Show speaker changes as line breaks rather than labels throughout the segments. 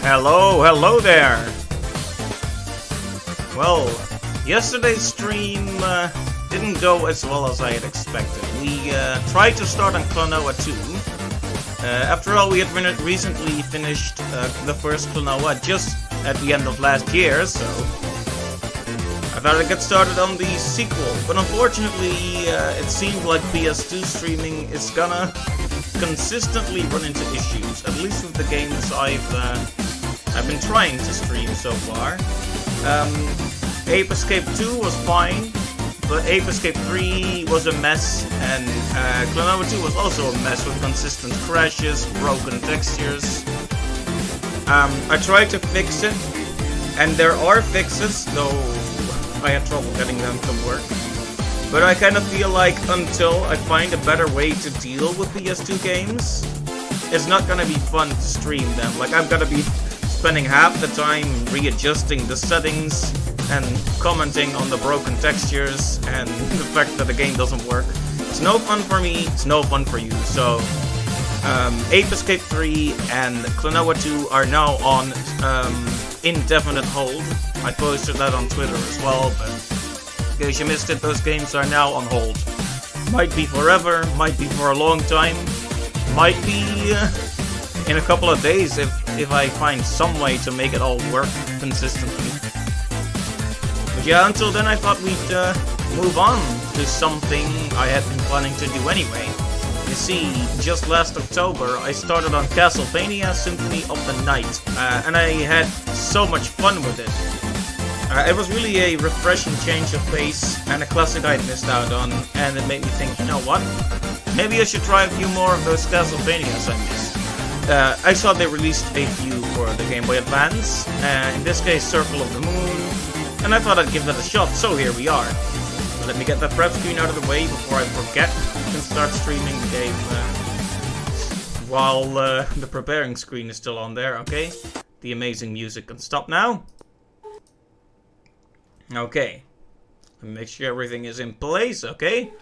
Hello there! Well, yesterday's stream didn't go as well as I had expected. We tried to start on Klonoa 2. After all, we had recently finished the first Klonoa just at the end of last year, so I thought I'd get started on the sequel. But unfortunately, it seemed like PS2 streaming is gonna consistently run into issues, at least with the games I've been trying to stream so far. Ape Escape 2 was fine, but Ape Escape 3 was a mess, and Klonoa 2 was also a mess with consistent crashes, broken textures. I tried to fix it, and there are fixes, though I had trouble getting them to work. But I kind of feel like until I find a better way to deal with PS2 games, it's not gonna be fun to stream them. Like, I'm gonna be spending half the time readjusting the settings and commenting on the broken textures and the fact that the game doesn't work. It's no fun for me, it's no fun for you. So, Ape Escape 3 and Klonoa 2 are now on indefinite hold. I posted that on Twitter as well, but in case you missed it, those games are now on hold. Might be forever, might be for a long time, might be in a couple of days if I find some way to make it all work consistently. But yeah, until then I thought we'd move on to something I had been planning to do anyway. You see, just last October I started on Castlevania Symphony of the Night, and I had so much fun with it. It was really a refreshing change of pace and a classic I'd missed out on, and it made me think, you know what? Maybe I should try a few more of those Castlevanias I missed. I saw they released a few for the Game Boy Advance, in this case Circle of the Moon, and I thought I'd give that a shot, so here we are. Let me get that prep screen out of the way before I forget and start streaming the game while the preparing screen is still on there, okay? The amazing music can stop now. Okay, let me make sure everything is in place, okay?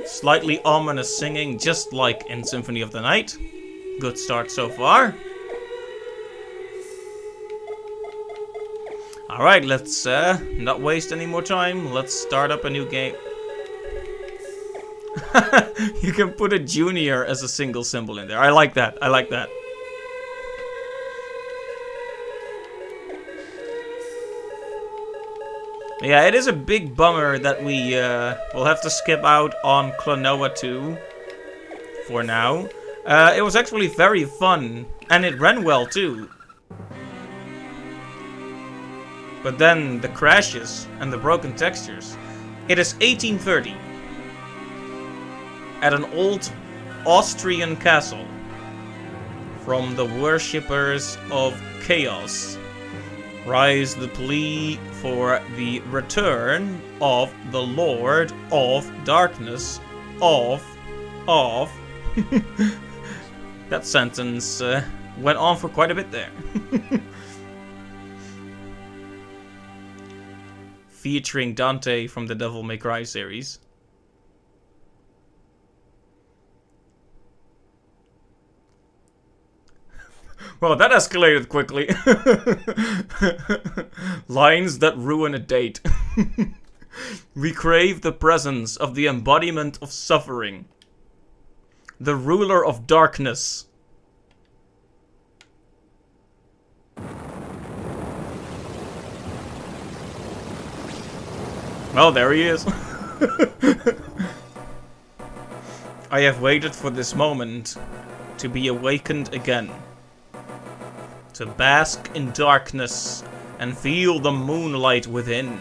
Slightly ominous singing, just like in Symphony of the Night. Good start so far. Alright, let's not waste any more time. Let's start up a new game. You can put a junior as a single symbol in there. I like that, I like that. Yeah, it is a big bummer that we will have to skip out on Klonoa 2 for now. It was actually very fun, and it ran well too. But then the crashes and the broken textures. It is 1830. At an old Austrian castle. From the worshippers of chaos. Rise the plea for the return of the Lord of Darkness of... That sentence went on for quite a bit there. Featuring Dante from the Devil May Cry series. Well, that escalated quickly. Lines that ruin a date. We crave the presence of the embodiment of suffering. The ruler of darkness. Well, there he is. I have waited for this moment to be awakened again. To bask in darkness and feel the moonlight within.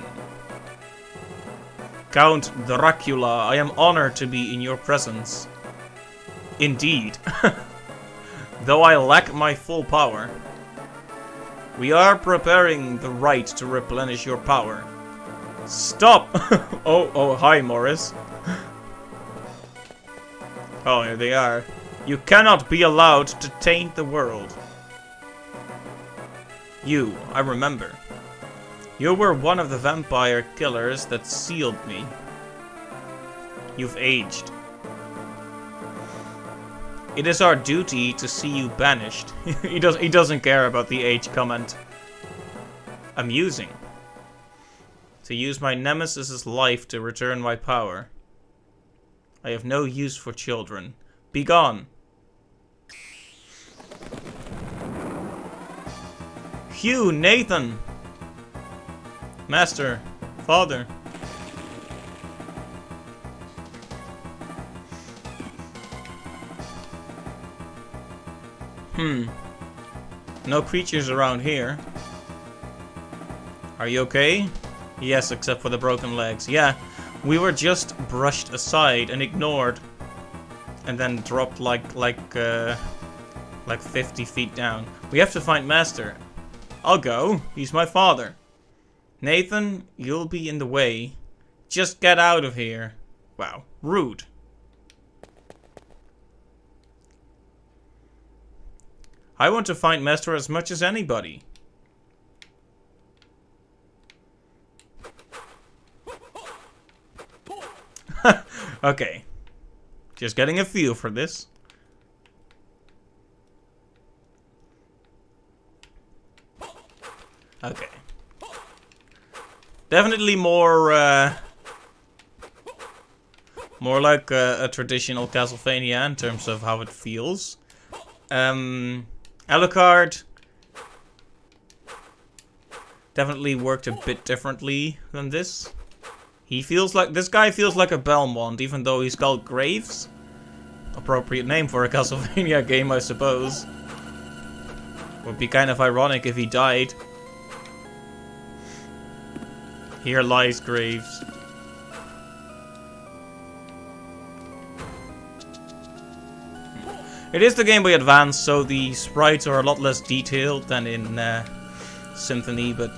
Count Dracula, I am honored to be in your presence. Indeed. Though I lack my full power. We are preparing the rite to replenish your power. Stop! Oh, hi, Morris. Oh, here they are. You cannot be allowed to taint the world. You, I remember. You were one of the vampire killers that sealed me. You've aged. It is our duty to see you banished. He doesn't care about the age comment. Amusing. To use my nemesis's life to return my power. I have no use for children. Be gone. Hugh, Nathan. Master, father. No creatures around here. Are you okay? Yes, except for the broken legs. Yeah, we were just brushed aside and ignored. And then dropped like 50 feet down. We have to find Master. I'll go. He's my father. Nathan, you'll be in the way. Just get out of here. Wow, rude. I want to find Master as much as anybody. Okay. Just getting a feel for this. Okay. Definitely more like a traditional Castlevania in terms of how it feels. Alucard definitely worked a bit differently than this. This guy feels like a Belmont, even though he's called Graves. Appropriate name for a Castlevania game, I suppose. Would be kind of ironic if he died. Here lies Graves. It is the Game Boy Advance, so the sprites are a lot less detailed than in Symphony, but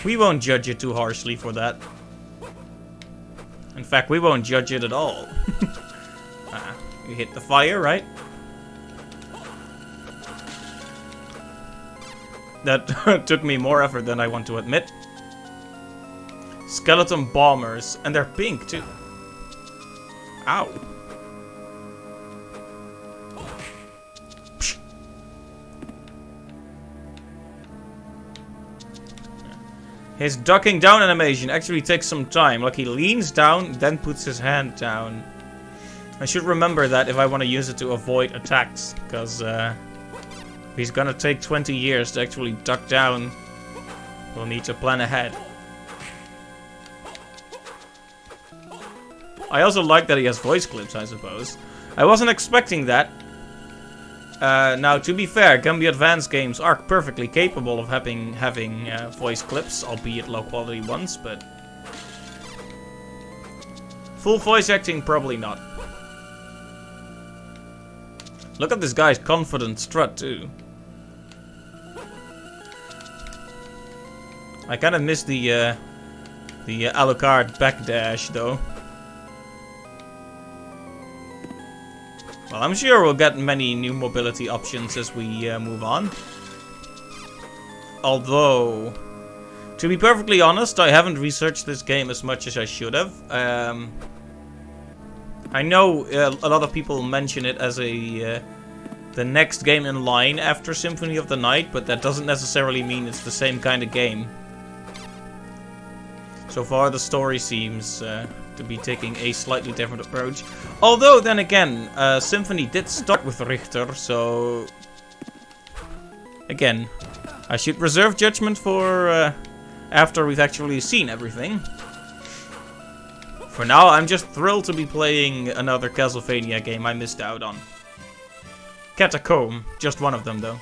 we won't judge it too harshly for that. In fact, we won't judge it at all. You hit the fire, right? That took me more effort than I want to admit. Skeleton bombers, and they're pink too. Ow. His ducking down animation actually takes some time. Like he leans down, then puts his hand down. I should remember that if I want to use it to avoid attacks. Because he's gonna take 20 years to actually duck down. We'll need to plan ahead. I also like that he has voice clips, I suppose. I wasn't expecting that. Now, to be fair, Game Boy Advance games are perfectly capable of having voice clips, albeit low-quality ones, but... full voice acting, probably not. Look at this guy's confident strut, too. I kind of miss the Alucard backdash, though. Well, I'm sure we'll get many new mobility options as we move on. Although, to be perfectly honest, I haven't researched this game as much as I should have. I know a lot of people mention it as the next game in line after Symphony of the Night, but that doesn't necessarily mean it's the same kind of game. So far, the story seems to be taking a slightly different approach. Although, then again, Symphony did start with Richter, so... again, I should reserve judgment for after we've actually seen everything. For now, I'm just thrilled to be playing another Castlevania game I missed out on. Catacomb, just one of them though.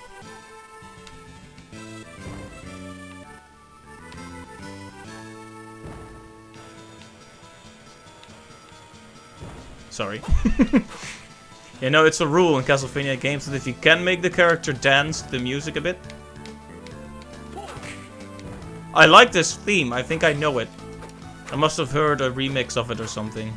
Sorry. You know, it's a rule in Castlevania games that if you can make the character dance to the music a bit. I like this theme, I think I know it. I must have heard a remix of it or something.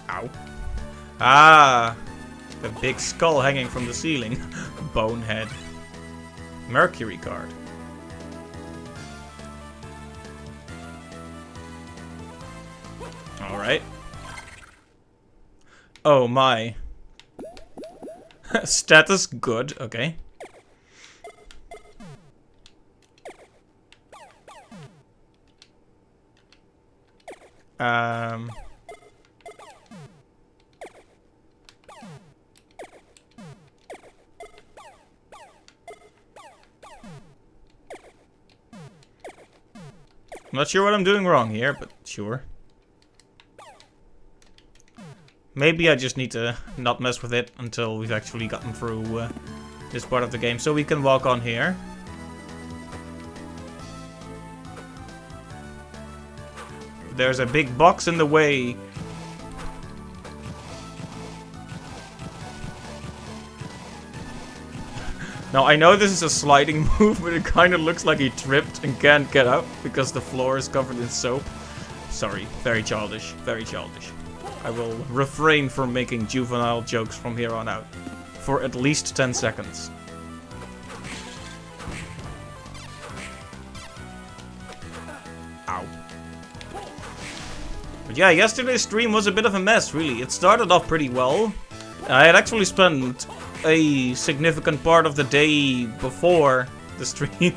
Ow. Ah! The big skull hanging from the ceiling. Bonehead. Mercury card. Alright. Oh my. Status good, okay. I'm not sure what I'm doing wrong here, but sure. Maybe I just need to not mess with it until we've actually gotten through this part of the game. So we can walk on here. There's a big box in the way. Now, I know this is a sliding move, but it kind of looks like he tripped and can't get up because the floor is covered in soap. Sorry, very childish, very childish. I will refrain from making juvenile jokes from here on out. For at least 10 seconds. Ow. But yeah, yesterday's stream was a bit of a mess, really. It started off pretty well. I had actually spent a significant part of the day before the stream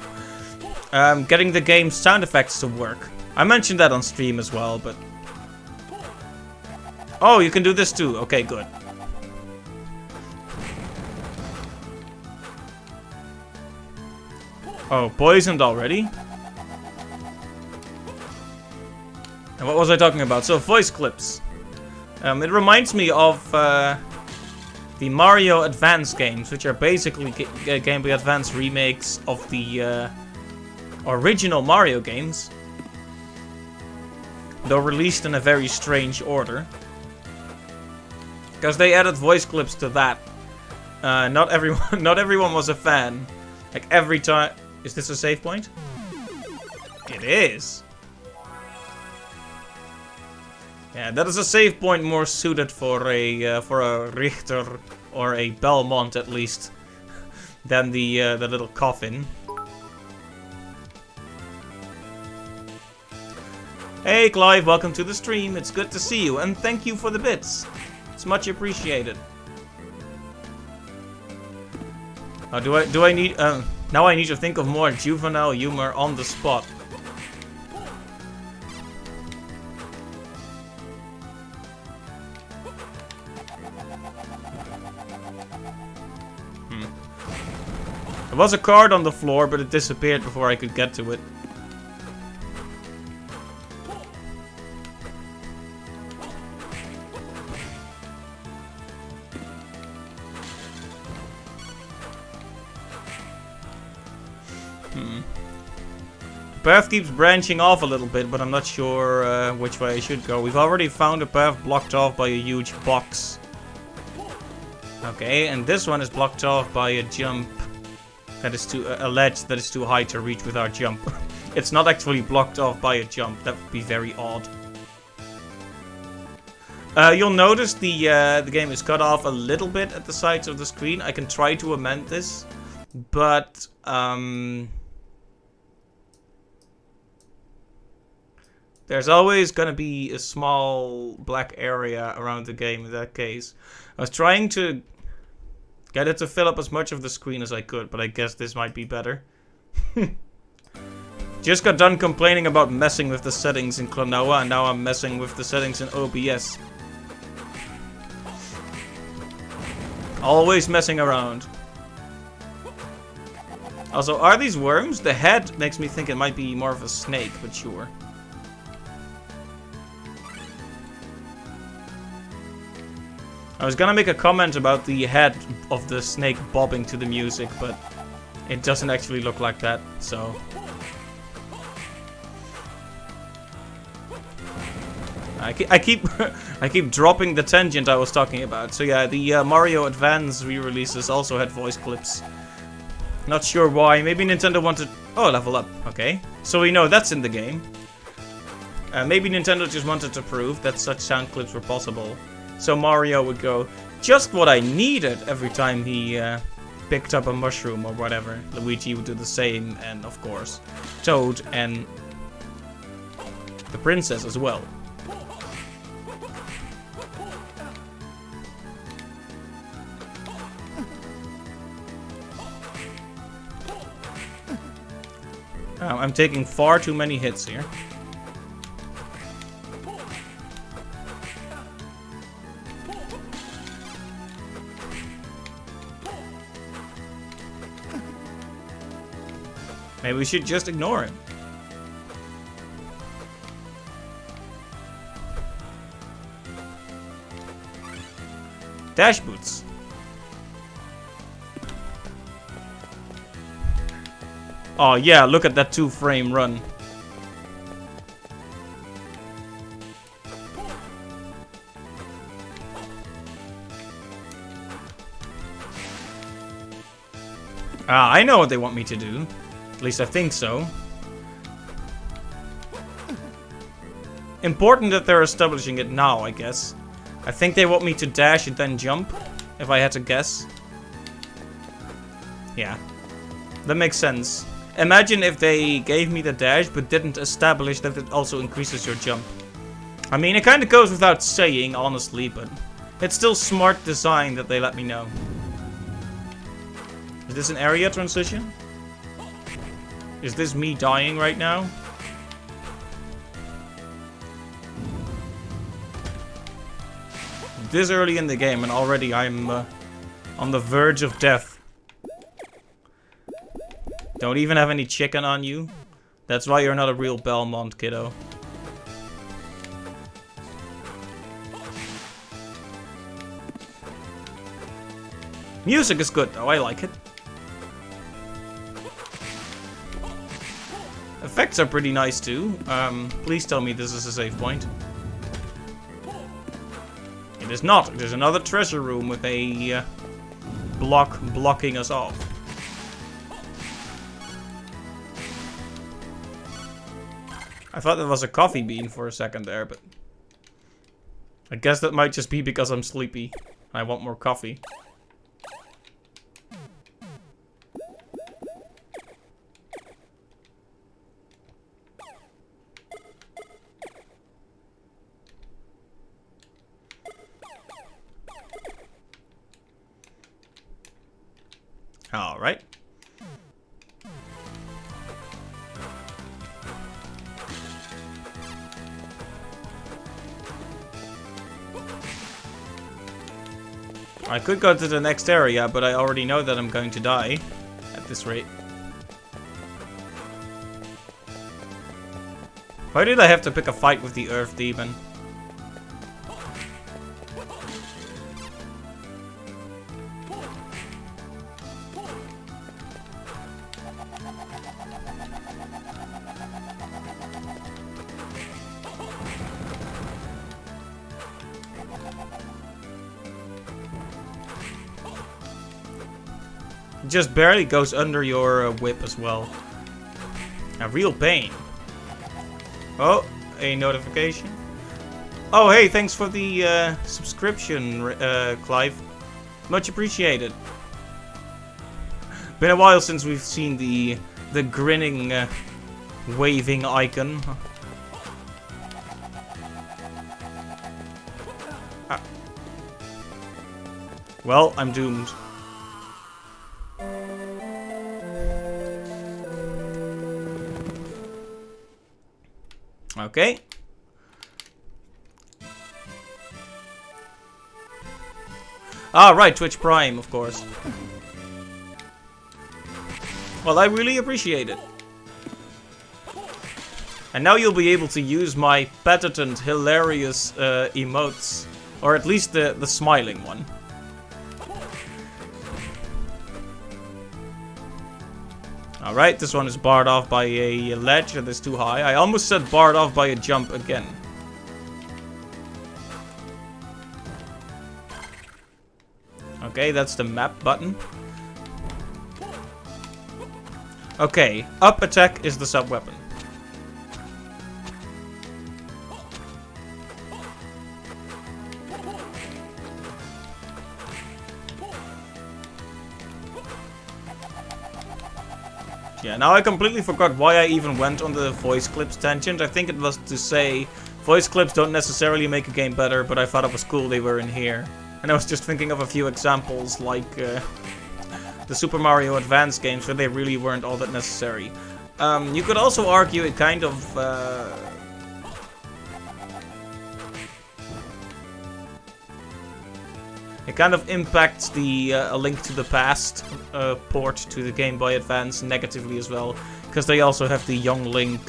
getting the game's sound effects to work. I mentioned that on stream as well, but... Oh, you can do this too. Okay, good. Oh, poisoned already? And what was I talking about? So, voice clips. It reminds me of the Mario Advance games, which are basically Game Boy Advance remakes of the original Mario games. Though released in a very strange order. Because they added voice clips to that. Not everyone was a fan. Like every time... Is this a save point? It is. Yeah, that is a save point more suited for a Richter or a Belmont at least than the little coffin. Hey Clive, welcome to the stream. It's good to see you and thank you for the bits. It's much appreciated. Do I need now I need to think of more juvenile humor on the spot. There was a card on the floor, but it disappeared before I could get to it. The path keeps branching off a little bit, but I'm not sure which way I should go. We've already found a path blocked off by a huge box. Okay, and this one is blocked off by a jump that is a ledge that is too high to reach with our jump. It's not actually blocked off by a jump. That would be very odd. You'll notice the game is cut off a little bit at the sides of the screen. I can try to amend this, but there's always gonna be a small black area around the game in that case. I was trying to get it to fill up as much of the screen as I could, but I guess this might be better. Just got done complaining about messing with the settings in Klonoa, and now I'm messing with the settings in OBS. Always messing around. Also, are these worms? The head makes me think it might be more of a snake, but sure. I was gonna make a comment about the head of the snake bobbing to the music, but it doesn't actually look like that, so... I keep dropping the tangent I was talking about. So yeah, the Mario Advance re-releases also had voice clips. Not sure why. Maybe Nintendo wanted... Oh, level up. Okay. So we know that's in the game. Maybe Nintendo just wanted to prove that such sound clips were possible. So Mario would go, just what I needed every time he picked up a mushroom or whatever, Luigi would do the same, and of course, Toad and the princess as well. I'm taking far too many hits here. Maybe we should just ignore him. Dash boots. Oh yeah, look at that 2-frame run. I know what they want me to do. At least I think so. Important that they're establishing it now, I guess. I think they want me to dash and then jump, if I had to guess. Yeah. That makes sense. Imagine if they gave me the dash, but didn't establish that it also increases your jump. I mean, it kind of goes without saying, honestly, but it's still smart design that they let me know. Is this an area transition? Is this me dying right now? This early in the game and already I'm on the verge of death. Don't even have any chicken on you. That's why you're not a real Belmont, kiddo. Music is good though, I like it. Effects are pretty nice too. Please tell me this is a save point. It is not. There's another treasure room with a block blocking us off. I thought that was a coffee bean for a second there, but I guess that might just be because I'm sleepy. I want more coffee. All right. I could go to the next area, but I already know that I'm going to die at this rate. Why did I have to pick a fight with the Earth Demon? Just barely goes under your whip as well. A real pain. Oh, a notification. Oh, hey, thanks for the subscription, Clive. Much appreciated. Been a while since we've seen the grinning, waving icon. Well, I'm doomed. Okay. Ah, right, Twitch Prime, of course. Well, I really appreciate it. And now you'll be able to use my patented, hilarious emotes. Or at least the smiling one. Alright, this one is barred off by a ledge that is too high. I almost said barred off by a jump again. Okay, that's the map button. Okay, up attack is the sub-weapon. Yeah, now I completely forgot why I even went on the voice clips tangent. I think it was to say voice clips don't necessarily make a game better, but I thought it was cool they were in here. And I was just thinking of a few examples like the Super Mario Advance games where they really weren't all that necessary. You could also argue it kind of... it kind of impacts the A Link to the Past port to the Game Boy Advance negatively as well, because they also have the young Link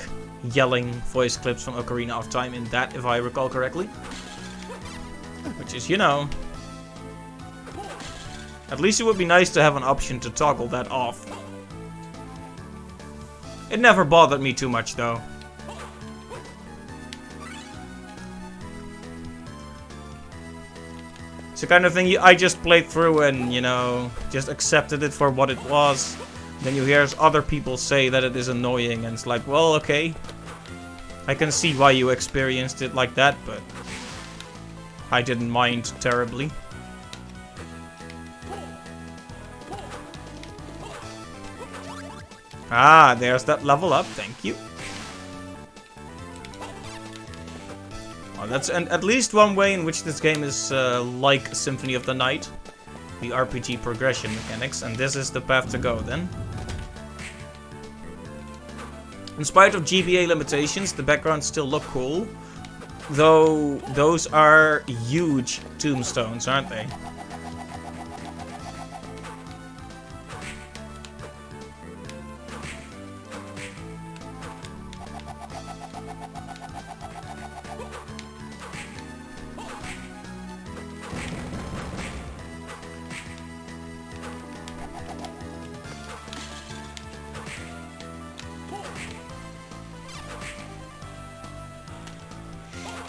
yelling voice clips from Ocarina of Time in that, if I recall correctly. Which is, you know... At least it would be nice to have an option to toggle that off. It never bothered me too much, though. It's the kind of thing I just played through and, you know, just accepted it for what it was. Then you hear other people say that it is annoying, and it's like, well, okay. I can see why you experienced it like that, but I didn't mind terribly. Ah, there's that level up, thank you. Oh, that's at least one way in which this game is like Symphony of the Night. The RPG progression mechanics, and this is the path to go then. In spite of GBA limitations, the backgrounds still look cool. Though, those are huge tombstones, aren't they?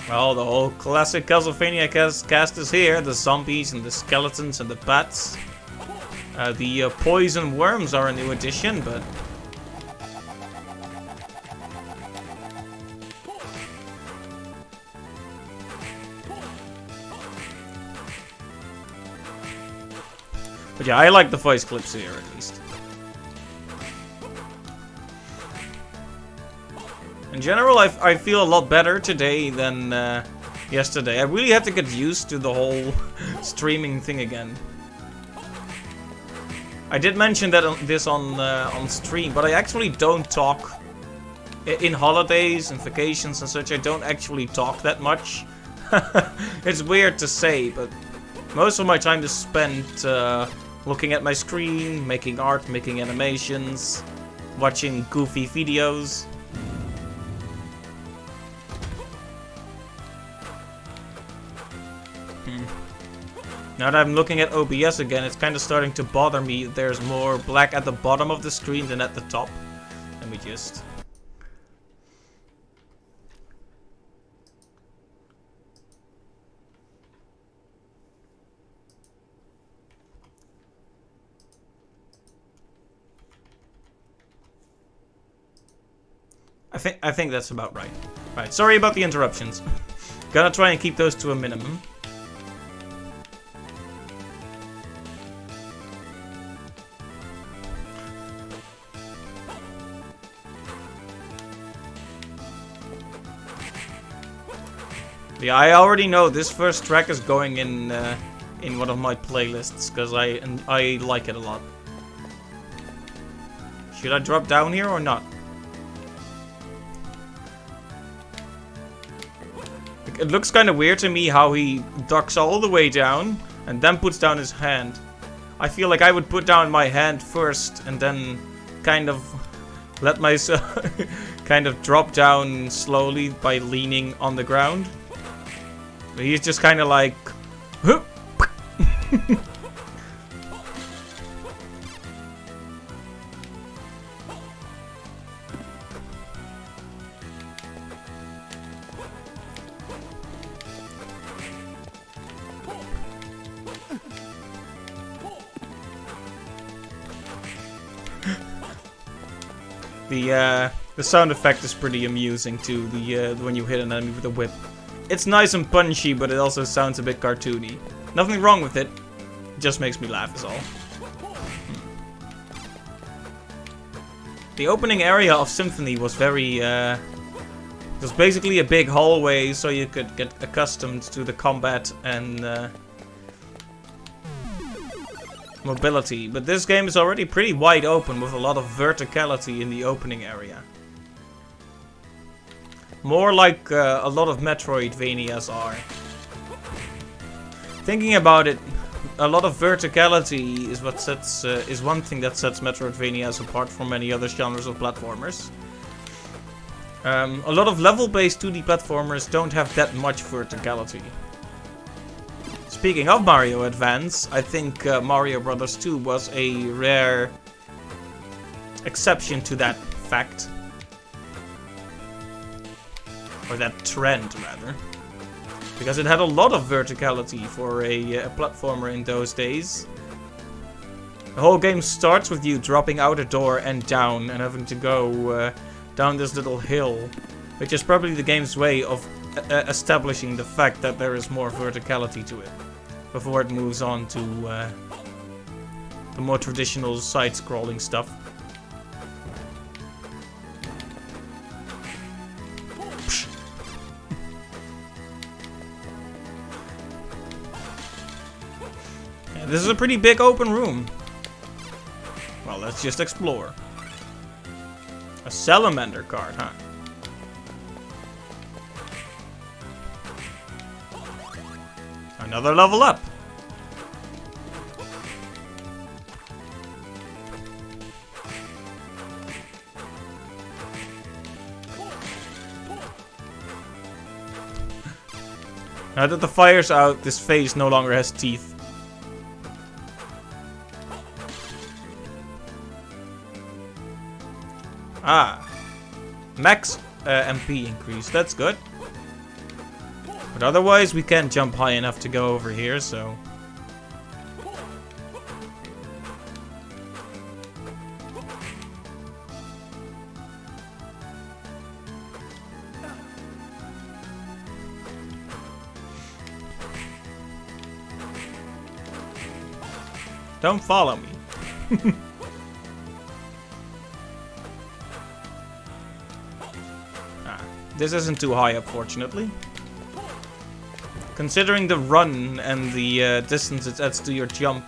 Well, the whole classic Castlevania cast is here. The zombies and the skeletons and the bats. The poison worms are a new addition, but... But yeah, I like the voice clips here at least. In general, I feel a lot better today than yesterday. I really had to get used to the whole streaming thing again. I did mention that this on stream, but I actually don't talk in holidays and vacations and such. I don't actually talk that much. It's weird to say, but most of my time is spent looking at my screen, making art, making animations, watching goofy videos. Now that I'm looking at OBS again, it's kind of starting to bother me. There's more black at the bottom of the screen than at the top. Let me just... I think that's about right. Right, sorry about the interruptions. Gotta try and keep those to a minimum. Yeah, I already know this first track is going in one of my playlists because I like it a lot. Should I drop down here or not? It looks kind of weird to me how he ducks all the way down and then puts down his hand. I feel like I would put down my hand first and then kind of let myself kind of drop down slowly by leaning on the ground. But he's just kind of like... The sound effect is pretty amusing too, when you hit an enemy with a whip. It's nice and punchy, but it also sounds a bit cartoony. Nothing wrong with it. It just makes me laugh is all. The opening area of Symphony was very, it was basically a big hallway, so you could get accustomed to the combat and mobility. But this game is already pretty wide open with a lot of verticality in the opening area. More like a lot of Metroidvanias are. Thinking about it, a lot of verticality is what sets is one thing that sets Metroidvanias apart from many other genres of platformers. A lot of level-based 2D platformers don't have that much verticality. Speaking of Mario Advance, I think Mario Bros. 2 was a rare exception to that fact. Or that trend, rather. Because it had a lot of verticality for a platformer in those days. The whole game starts with you dropping out a door and down and having to go down this little hill. Which is probably the game's way of establishing the fact that there is more verticality to it. Before it moves on to the more traditional side-scrolling stuff. This is a pretty big open room. Well, let's just explore. A salamander card, huh? Another level up. Now that the fire's out, this face no longer has teeth. Ah, max MP increase, that's good. But otherwise we can't jump high enough to go over here, so... Don't follow me. This isn't too high up, fortunately. Considering the run and the distance it adds to your jump,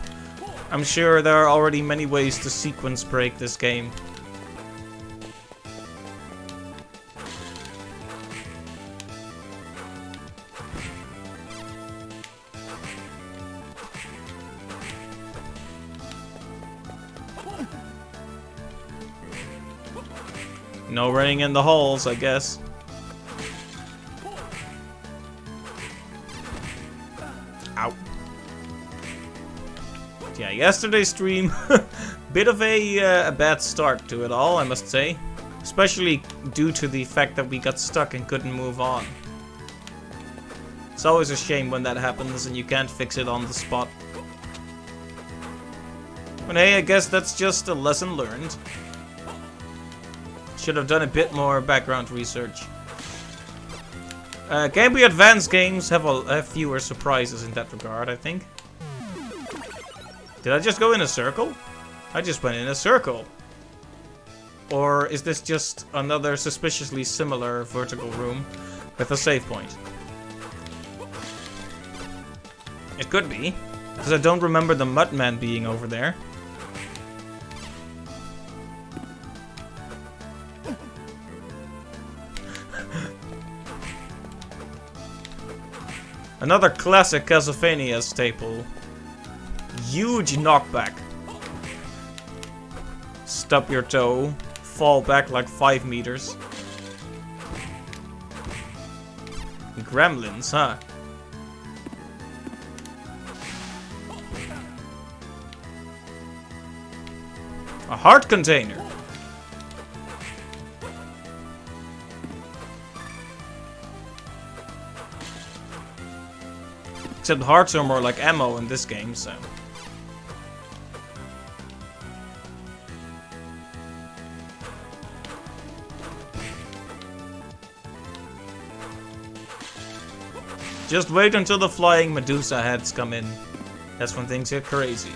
I'm sure there are already many ways to sequence break this game. No running in the holes, I guess. Ow. Yeah, yesterday's stream, bit of a bad start to it all, I must say. Especially due to the fact that we got stuck and couldn't move on. It's always a shame when that happens and you can't fix it on the spot. But hey, I guess that's just a lesson learned. Should have done a bit more background research. Game Boy Advance games have fewer surprises in that regard, I think. Did I just go in a circle? I just went in a circle. Or is this just another suspiciously similar vertical room with a save point? It could be, because I don't remember the Mudman being over there. Another classic Castlevania staple. Huge knockback. Stub your toe, fall back like 5 meters. Gremlins, huh? A heart container. Except hearts are more like ammo in this game, so... Just wait until the flying Medusa heads come in. That's when things get crazy.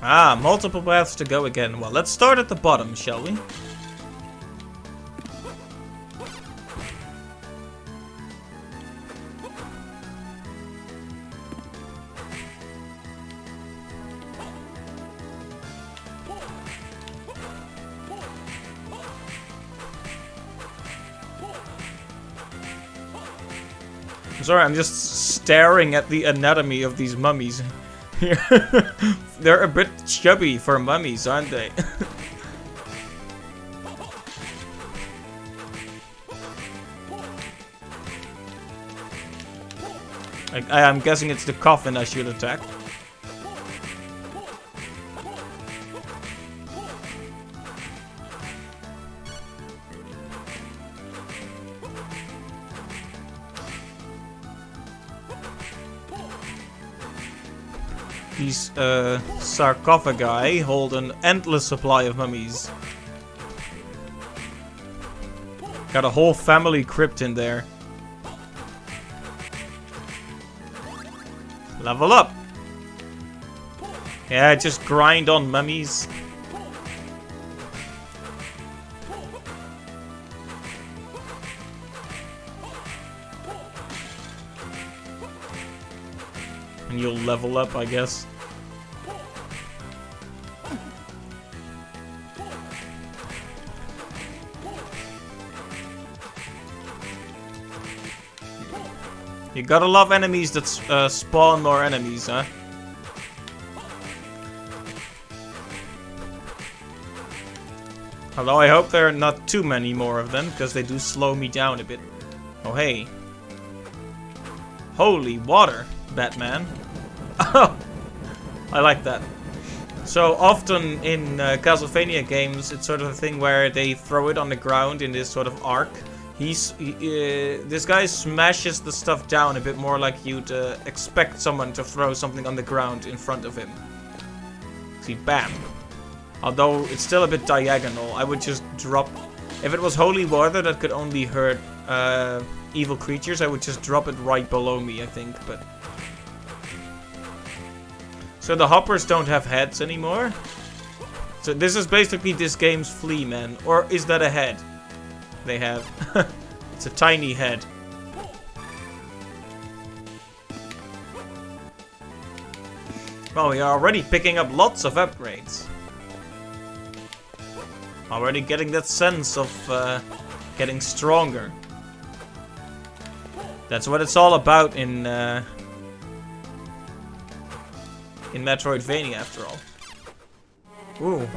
Ah, multiple paths to go again. Well, let's start at the bottom, shall we? I'm sorry, I'm just staring at the anatomy of these mummies. They're a bit chubby for mummies, aren't they? I'm guessing it's the coffin I should attack. These sarcophagi hold an endless supply of mummies. Got a whole family crypt in there. Level up! Yeah, just grind on mummies. And you'll level up, I guess. You gotta love enemies that spawn more enemies, huh? Although I hope there are not too many more of them, because they do slow me down a bit. Oh, hey. Holy water, Batman. Oh, I like that. So often in Castlevania games, it's sort of a thing where they throw it on the ground in this sort of arc. This guy smashes the stuff down a bit more like you'd expect someone to throw something on the ground in front of him. See, bam. Although it's still a bit diagonal, I would just drop... If it was holy water that could only hurt evil creatures, I would just drop it right below me, I think, but... So the hoppers don't have heads anymore? So this is basically this game's Flea Man. Or is that a head? They have. It's a tiny head. Well, we are already picking up lots of upgrades. Already getting that sense of getting stronger. That's what it's all about in Metroidvania, after all. Ooh.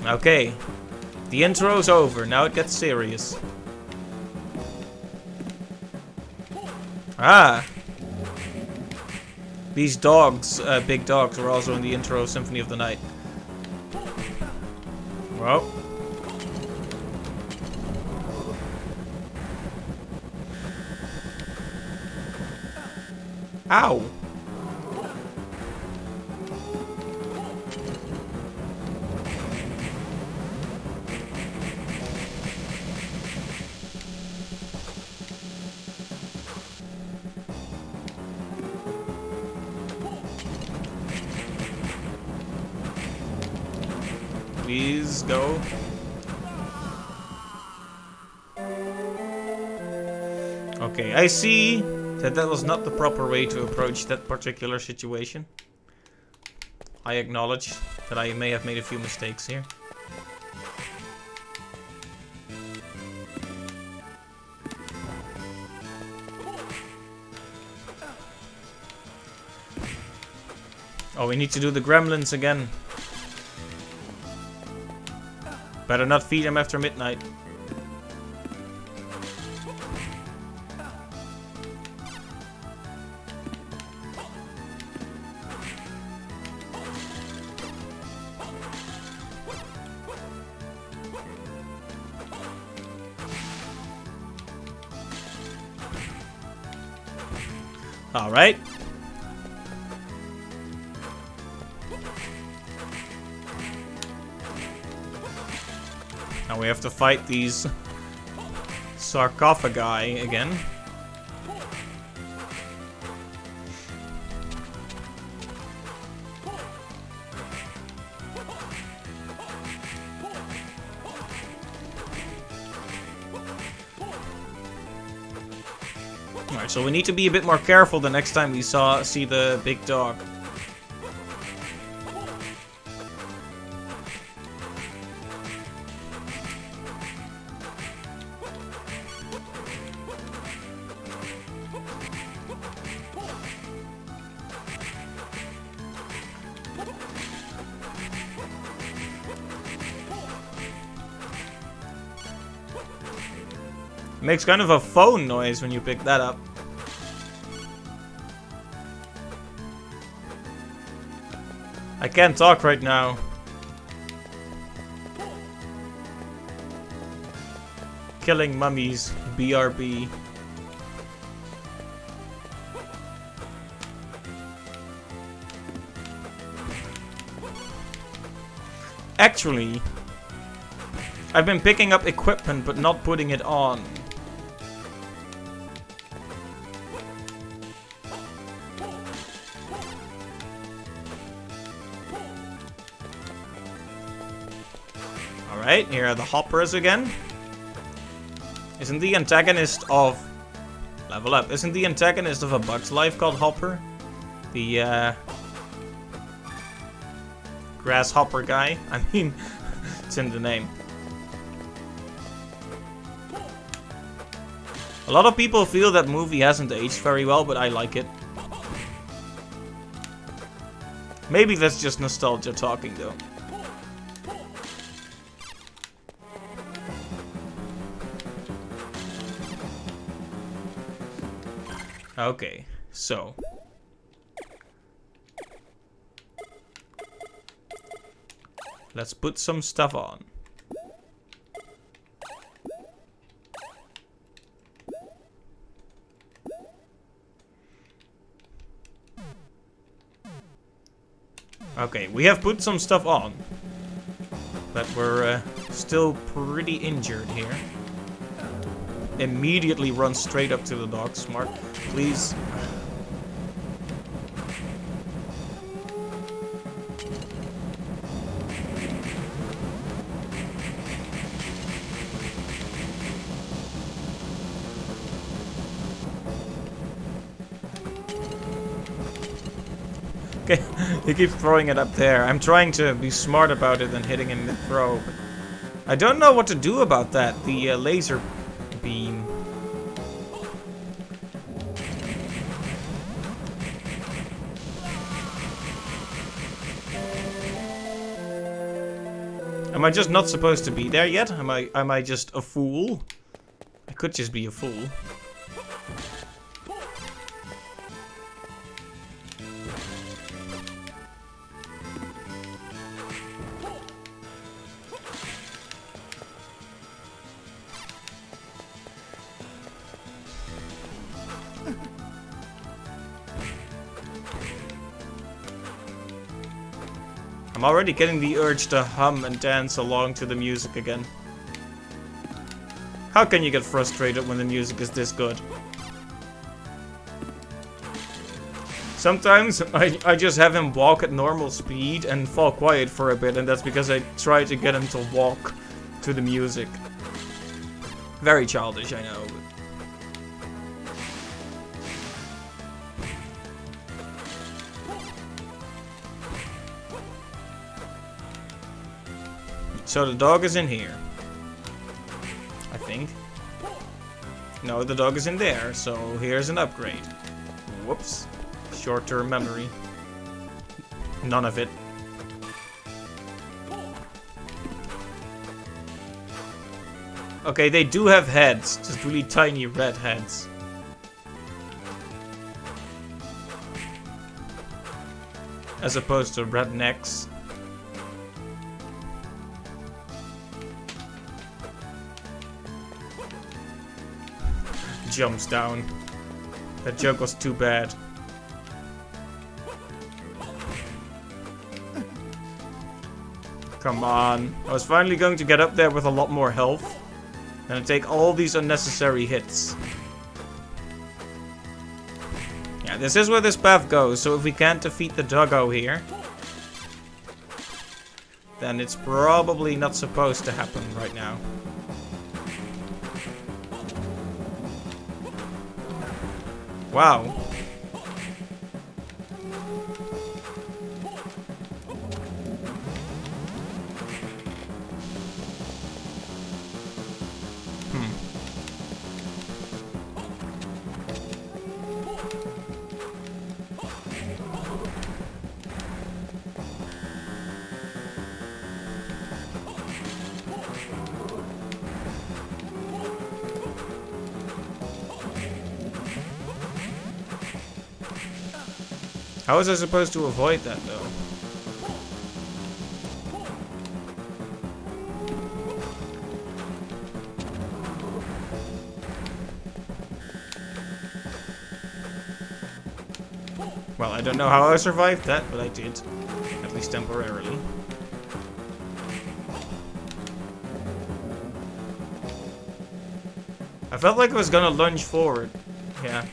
Okay. The intro's over. Now it gets serious. Ah. These dogs, big dogs, were also in the intro of Symphony of the Night. Well. Ow. Please go. Okay, I see that was not the proper way to approach that particular situation. I acknowledge that I may have made a few mistakes here. Oh, we need to do the gremlins again. Better not feed him after midnight. All right. Now we have to fight these sarcophagi again. So we need to be a bit more careful the next time we see the big dog. Makes kind of a phone noise when you pick that up. I can't talk right now. Killing mummies, BRB. Actually, I've been picking up equipment but not putting it on. Alright, here are the hoppers again. Isn't the antagonist of... Level up. Isn't the antagonist of A Bug's Life called Hopper? The, grasshopper guy? I mean, it's in the name. A lot of people feel that movie hasn't aged very well, but I like it. Maybe that's just nostalgia talking, though. Okay, so... let's put some stuff on. Okay, we have put some stuff on. But we're still pretty injured here. Immediately run straight up to the dog. Smart. Please. Okay, he keeps throwing it up there. I'm trying to be smart about it and hitting him mid-throw. But I don't know what to do about that. The laser beam. Am I just not supposed to be there yet? Am I just a fool? I could just be a fool. I'm already getting the urge to hum and dance along to the music again. How can you get frustrated when the music is this good? Sometimes I just have him walk at normal speed and fall quiet for a bit, and that's because I try to get him to walk to the music. Very childish, I know. So the dog is in here. I think. No, the dog is in there, so here's an upgrade. Whoops. Short-term memory. None of it. Okay, they do have heads, just really tiny red heads. As opposed to red necks. Jumps down. That joke was too bad. Come on. I was finally going to get up there with a lot more health. And take all these unnecessary hits. Yeah, this is where this path goes, so if we can't defeat the doggo here, then it's probably not supposed to happen right now. Wow. How was I supposed to avoid that, though? Well, I don't know how I survived that, but I did. At least temporarily. I felt like I was gonna lunge forward. Yeah.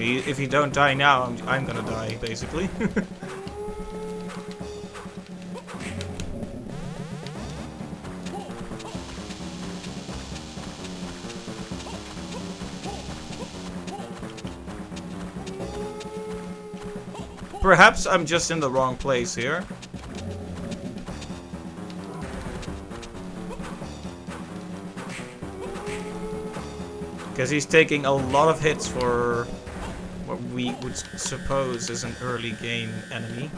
If you don't die now, I'm gonna die, basically. Perhaps I'm just in the wrong place here. Because he's taking a lot of hits for what we would suppose is an early game enemy.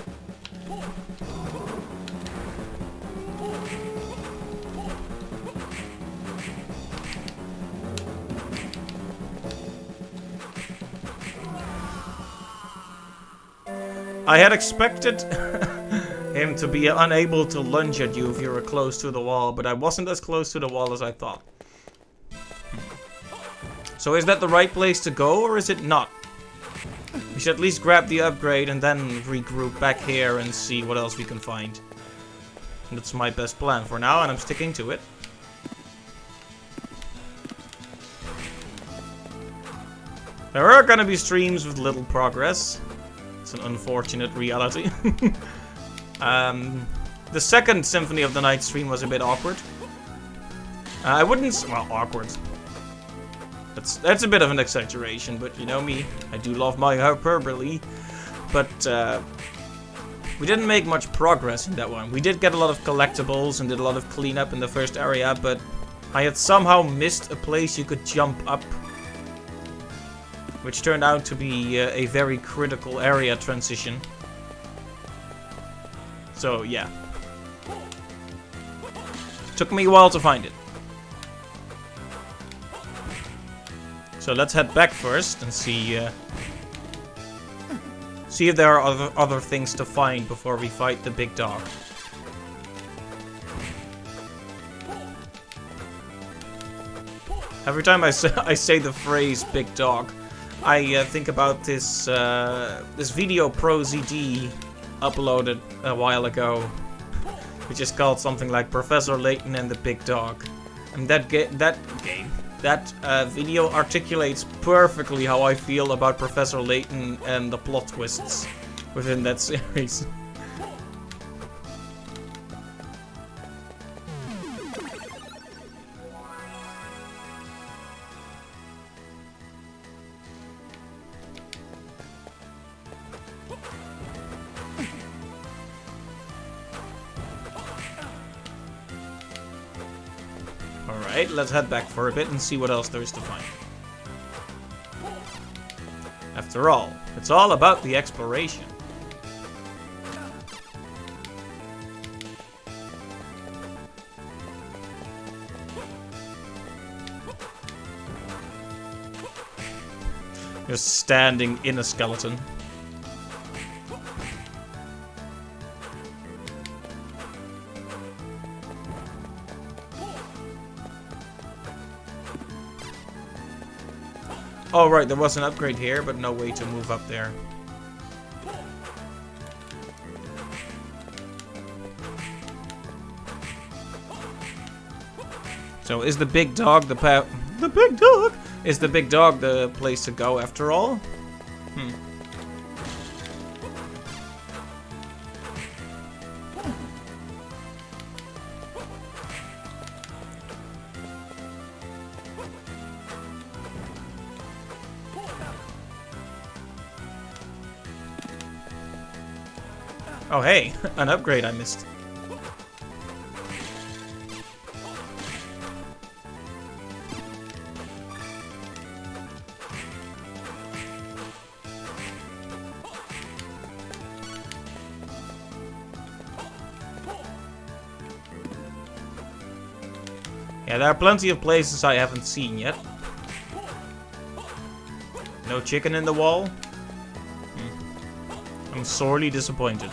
I had expected him to be unable to lunge at you if you were close to the wall, but I wasn't as close to the wall as I thought. So is that the right place to go, or is it not? We should at least grab the upgrade and then regroup back here and see what else we can find. That's my best plan for now, and I'm sticking to it. There are gonna be streams with little progress. It's an unfortunate reality. The second Symphony of the Night stream was a bit awkward. I wouldn't... well, awkward. That's a bit of an exaggeration, but you know me. I do love my hyperbole. But we didn't make much progress in that one. We did get a lot of collectibles and did a lot of cleanup in the first area, but I had somehow missed a place you could jump up, which turned out to be a very critical area transition. So, yeah. Took me a while to find it. So let's head back first and see if there are other things to find before we fight the big dog. Every time I say the phrase "big dog," I think about this this video Pro-ZD uploaded a while ago, which is called something like Professor Layton and the Big Dog. And that video articulates perfectly how I feel about Professor Layton and the plot twists within that series. Alright, let's head back for a bit and see what else there is to find. After all, it's all about the exploration. You're standing in a skeleton. Oh right, there was an upgrade here, but no way to move up there. So is the big dog the path? The big dog? Is the big dog the place to go after all? Oh hey, an upgrade I missed. Yeah, there are plenty of places I haven't seen yet. No chicken in the wall? I'm sorely disappointed.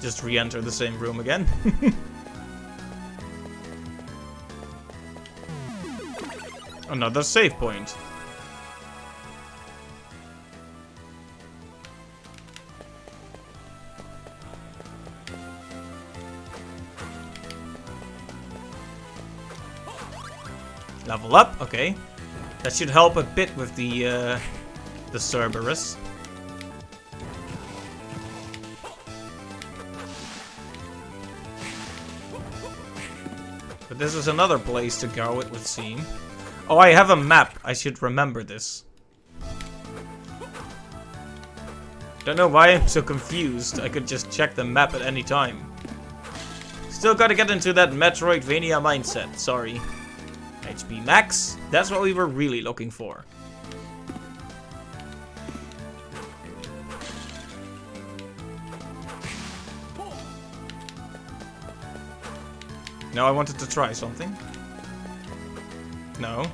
Just re-enter the same room again. Another save point. Level up, okay. That should help a bit with the Cerberus. But this is another place to go, it would seem. Oh, I have a map. I should remember this. Don't know why I'm so confused. I could just check the map at any time. Still gotta get into that Metroidvania mindset, sorry. HP max, that's what we were really looking for. No, I wanted to try something. No.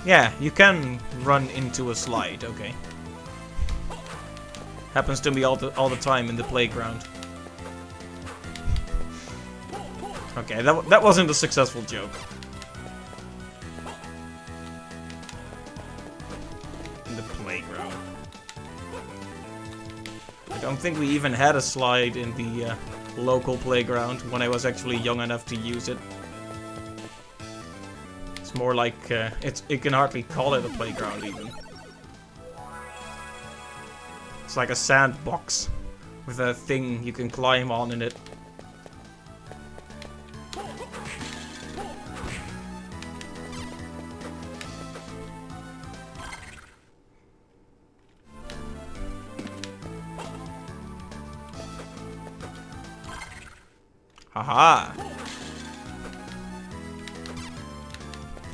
Yeah, you can run into a slide, okay. Happens to me all the time in the playground. Okay, that wasn't a successful joke. In the playground. I don't think we even had a slide in the local playground when I was actually young enough to use it. It's more like, you can hardly call it a playground even. It's like a sandbox with a thing you can climb on in it. Haha!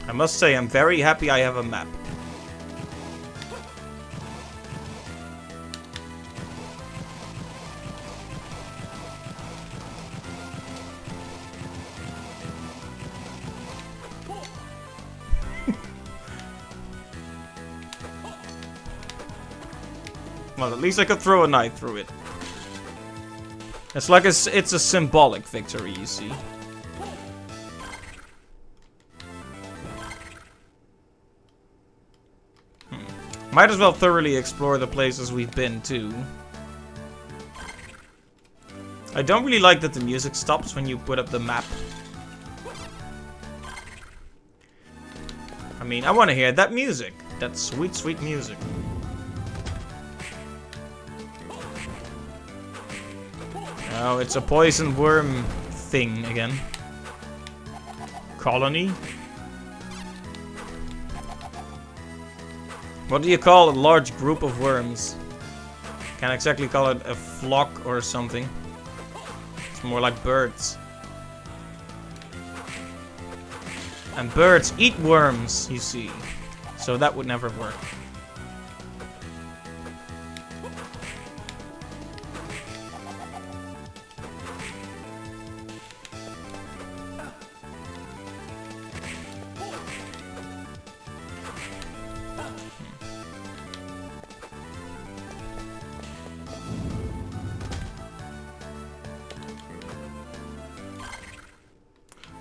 I must say, I'm very happy I have a map. Well, at least I could throw a knife through it. It's like it's a symbolic victory, you see. Might as well thoroughly explore the places we've been to. I don't really like that the music stops when you put up the map. I mean, I want to hear that music. That sweet, sweet music. Oh, it's a poison worm thing again. Colony? What do you call a large group of worms? Can't exactly call it a flock or something. It's more like birds. And birds eat worms, you see. So that would never work.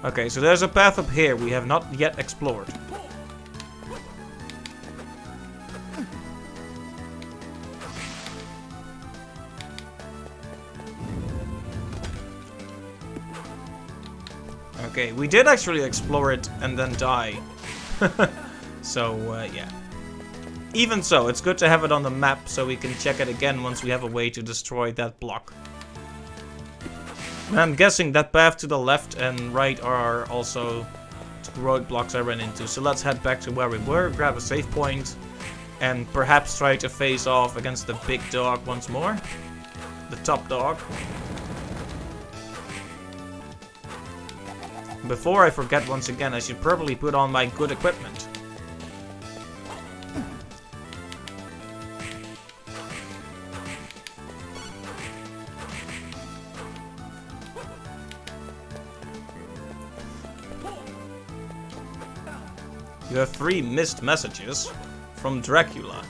Okay, so there's a path up here we have not yet explored. Okay, we did actually explore it and then die. So, yeah. Even so, it's good to have it on the map so we can check it again once we have a way to destroy that block. And I'm guessing that path to the left and right are also roadblocks I ran into. So let's head back to where we were, grab a save point, and perhaps try to face off against the big dog once more. The top dog. Before I forget once again, I should probably put on my good equipment. You have 3 missed messages from Dracula.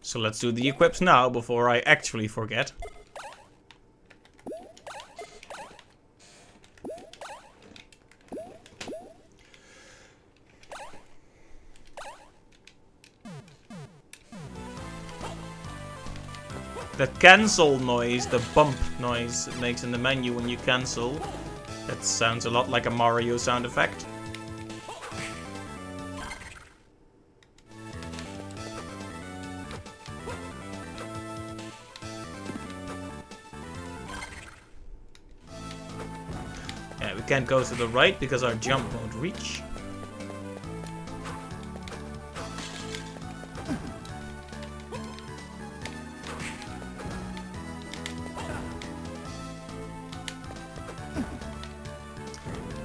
So let's do the equips now before I actually forget. That cancel noise, the bump noise it makes in the menu when you cancel, that sounds a lot like a Mario sound effect. Yeah, we can't go to the right because our jump won't reach.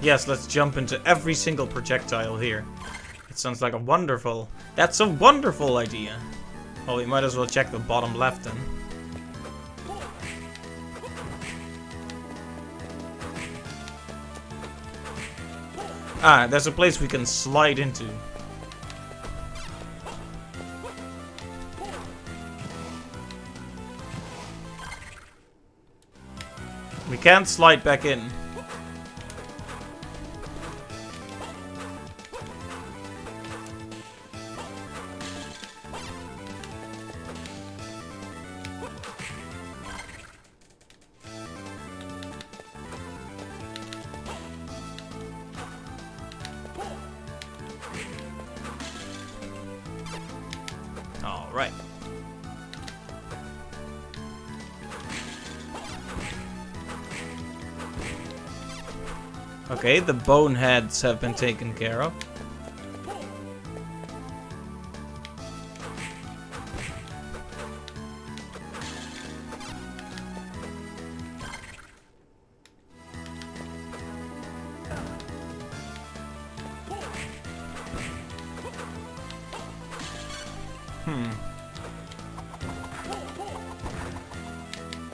Yes, let's jump into every single projectile here. It sounds like a wonderful... That's a wonderful idea. Well, we might as well check the bottom left then. Ah, there's a place we can slide into. We can't slide back in. Alright. Okay, the boneheads have been taken care of.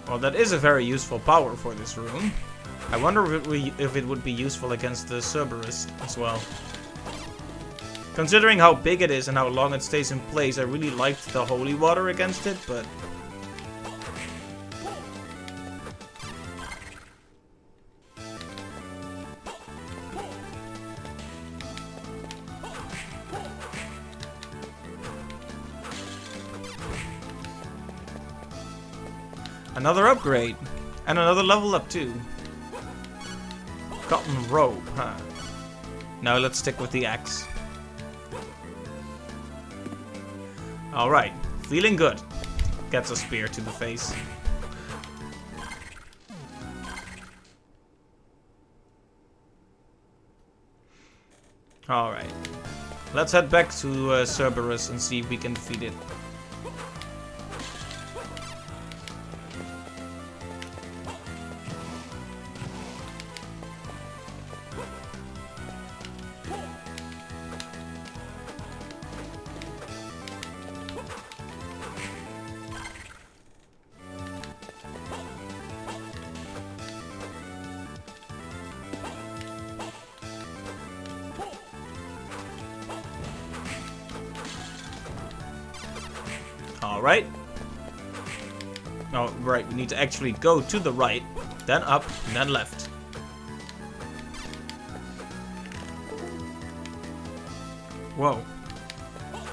Well, that is a very useful power for this room. I wonder if it would be useful against the Cerberus as well. Considering how big it is and how long it stays in place, I really liked the holy water against it, but... Another upgrade. And another level up too. Cotton robe, huh? Now let's stick with the axe. Alright, feeling good. Gets a spear to the face. Alright. Let's head back to Cerberus and see if we can defeat it. Alright. Oh, right, we need to actually go to the right, then up, and then left. Whoa.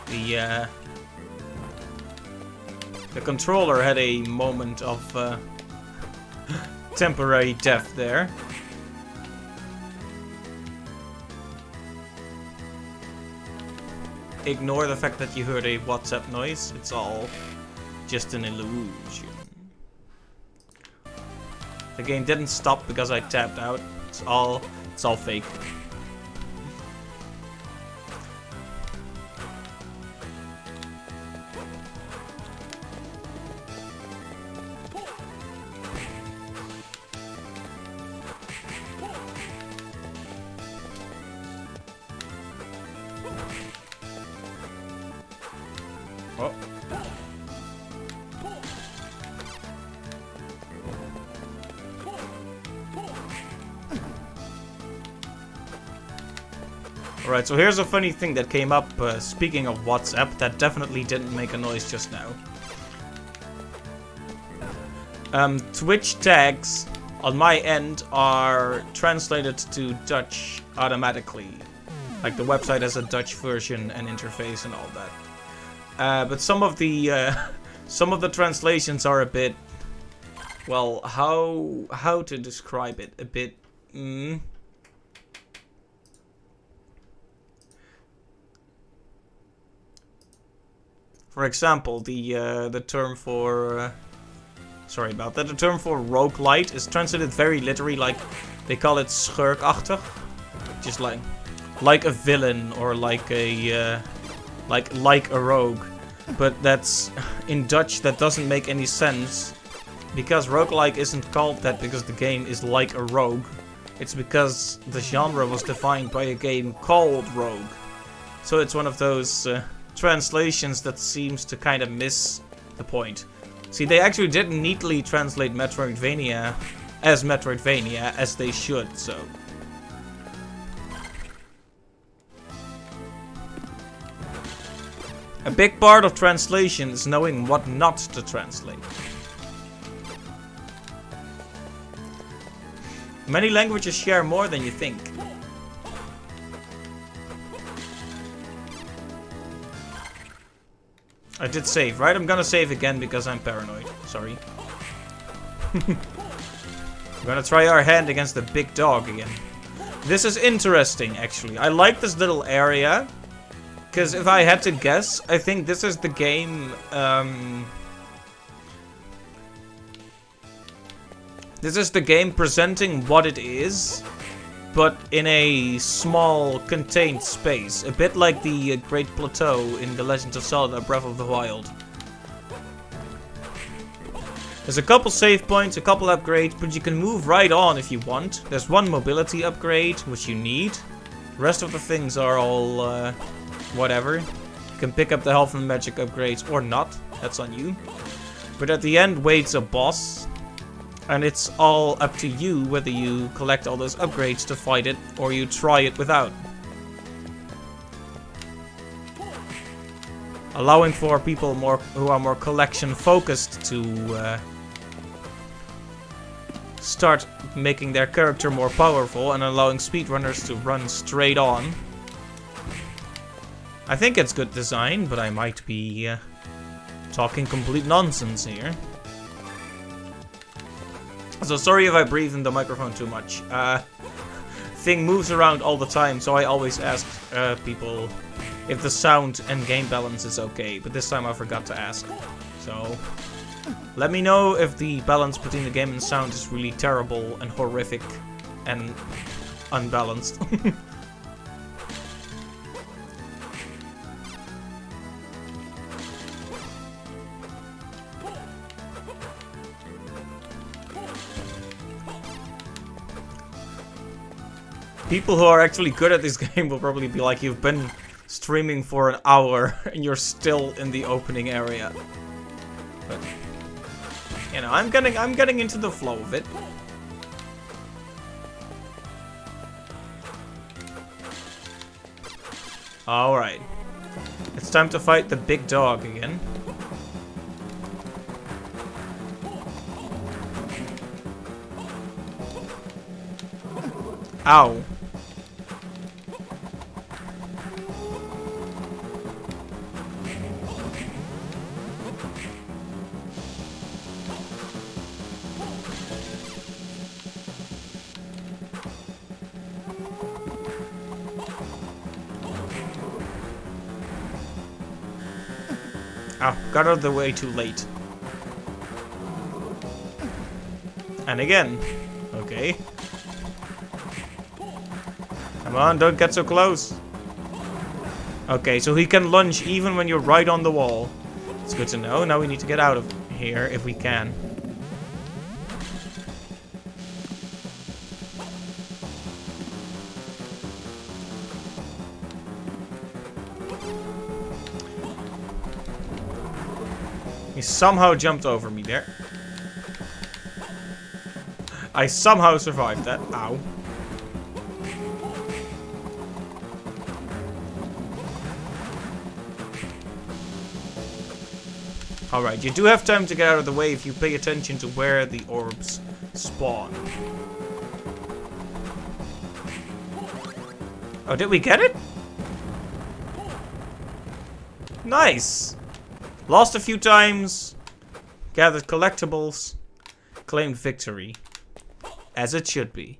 The controller had a moment of temporary death there. Ignore the fact that you heard a WhatsApp noise. It's all just an illusion. The game didn't stop because I tapped out. It's all fake. Oh. Alright, so here's a funny thing that came up, speaking of WhatsApp, that definitely didn't make a noise just now. Twitch tags on my end are translated to Dutch automatically. Like the website has a Dutch version and interface and all that. But some of the translations are a bit, well, how to describe it? A bit. For example, the term for sorry about that. The term for roguelite is translated very literally, like they call it schurkachtig, just like a villain or like a like a rogue. But that's in Dutch. That doesn't make any sense because roguelike isn't called that because the game is like a rogue. It's because the genre was defined by a game called Rogue. So it's one of those translations that seems to kind of miss the point. See, they actually didn't neatly translate Metroidvania as they should, so. A big part of translation is knowing what not to translate. Many languages share more than you think. I did save, right? I'm gonna save again because I'm paranoid. Sorry. We're gonna try our hand against the big dog again. This is interesting, actually. I like this little area. Because if I had to guess, I think this is the game... this is the game presenting what it is, but in a small, contained space. A bit like the Great Plateau in The Legend of Zelda Breath of the Wild. There's a couple save points, a couple upgrades, but you can move right on if you want. There's one mobility upgrade, which you need. The rest of the things are all, whatever. You can pick up the health and magic upgrades or not. That's on you. But at the end waits a boss. And it's all up to you whether you collect all those upgrades to fight it or you try it without. Allowing for people who are more collection focused to start making their character more powerful and allowing speedrunners to run straight on. I think it's good design, but I might be talking complete nonsense here. So sorry if I breathe in the microphone too much. Thing moves around all the time, so I always ask people if the sound and game balance is okay. But this time I forgot to ask. So let me know if the balance between the game and sound is really terrible and horrific and unbalanced. People who are actually good at this game will probably be like, you've been streaming for an hour and you're still in the opening area. But, you know, I'm getting into the flow of it. Alright. It's time to fight the big dog again. Ow. Ah, got out of the way too late. And again. Okay. Come on, don't get so close. Okay, so he can lunge even when you're right on the wall. It's good to know. Now we need to get out of here if we can. He somehow jumped over me there. I somehow survived that. Ow. Alright, you do have time to get out of the way if you pay attention to where the orbs spawn. Oh, did we get it? Nice! Lost a few times, gathered collectibles, claimed victory. As it should be.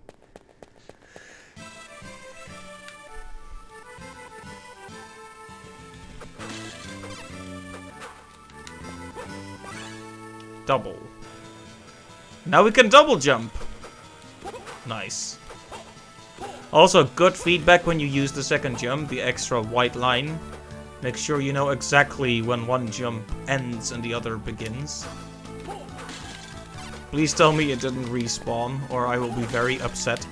Double. Now we can double jump. Nice. Also, good feedback when you use the second jump, the extra white line. Make sure you know exactly when one jump ends and the other begins. Please tell me it didn't respawn, or I will be very upset.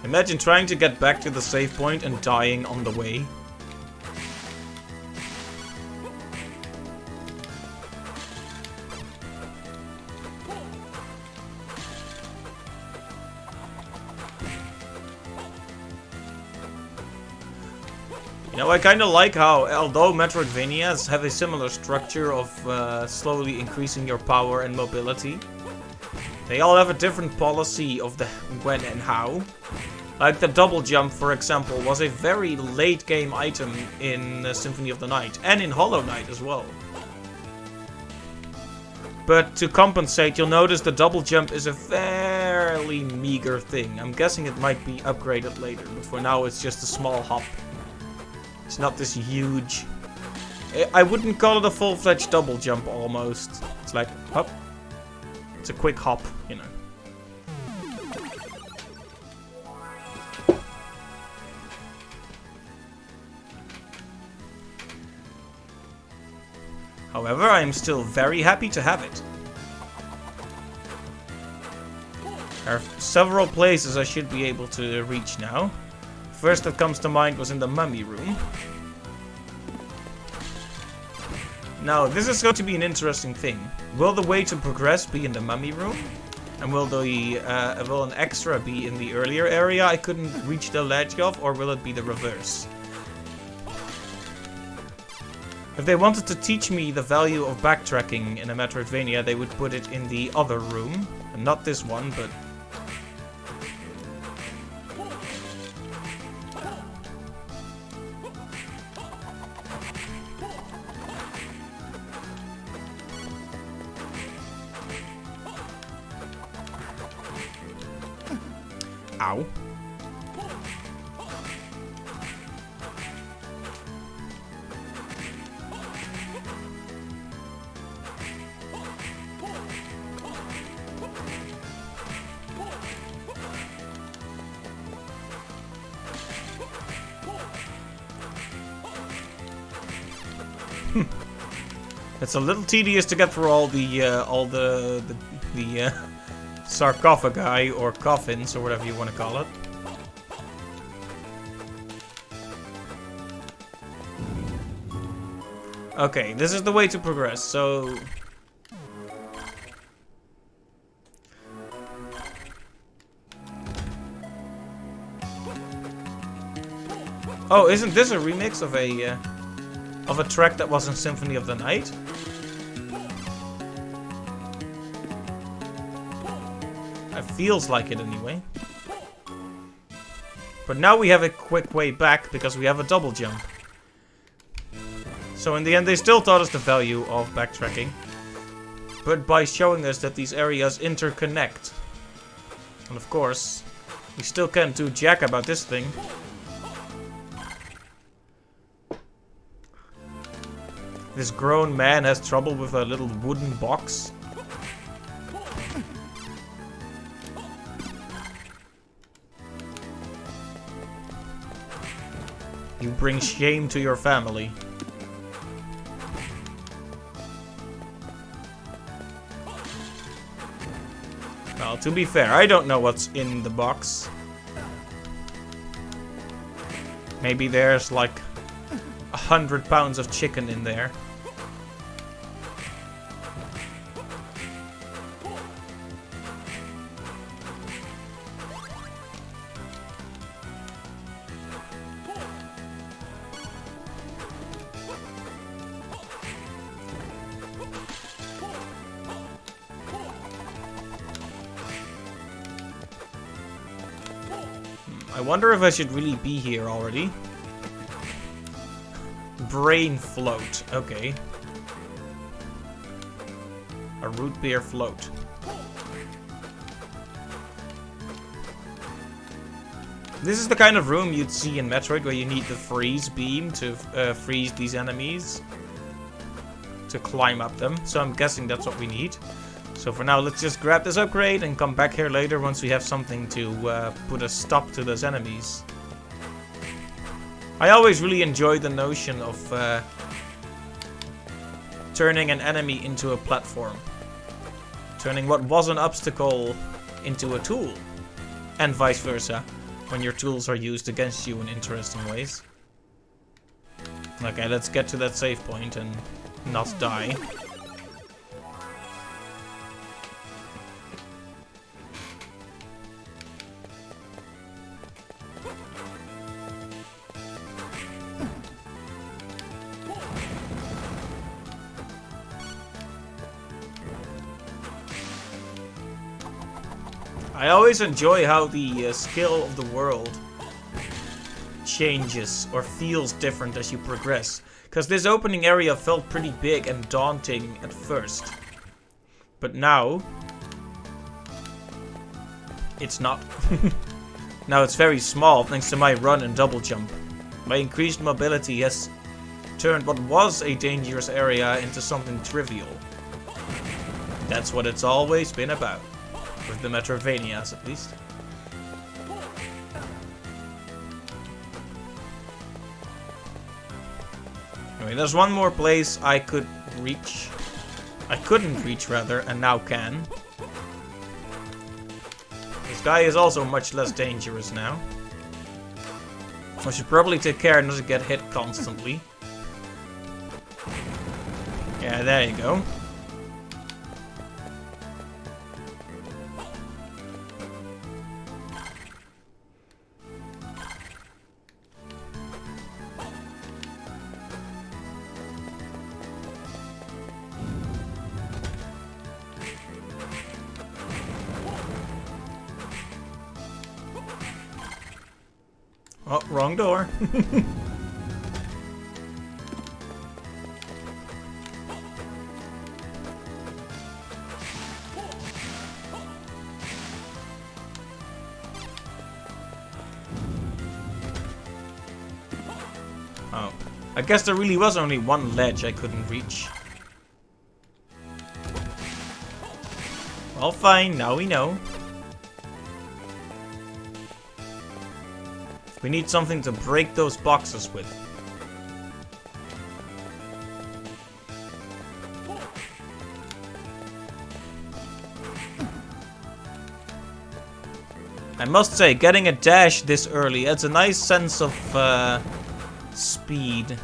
Imagine trying to get back to the save point and dying on the way. You know, I kind of like how, although Metroidvanias have a similar structure of slowly increasing your power and mobility, they all have a different policy of the when and how. Like the double jump, for example, was a very late game item in Symphony of the Night, and in Hollow Knight as well. But to compensate, you'll notice the double jump is a fairly meager thing. I'm guessing it might be upgraded later, but for now it's just a small hop. It's not this huge... I wouldn't call it a full-fledged double jump, almost. It's like, hop. It's a quick hop, you know. However, I am still very happy to have it. There are several places I should be able to reach now. First that comes to mind was in the mummy room. Now, this is going to be an interesting thing. Will the way to progress be in the mummy room? And will an extra be in the earlier area I couldn't reach the ledge of? Or will it be the reverse? If they wanted to teach me the value of backtracking in a Metroidvania, they would put it in the other room. And not this one, but... Ow. It's a little tedious to get through all the sarcophagi or coffins or whatever you want to call it. Okay, this is the way to progress, so... Oh, isn't this a remix of a track that was in Symphony of the Night? It feels like it anyway. But now we have a quick way back because we have a double jump. So in the end they still taught us the value of backtracking. but by showing us that these areas interconnect. And of course, we still can't do jack about this thing. This grown man has trouble with a little wooden box. You bring shame to your family. Well, to be fair, I don't know what's in the box. Maybe there's like 100 pounds of chicken in there. I wonder if I should really be here already. Brain float. Okay. A root beer float. This is the kind of room you'd see in Metroid where you need the freeze beam to freeze these enemies. To climb up them. So I'm guessing that's what we need. So for now, let's just grab this upgrade and come back here later once we have something to put a stop to those enemies. I always really enjoy the notion of turning an enemy into a platform. Turning what was an obstacle into a tool. And vice versa, when your tools are used against you in interesting ways. Okay, let's get to that save point and not die. I always enjoy how the skill of the world changes or feels different as you progress. Because this opening area felt pretty big and daunting at first. But now, it's not. Now it's very small thanks to my run and double jump. My increased mobility has turned what was a dangerous area into something trivial. That's what it's always been about. With the Metroidvanias, at least. Anyway, there's one more place I could reach. I couldn't reach, rather, and now can. This guy is also much less dangerous now. I should probably take care not to get hit constantly. Yeah, there you go. Oh, wrong door. Oh, I guess there really was only one ledge I couldn't reach. Well, fine, now we know. We need something to break those boxes with. I must say, getting a dash this early adds a nice sense of speed.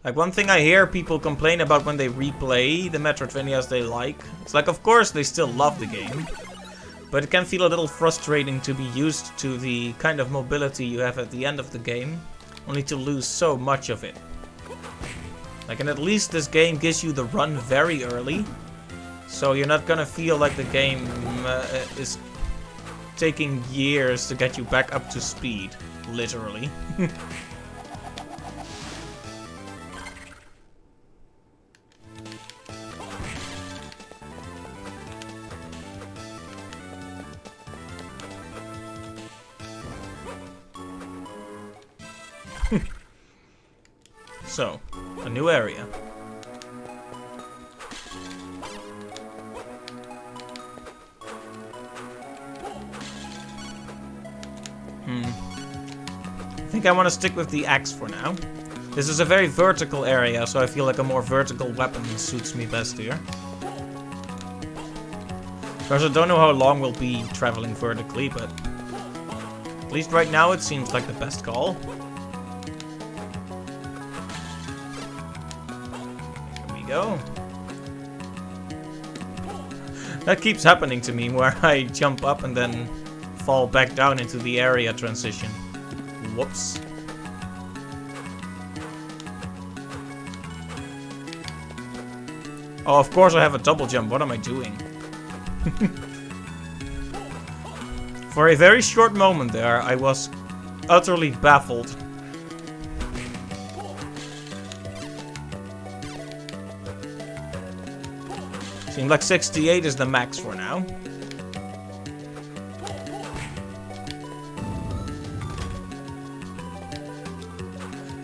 Like, one thing I hear people complain about when they replay the Metroidvanias they like, it's like, of course they still love the game, but it can feel a little frustrating to be used to the kind of mobility you have at the end of the game, only to lose so much of it. Like, and at least this game gives you the run very early, so you're not gonna feel like the game is taking years to get you back up to speed. Literally. So, a new area. I think I want to stick with the axe for now. This is a very vertical area, so I feel like a more vertical weapon suits me best here. Of course, I don't know how long we'll be traveling vertically, but at least right now it seems like the best call. Here we go. That keeps happening to me, where I jump up and then fall back down into the area transition. Whoops. Oh, of course I have a double jump. What am I doing? For a very short moment there, I was utterly baffled. Seems like 68 is the max for now.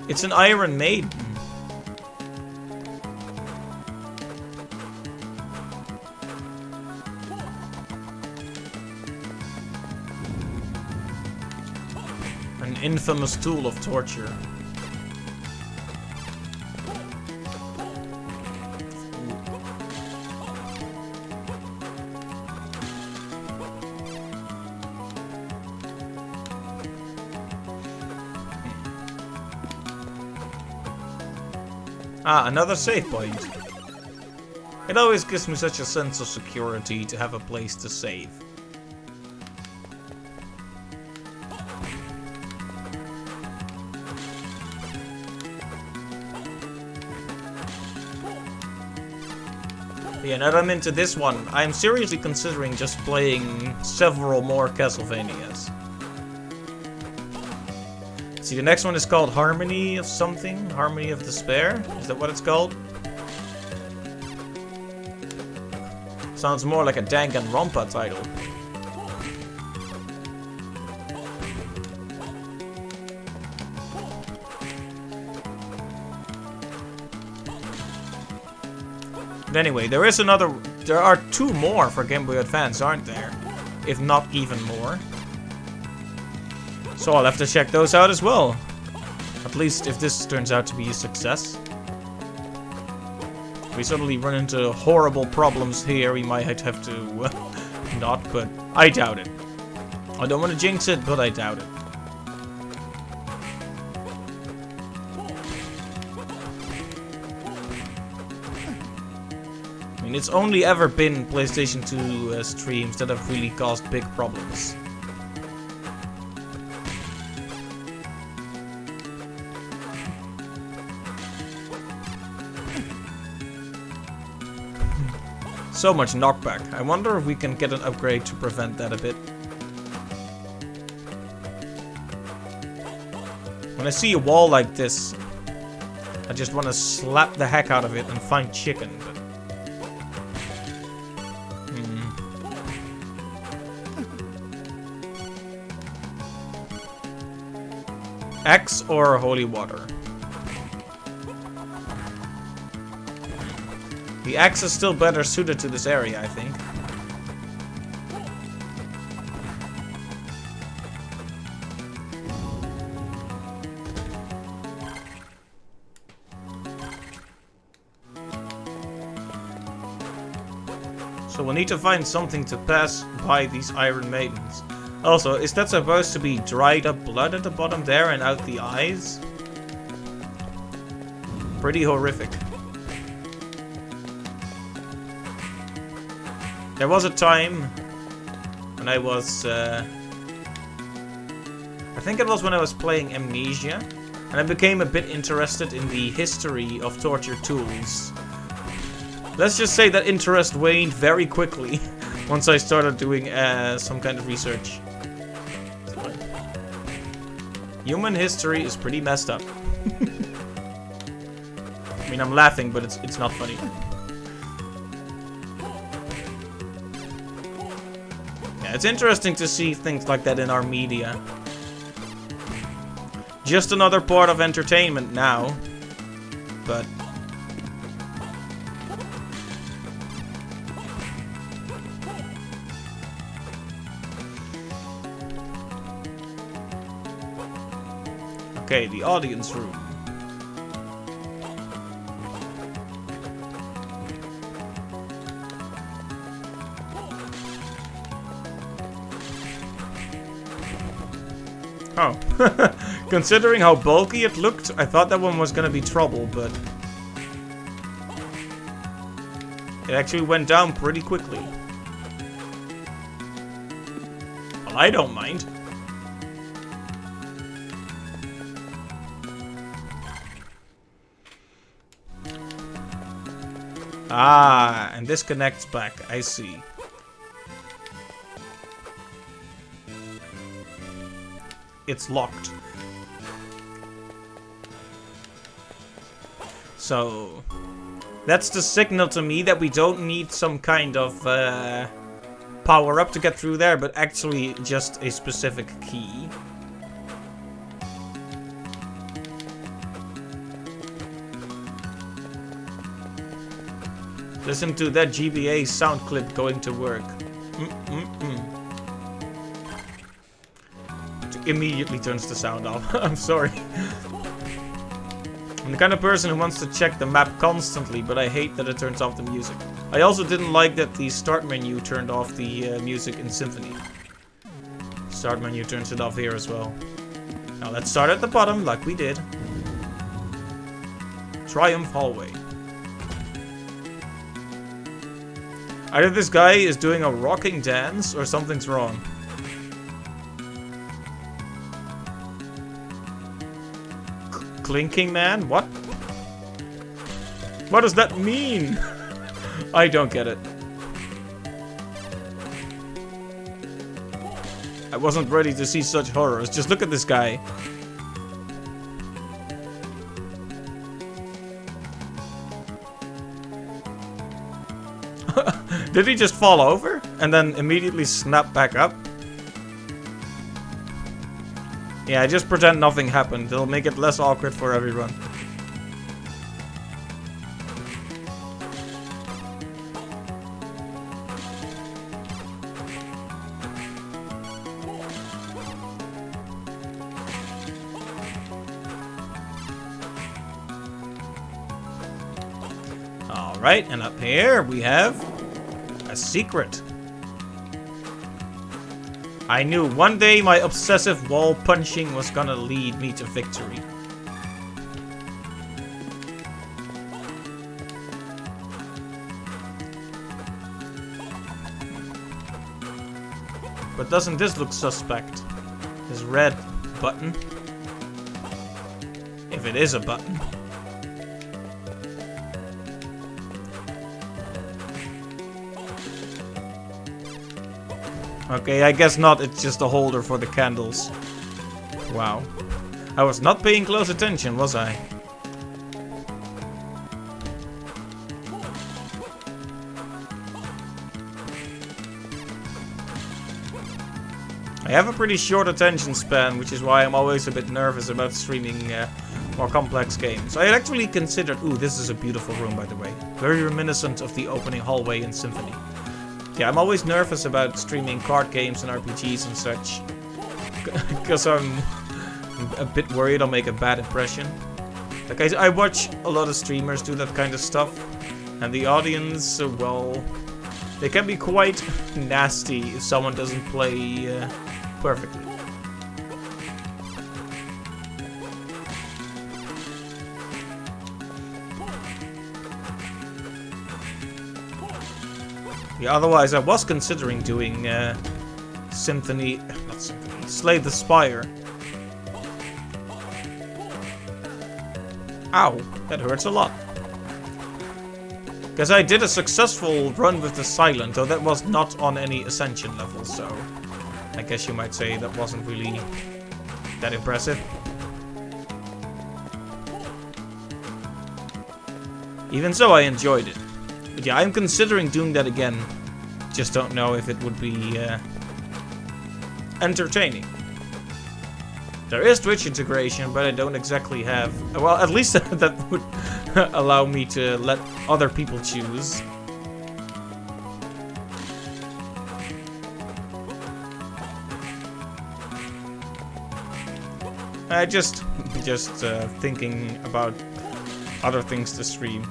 It's an Iron Maiden. An infamous tool of torture. Ah, another save point. It always gives me such a sense of security to have a place to save. Yeah, now that I'm into this one, I'm seriously considering just playing several more Castlevanias. See, the next one is called Harmony of something? Harmony of Despair? Is that what it's called? Sounds more like a Danganronpa title. But anyway, there are two more for Game Boy Advance, aren't there? If not even more. So I'll have to check those out as well. At least if this turns out to be a success. If we suddenly run into horrible problems here, we might have to not, but I doubt it. I don't want to jinx it, but I doubt it. I mean, it's only ever been PlayStation 2 streams that have really caused big problems. So much knockback. I wonder if we can get an upgrade to prevent that a bit. When I see a wall like this, I just want to slap the heck out of it and find chicken. But... Axe or holy water? The axe is still better suited to this area, I think. So we'll need to find something to pass by these Iron Maidens. Also, is that supposed to be dried up blood at the bottom there and out the eyes? Pretty horrific. There was a time when I was, I think it was when I was playing Amnesia, and I became a bit interested in the history of torture tools. Let's just say that interest waned very quickly Once I started doing some kind of research. Human history is pretty messed up. I mean, I'm laughing, but it's not funny. Yeah, it's interesting to see things like that in our media. Just another part of entertainment now. But... okay, the audience room. Oh. Considering how bulky it looked, I thought that one was gonna be trouble, but... it actually went down pretty quickly. Well, I don't mind. Ah, and this connects back, I see. It's locked. So, that's the signal to me that we don't need some kind of power up to get through there, but actually just a specific key. Listen to that GBA sound clip going to work. It immediately turns the sound off. I'm sorry. I'm the kind of person who wants to check the map constantly, but I hate that it turns off the music. I also didn't like that the start menu turned off the music in Symphony. Start menu turns it off here as well. Now let's start at the bottom, like we did. Triumph Hallway. Either this guy is doing a rocking dance, or something's wrong. Clinking man? What? What does that mean? I don't get it. I wasn't ready to see such horrors. Just look at this guy. Did he just fall over and then immediately snap back up? Yeah, just pretend nothing happened. It'll make it less awkward for everyone. Alright, and up here we have a secret. I knew one day my obsessive wall punching was gonna lead me to victory. But doesn't this look suspect? This red button? If it is a button. Okay, I guess not. It's just a holder for the candles. Wow. I was not paying close attention, was I? I have a pretty short attention span, which is why I'm always a bit nervous about streaming more complex games. I had actually considered... Ooh, this is a beautiful room, by the way. Very reminiscent of the opening hallway in Symphony. Yeah, I'm always nervous about streaming card games and RPGs and such. Because I'm a bit worried I'll make a bad impression. Like, I watch a lot of streamers do that kind of stuff. And the audience, well... they can be quite nasty if someone doesn't play perfectly. Yeah, otherwise I was considering doing Symphony... not Symphony... Slay the Spire. Ow, that hurts a lot. Because I did a successful run with the Silent, though that was not on any Ascension level, so I guess you might say that wasn't really that impressive. Even so, I enjoyed it. But yeah, I'm considering doing that again. Just don't know if it would be entertaining. There is Twitch integration, but I don't exactly have... Well, at least that would allow me to let other people choose. Just thinking about other things to stream.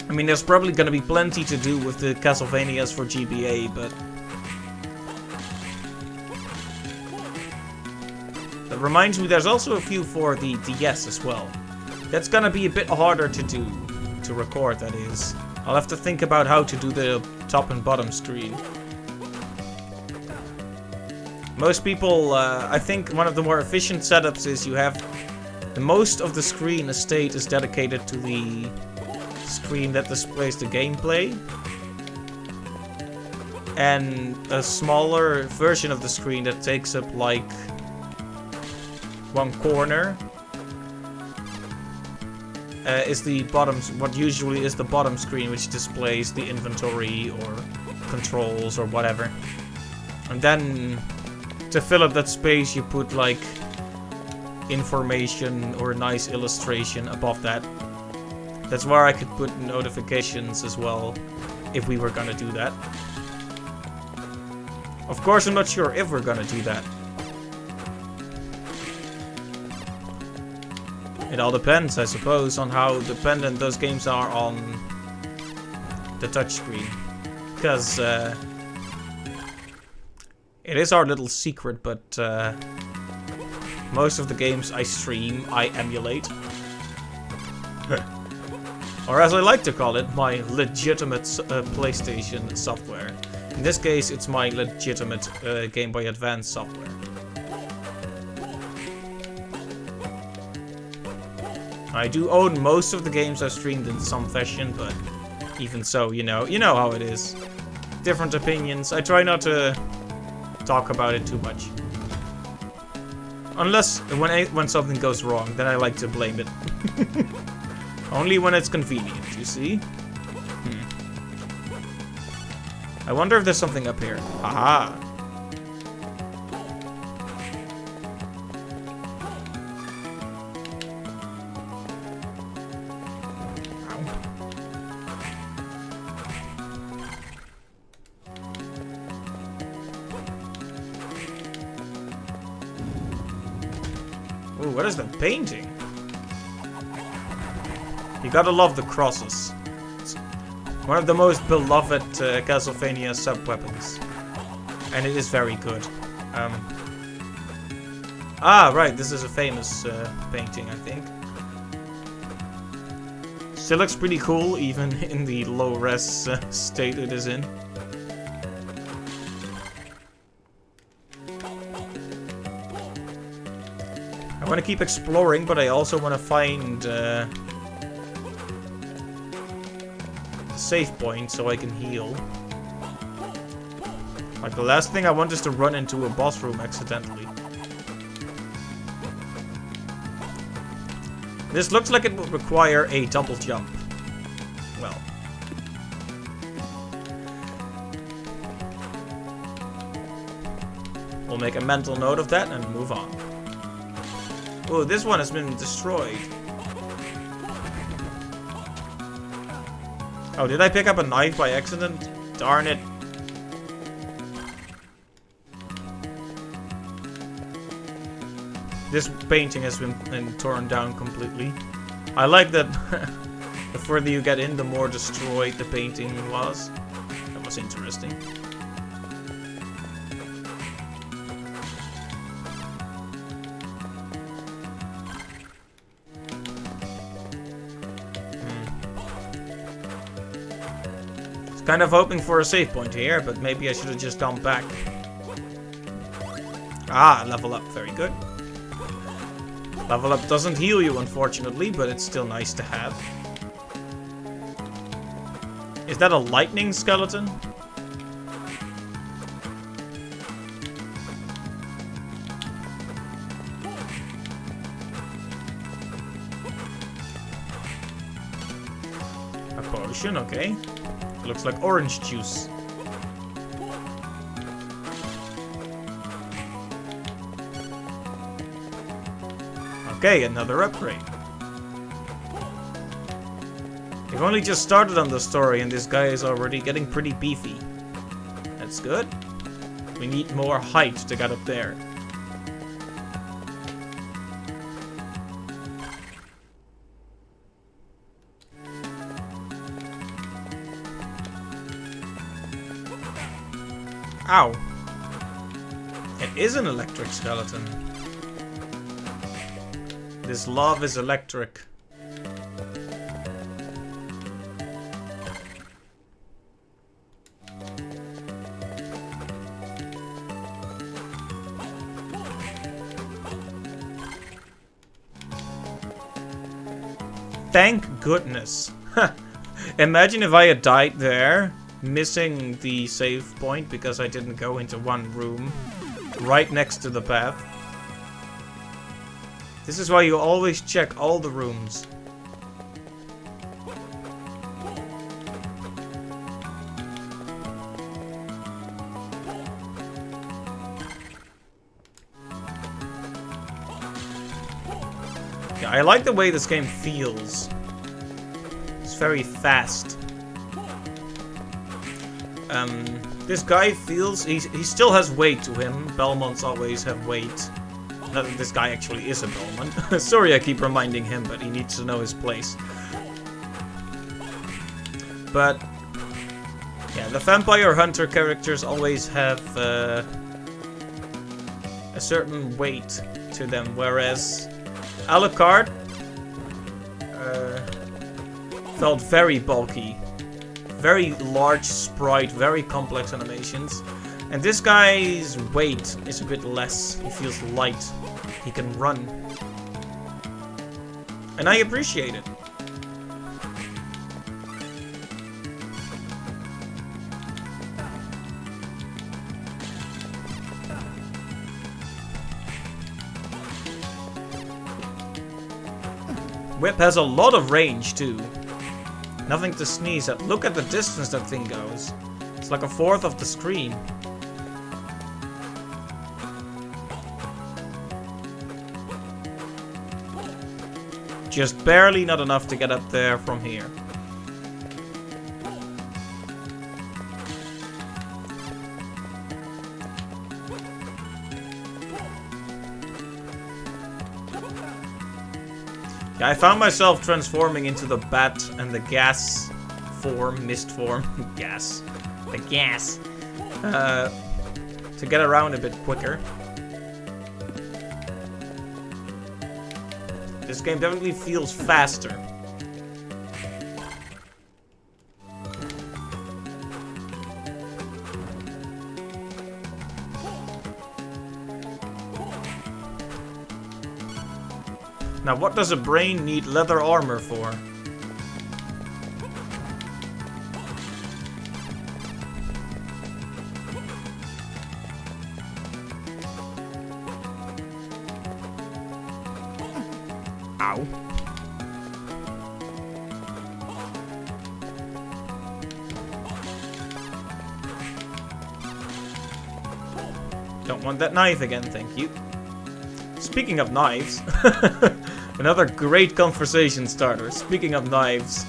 I mean, there's probably gonna be plenty to do with the Castlevanias for GBA, but... That reminds me, there's also a few for the DS as well. That's gonna be a bit harder to do, to record, that is. I'll have to think about how to do the top and bottom screen. Most people, I think one of the more efficient setups is you have... The most of the screen estate is dedicated to the screen that displays the gameplay. And a smaller version of the screen that takes up like one corner is the bottom, what usually is the bottom screen, which displays the inventory or controls or whatever. And then to fill up that space you put like information or a nice illustration above that. That's where I could put notifications as well, if we were gonna do that. Of course, I'm not sure if we're gonna do that. It all depends, I suppose, on how dependent those games are on the touchscreen. Because it is our little secret, but most of the games I stream, I emulate. Or as I like to call it, my legitimate PlayStation software. In this case, it's my legitimate Game Boy Advance software. I do own most of the games I've streamed in some fashion, but even so, you know how it is. Different opinions. I try not to talk about it too much. Unless when something goes wrong, then I like to blame it. Only when it's convenient, you see? I wonder if there's something up here. Haha! Ooh, what is the painting? You gotta love the crosses. It's one of the most beloved Castlevania sub-weapons. And it is very good. Right, this is a famous painting, I think. Still looks pretty cool, even in the low-res state it is in. I want to keep exploring, but I also want to find a save point so I can heal. Like, the last thing I want is to run into a boss room accidentally. This looks like it would require a double jump. Well. We'll make a mental note of that and move on. Oh, this one has been destroyed. Oh, did I pick up a knife by accident? Darn it. This painting has been torn down completely. I like that the further you get in, the more destroyed the painting was. That was interesting. Kind of hoping for a save point here, but maybe I should have just gone back. Ah, level up. Very good. Level up doesn't heal you, unfortunately, but it's still nice to have. Is that a lightning skeleton? A potion, okay. It looks like orange juice. Okay, another upgrade. We've only just started on the story and this guy is already getting pretty beefy. That's good. We need more height to get up there. Ow. It is an electric skeleton. This love is electric. Thank goodness. Imagine if I had died there, missing the save point because I didn't go into one room right next to the path. This is why you always check all the rooms. Yeah, I like the way this game feels. It's very fast. This guy feels... He still has weight to him. Belmonts always have weight. Not that this guy actually is a Belmont. Sorry I keep reminding him, but he needs to know his place. But... yeah, the Vampire Hunter characters always have a certain weight to them, whereas Alucard felt very bulky. Very large sprite, very complex animations. And this guy's weight is a bit less. He feels light. He can run. And I appreciate it. Whip has a lot of range too. Nothing to sneeze at. Look at the distance that thing goes. It's like a fourth of the screen. Just barely not enough to get up there from here. Yeah, I found myself transforming into the bat and the gas form, mist form, gas, the gas, to get around a bit quicker. This game definitely feels faster. Now, what does a brain need leather armor for? Ow. Don't want that knife again, thank you. Speaking of knives, another great conversation starter. Speaking of knives.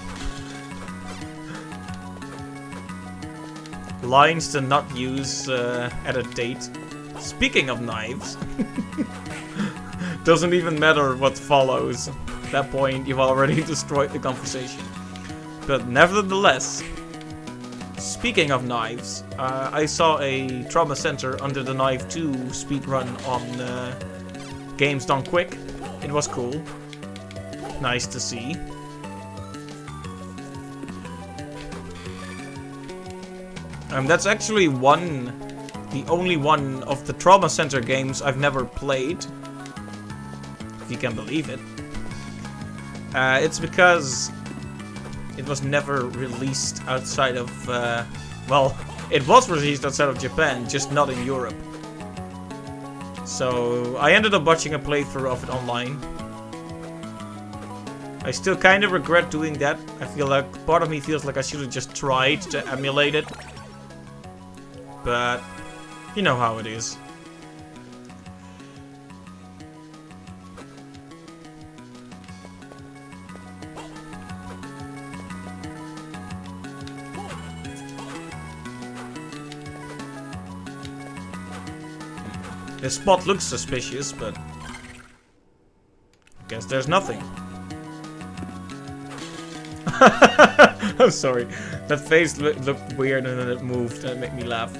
Lines to not use at a date. Speaking of knives. Doesn't even matter what follows. At that point, you've already destroyed the conversation. But nevertheless, speaking of knives, I saw a Trauma Center Under the Knife 2 speedrun on Games Done Quick. It was cool. Nice to see. That's actually the only one of the Trauma Center games I've never played. If you can believe it. It's because it was never released outside of, well, it was released outside of Japan, just not in Europe. So I ended up watching a playthrough of it online. I still kind of regret doing that. I feel like part of me feels like I should have just tried to emulate it. But you know how it is. This spot looks suspicious, but I guess there's nothing. I'm sorry. That face looked weird and then it moved and it made me laugh.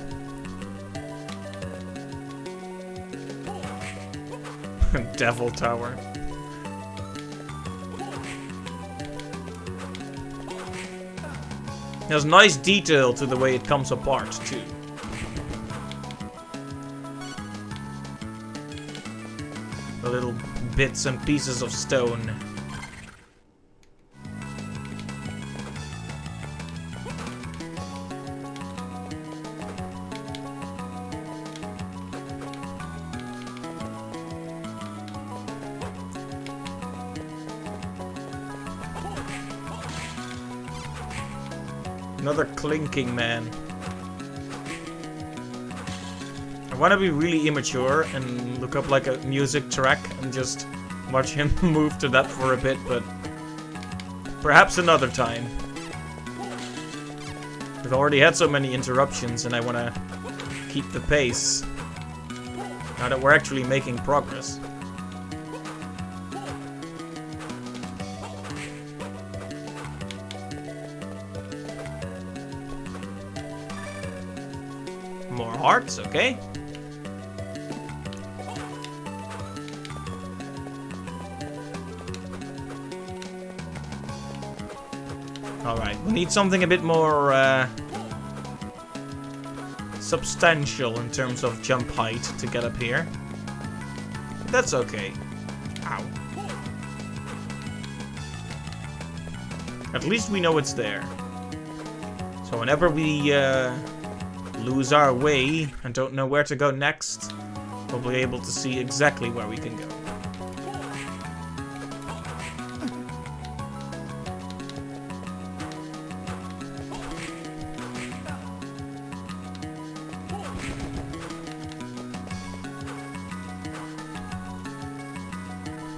Devil Tower. There's nice detail to the way it comes apart, too. The little bits and pieces of stone. Another clinking man. I want to be really immature and look up like a music track and just watch him move to that for a bit, but perhaps another time. We've already had so many interruptions and I want to keep the pace now that we're actually making progress. More hearts, okay. Alright, we need something a bit more substantial in terms of jump height to get up here. That's okay. Ow. At least we know it's there. So whenever we lose our way and don't know where to go next, we'll be able to see exactly where we can go.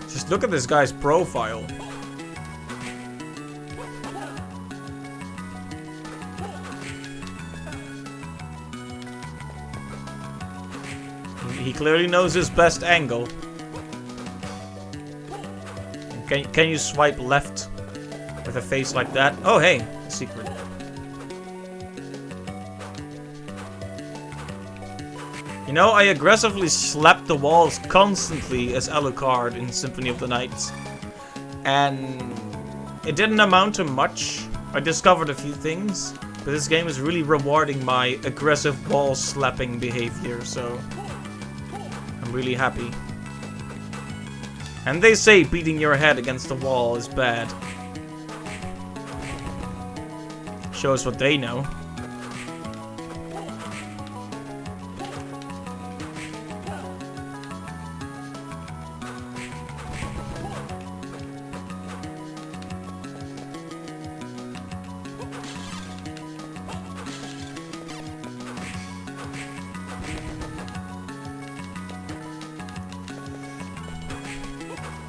Just look at this guy's profile. He clearly knows his best angle. Can you swipe left with a face like that? Oh, hey, a secret. You know, I aggressively slapped the walls constantly as Alucard in Symphony of the Night. And it didn't amount to much. I discovered a few things. But this game is really rewarding my aggressive wall slapping behavior, so I'm really happy. And they say beating your head against the wall is bad. Shows what they know.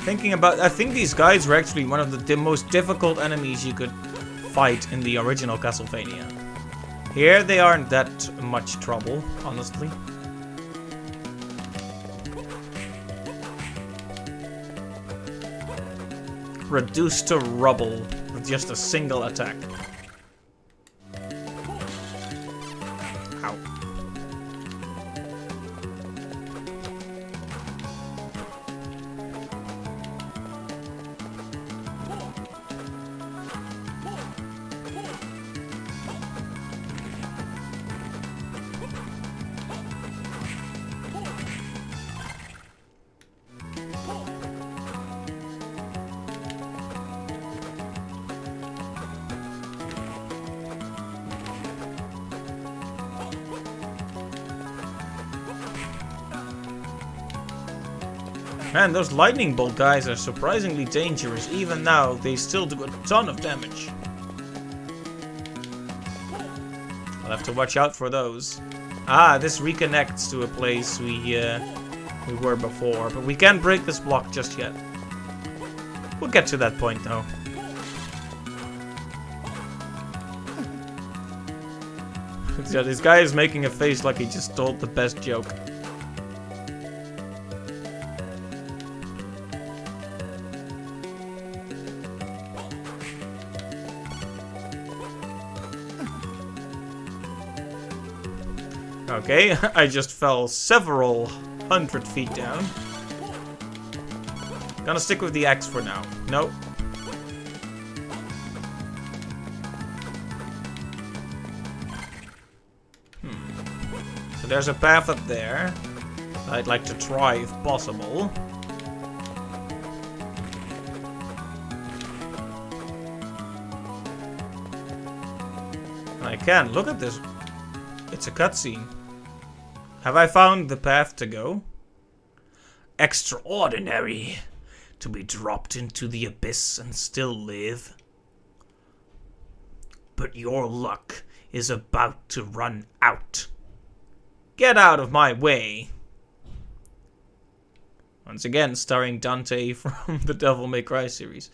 Thinking about, I think these guys were actually one of the most difficult enemies you could fight in the original Castlevania. Here they aren't that much trouble, honestly. Reduced to rubble with just a single attack. Ow. Man, those lightning bolt guys are surprisingly dangerous. Even now, they still do a ton of damage. I'll have to watch out for those. Ah, this reconnects to a place we were before, but we can't break this block just yet. We'll get to that point, though. Yeah, this guy is making a face like he just told the best joke. Okay, I just fell several hundred feet down. Gonna stick with the axe for now. Nope. So there's a path up there I'd like to try if possible. I can. Look at this. It's a cutscene. Have I found the path to go? Extraordinary. To be dropped into the abyss and still live. But your luck is about to run out. Get out of my way. Once again, starring Dante from the Devil May Cry series.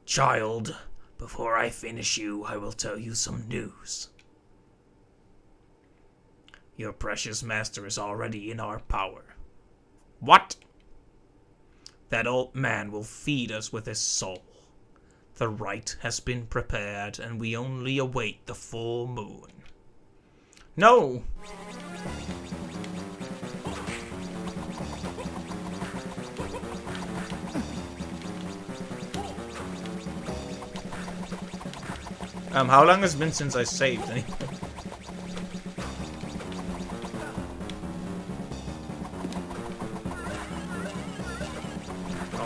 Child, before I finish you, I will tell you some news. Your precious master is already in our power. What? That old man will feed us with his soul. The rite has been prepared, and we only await the full moon. No! How long has it been since I saved?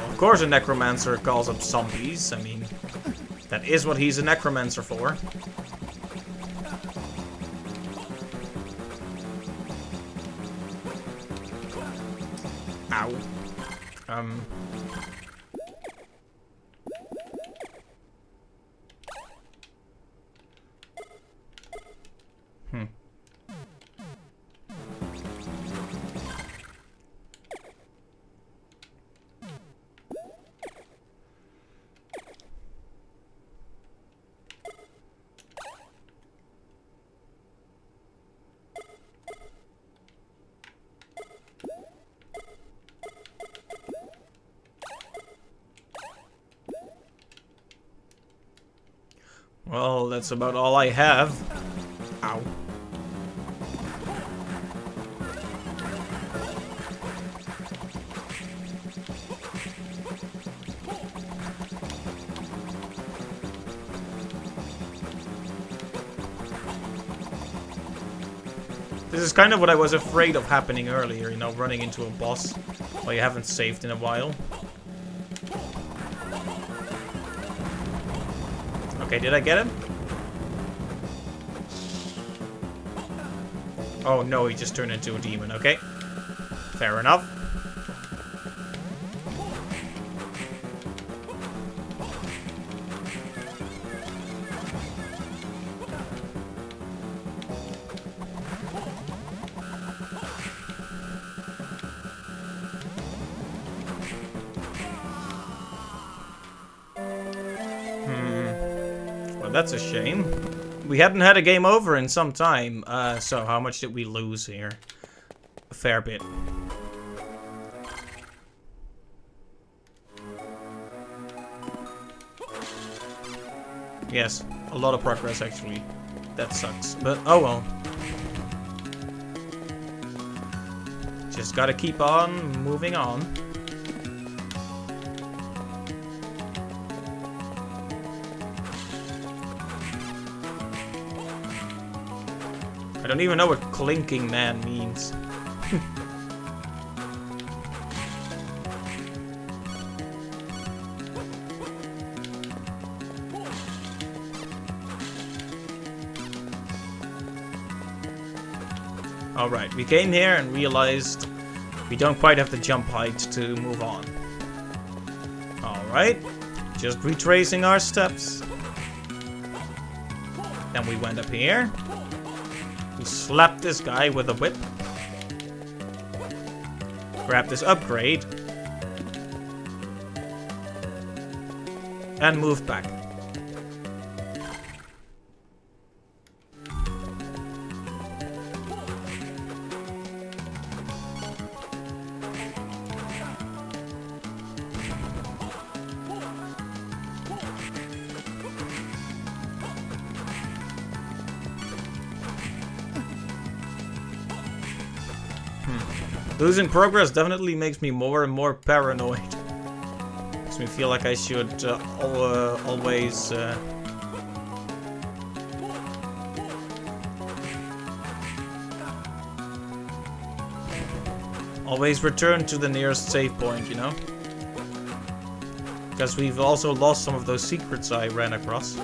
Of course a necromancer calls up zombies. I mean, that is what he's a necromancer for. Ow. Well, that's about all I have. Ow. This is kind of what I was afraid of happening earlier, you know, running into a boss while you haven't saved in a while. Okay, did I get him? Oh no, he just turned into a demon, okay. Fair enough. That's a shame. We hadn't had a game over in some time, so how much did we lose here? A fair bit. Yes, a lot of progress actually. That sucks, but oh well. Just gotta keep on moving on. I don't even know what clinking man means. Alright, we came here and realized We don't quite have the jump height to move on. Alright. Just retracing our steps. Then we went up here. We slapped this guy with a whip. Grab this upgrade. And move back. Losing progress definitely makes me more and more paranoid. Makes me feel like I should always... always return to the nearest save point, you know? Because we've also lost some of those secrets I ran across.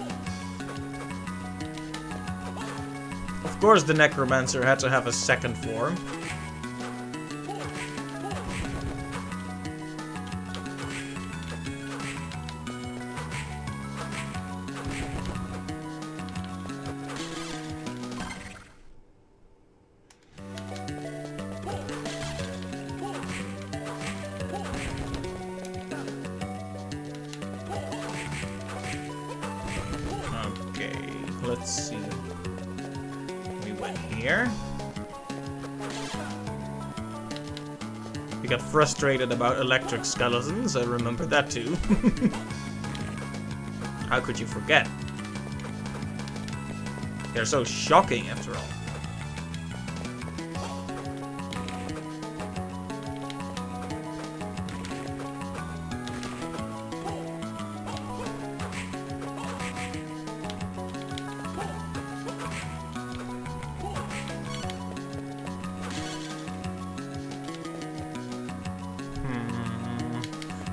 Of course the Necromancer had to have a second form. Let's see. We went here. We got frustrated about electric skeletons. I remember that too. How could you forget? They're so shocking after all.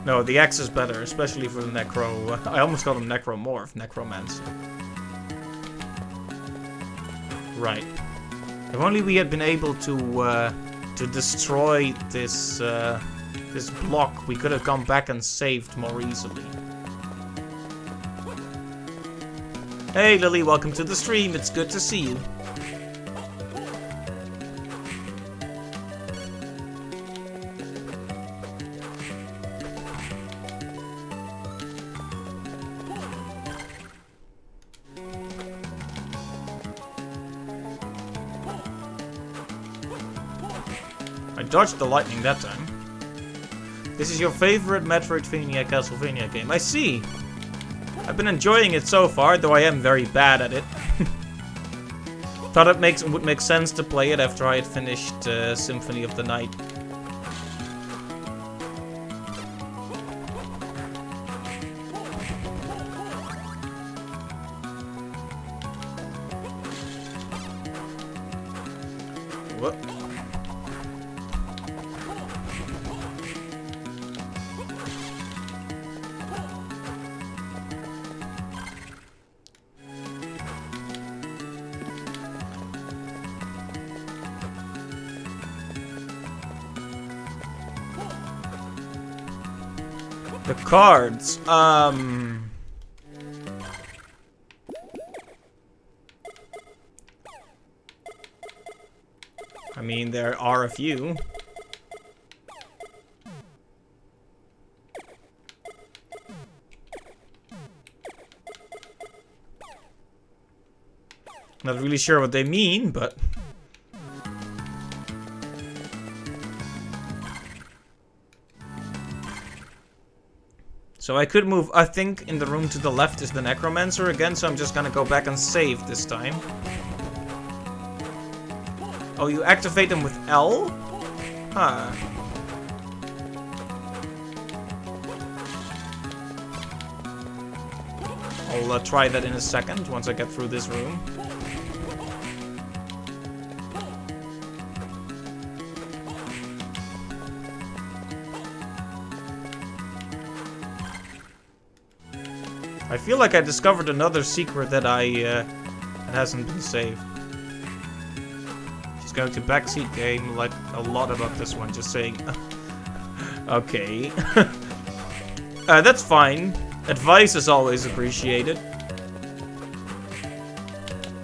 No, the axe is better, especially for the necro... I almost called him necromorph, necromancer. Right. If only we had been able to destroy this this block, we could have gone back and saved more easily. Hey Lily, welcome to the stream. It's good to see you. I dodged the lightning that time. This is your favorite Metroidvania Castlevania game. I see. I've been enjoying it so far, though I am very bad at it. Thought it would make sense to play it after I had finished Symphony of the Night. What? The cards, I mean, there are a few. Not really sure what they mean, but... So I could move, I think in the room to the left is the Necromancer again, so I'm just gonna go back and save this time. Oh, you activate them with L? Huh. I'll try that in a second, once I get through this room. I feel like I discovered another secret that that hasn't been saved. She's going to backseat game like a lot about this one, just saying. Okay. That's fine. Advice is always appreciated.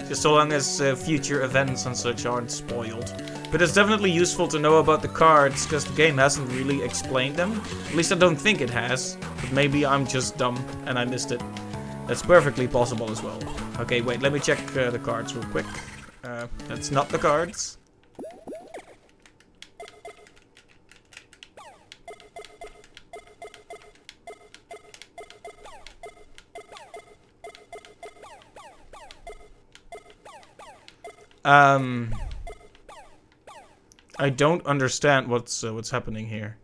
Just so long as future events and such aren't spoiled. But it's definitely useful to know about the cards, because the game hasn't really explained them. At least I don't think it has. But maybe I'm just dumb and I missed it. That's perfectly possible as well. Okay, wait, let me check the cards real quick. That's not the cards. I don't understand what's happening here.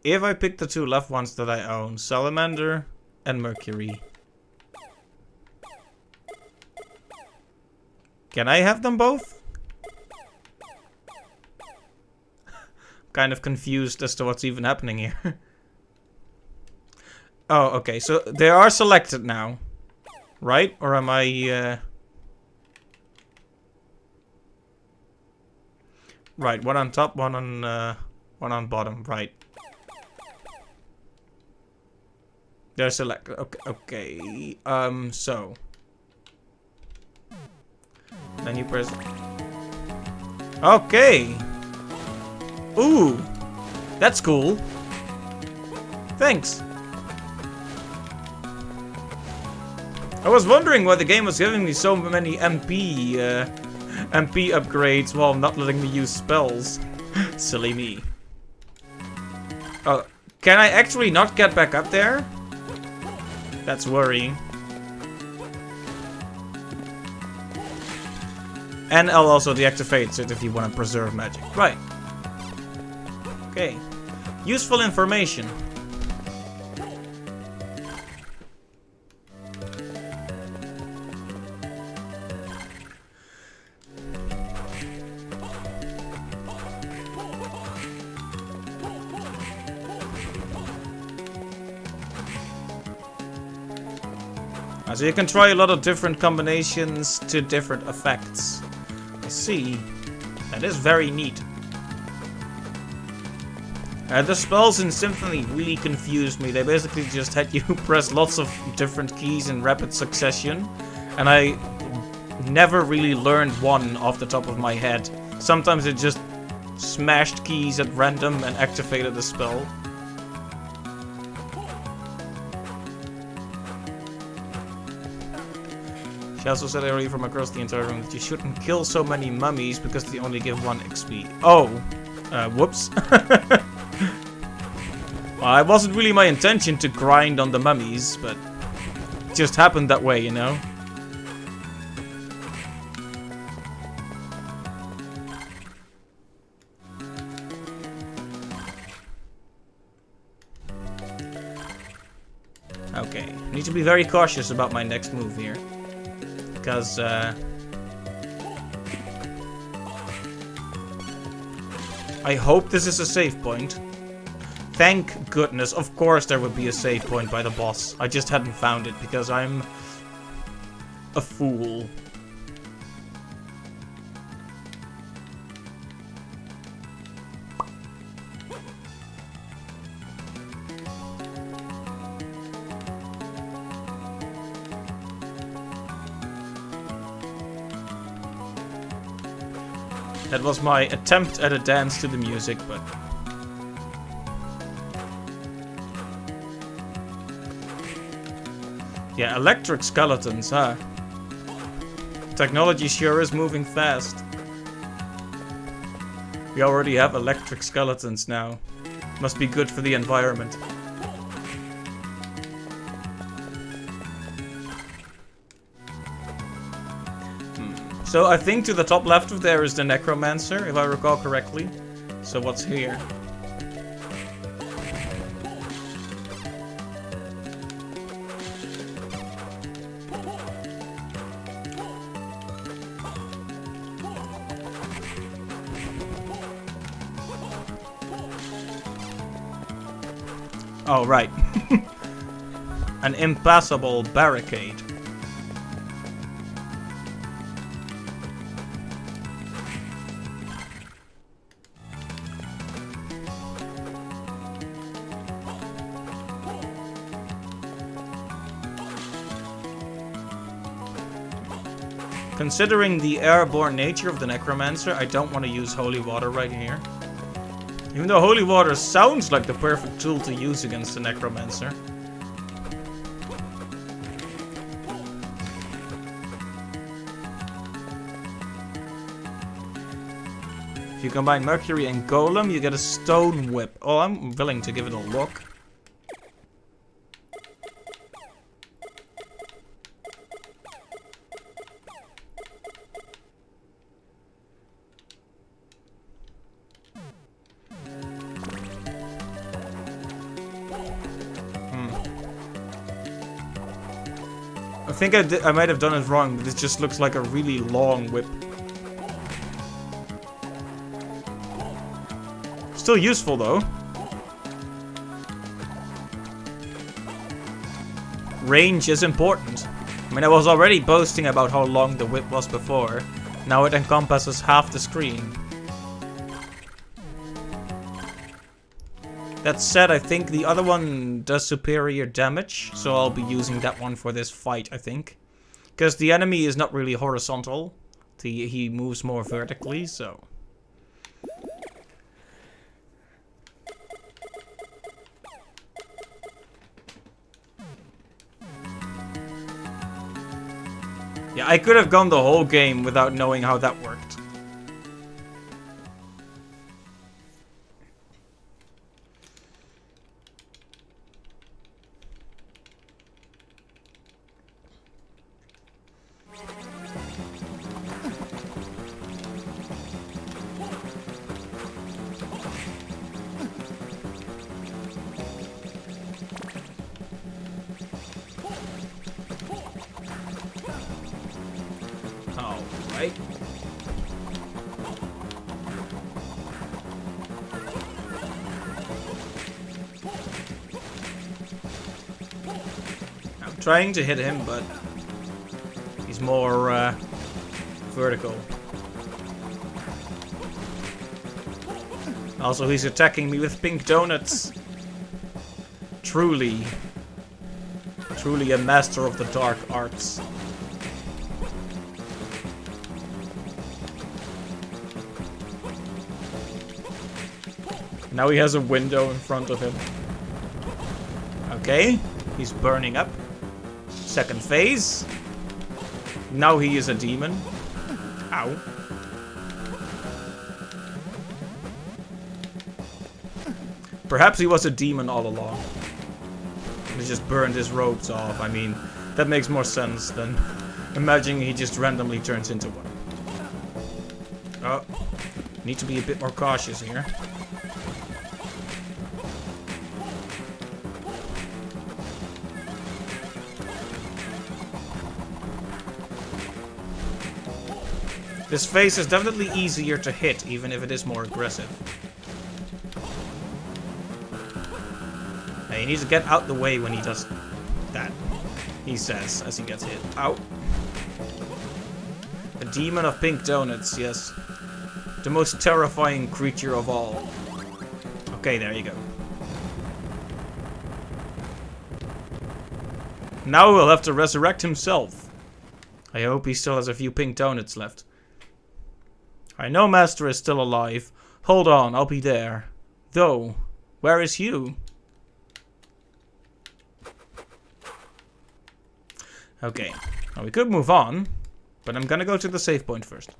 If I pick the two left ones that I own, Salamander and Mercury. Can I have them both? Kind of confused as to what's even happening here. Oh, okay, so they are selected now. Right? Or am I... Right, one on top, one on bottom, right. They're selected. Okay. So. Then you press. Okay. Ooh. That's cool. Thanks. I was wondering why the game was giving me so many MP upgrades while not letting me use spells. Silly me. Oh, can I actually not get back up there? That's worrying. And I'll also deactivate it if you want to preserve magic. Right. Okay. Useful information. So you can try a lot of different combinations to different effects. I see. That is very neat. The spells in Symphony really confused me. They basically just had you press lots of different keys in rapid succession. And I never really learned one off the top of my head. Sometimes it just smashed keys at random and activated the spell. She also said earlier from across the entire room that you shouldn't kill so many mummies because they only give 1 XP. Oh! Whoops. Well, it wasn't really my intention to grind on the mummies, but it just happened that way, you know? Okay, need to be very cautious about my next move here. Because, I hope this is a save point. Thank goodness. Of course there would be a save point by the boss. I just hadn't found it because I'm a fool. That was my attempt at a dance to the music, but... Yeah, electric skeletons, huh? Technology sure is moving fast. We already have electric skeletons now. Must be good for the environment. So I think to the top left of there is the Necromancer, if I recall correctly. So what's here? Oh, right. An impassable barricade. Considering the airborne nature of the Necromancer, I don't want to use holy water right here. Even though holy water sounds like the perfect tool to use against the Necromancer. If you combine Mercury and Golem, you get a Stone Whip. Oh, I'm willing to give it a look. I think I might have done it wrong, but this just looks like a really long whip. Still useful though. Range is important. I mean, I was already boasting about how long the whip was before. Now it encompasses half the screen. That said, I think the other one does superior damage, so I'll be using that one for this fight, I think. Because the enemy is not really horizontal. He moves more vertically, so... Yeah, I could have gone the whole game without knowing how that worked. Alright. I'm trying to hit him, but he's more vertical. Also, he's attacking me with pink donuts. Truly a master of the dark arts. Now he has a window in front of him. Okay, he's burning up. Second phase. Now he is a demon. Ow. Perhaps he was a demon all along. He just burned his robes off. I mean, that makes more sense than imagining he just randomly turns into one. Oh, need to be a bit more cautious here. This phase is definitely easier to hit, even if it is more aggressive. Hey, you need to get out the way when he does that, he says, as he gets hit. Ow. A demon of pink donuts, yes. The most terrifying creature of all. Okay, there you go. Now we'll have to resurrect himself. I hope he still has a few pink donuts left. I know Master is still alive. Hold on, I'll be there. Though, where is Hugh? Okay, now we could move on, but I'm gonna go to the save point first.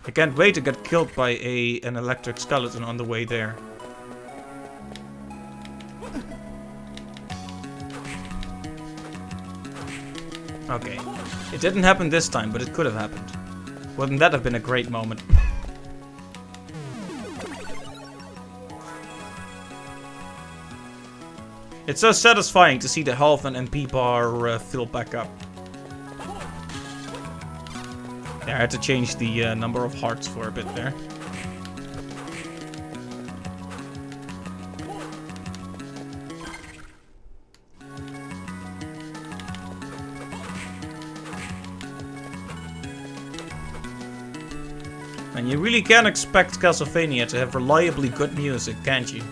I can't wait to get killed by an electric skeleton on the way there. Okay. It didn't happen this time, but it could have happened. Wouldn't that have been a great moment? It's so satisfying to see the health and MP bar fill back up. Yeah, I had to change the number of hearts for a bit there. And you really can expect Castlevania to have reliably good music, can't you?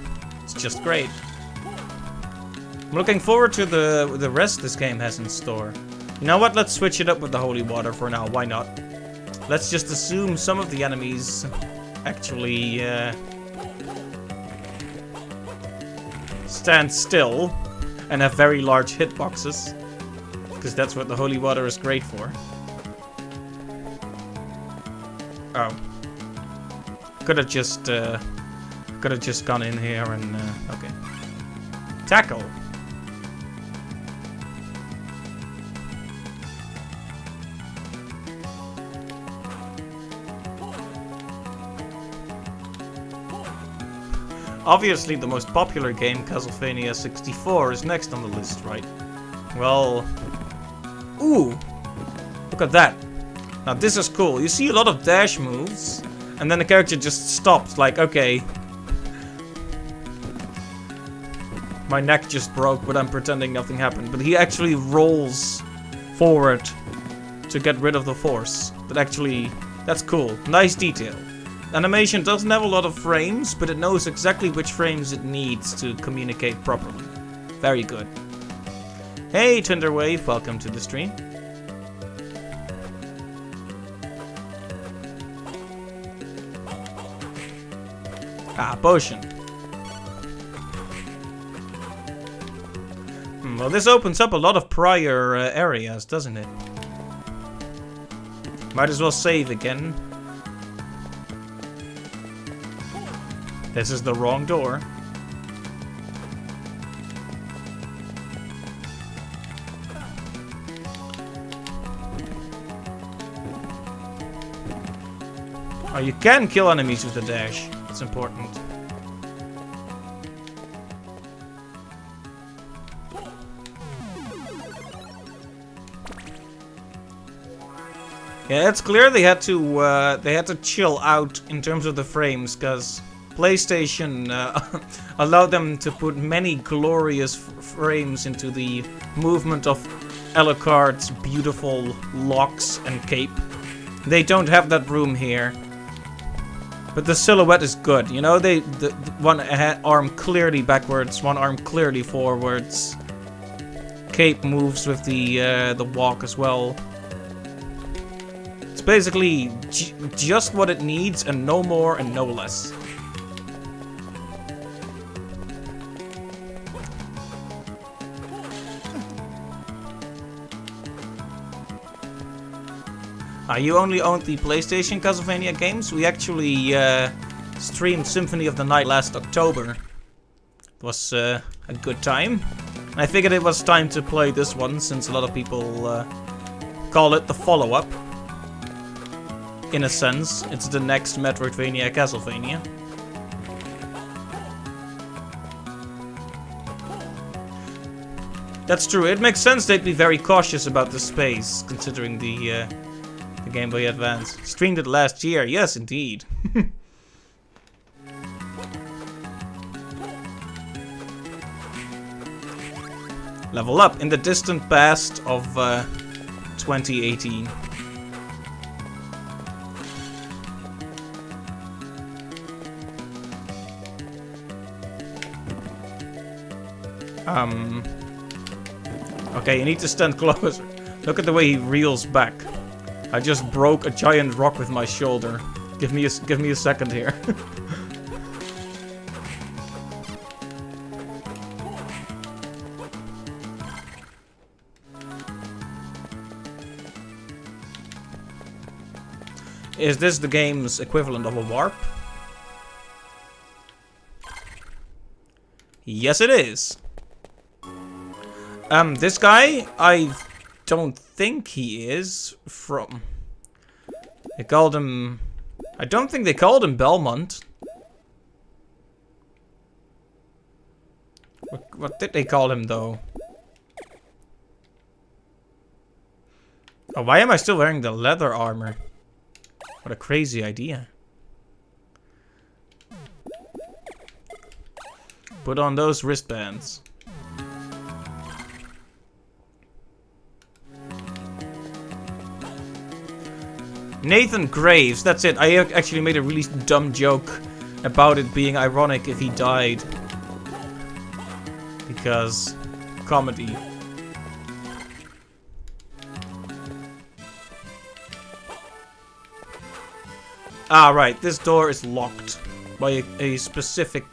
It's just great. I'm looking forward to the rest this game has in store. You know what? Let's switch it up with the holy water for now. Why not? Let's just assume some of the enemies actually stand still and have very large hitboxes, because that's what the holy water is great for. Oh. Could have just gone in here and okay. Tackle. Obviously, the most popular game, Castlevania 64, is next on the list, right? Well... Ooh! Look at that. Now, this is cool. You see a lot of dash moves, and then the character just stops, like, okay. My neck just broke, but I'm pretending nothing happened. But he actually rolls forward to get rid of the force. That's cool. Nice detail. Animation doesn't have a lot of frames, but it knows exactly which frames it needs to communicate properly. Very good. Hey, Tinderwave, welcome to the stream. Ah, potion. Well, this opens up a lot of prior areas, doesn't it? Might as well save again. This is the wrong door. Oh, you can kill enemies with the dash. That's important. Yeah, it's clear they had to chill out in terms of the frames, because PlayStation allowed them to put many glorious frames into the movement of Alucard's beautiful locks and cape. They don't have that room here. But the silhouette is good, you know, the one arm clearly backwards, one arm clearly forwards. Cape moves with the walk as well. It's basically just what it needs, and no more and no less. You only owned the PlayStation Castlevania games? We actually streamed Symphony of the Night last October. It was a good time. I figured it was time to play this one, since a lot of people call it the follow-up. In a sense, it's the next Metroidvania Castlevania. That's true, it makes sense they'd be very cautious about the space, considering the Game Boy Advance. Streamed it last year, yes indeed. Level up in the distant past of 2018. Okay, you need to stand closer. Look at the way he reels back. I just broke a giant rock with my shoulder. Give me a second here. Is this the game's equivalent of a warp? Yes, it is. This guy, I don't think he is from... They called him... I don't think they called him Belmont. What did they call him, though? Oh, why am I still wearing the leather armor? What a crazy idea. Put on those wristbands. Nathan Graves, that's it. I actually made a really dumb joke about it being ironic if he died. Because comedy. Ah, right. This door is locked by a specific...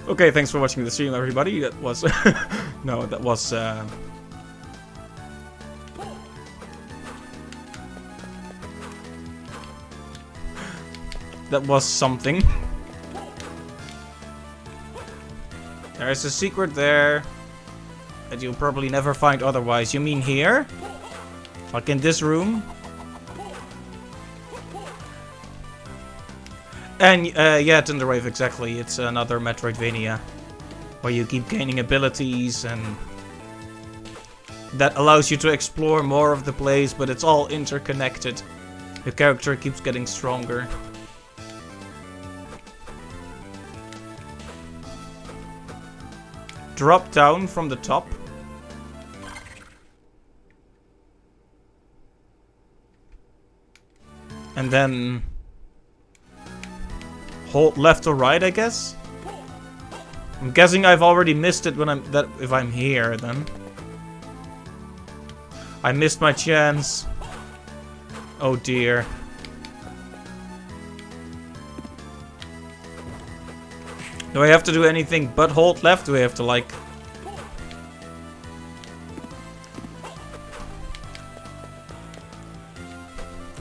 Okay, thanks for watching the stream, everybody. That was... no, that was... that was something. There's a secret there that you'll probably never find otherwise. You mean here? Like in this room? And, yeah, Thunderwave, exactly. It's another Metroidvania. Where you keep gaining abilities and... that allows you to explore more of the place, but it's all interconnected. The character keeps getting stronger. Drop down from the top. And then... hold left or right, I guess? I'm guessing I've already missed it when if I'm here, then. I missed my chance. Oh dear. Do I have to do anything but hold left? Do I have to, like...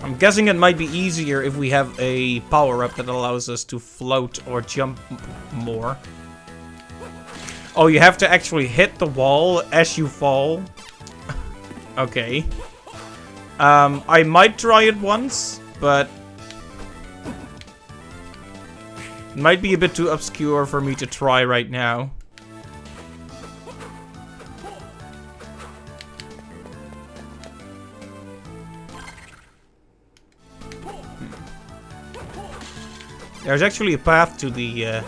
I'm guessing it might be easier if we have a power-up that allows us to float or jump more. Oh, you have to actually hit the wall as you fall? Okay. I might try it once, but... it might be a bit too obscure for me to try right now. There's actually a path to the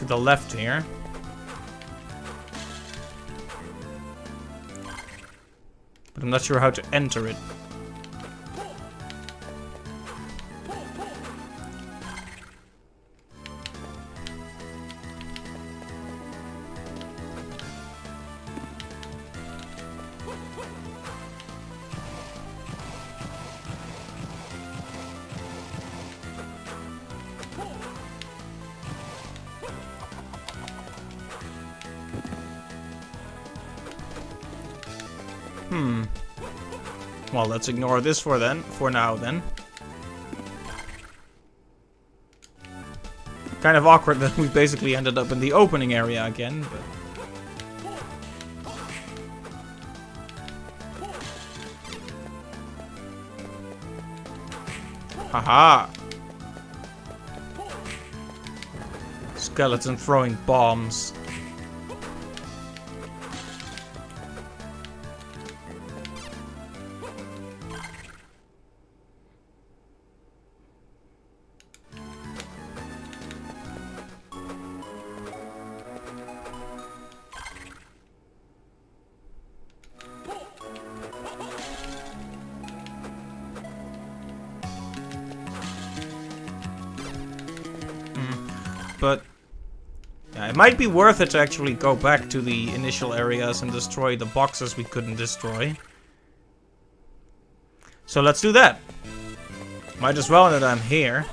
left here. But I'm not sure how to enter it. Well, let's ignore this for now then. Kind of awkward that we basically ended up in the opening area again, but... haha! Skeleton throwing bombs. But yeah, it might be worth it to actually go back to the initial areas and destroy the boxes we couldn't destroy. So let's do that. Might as well that I'm here.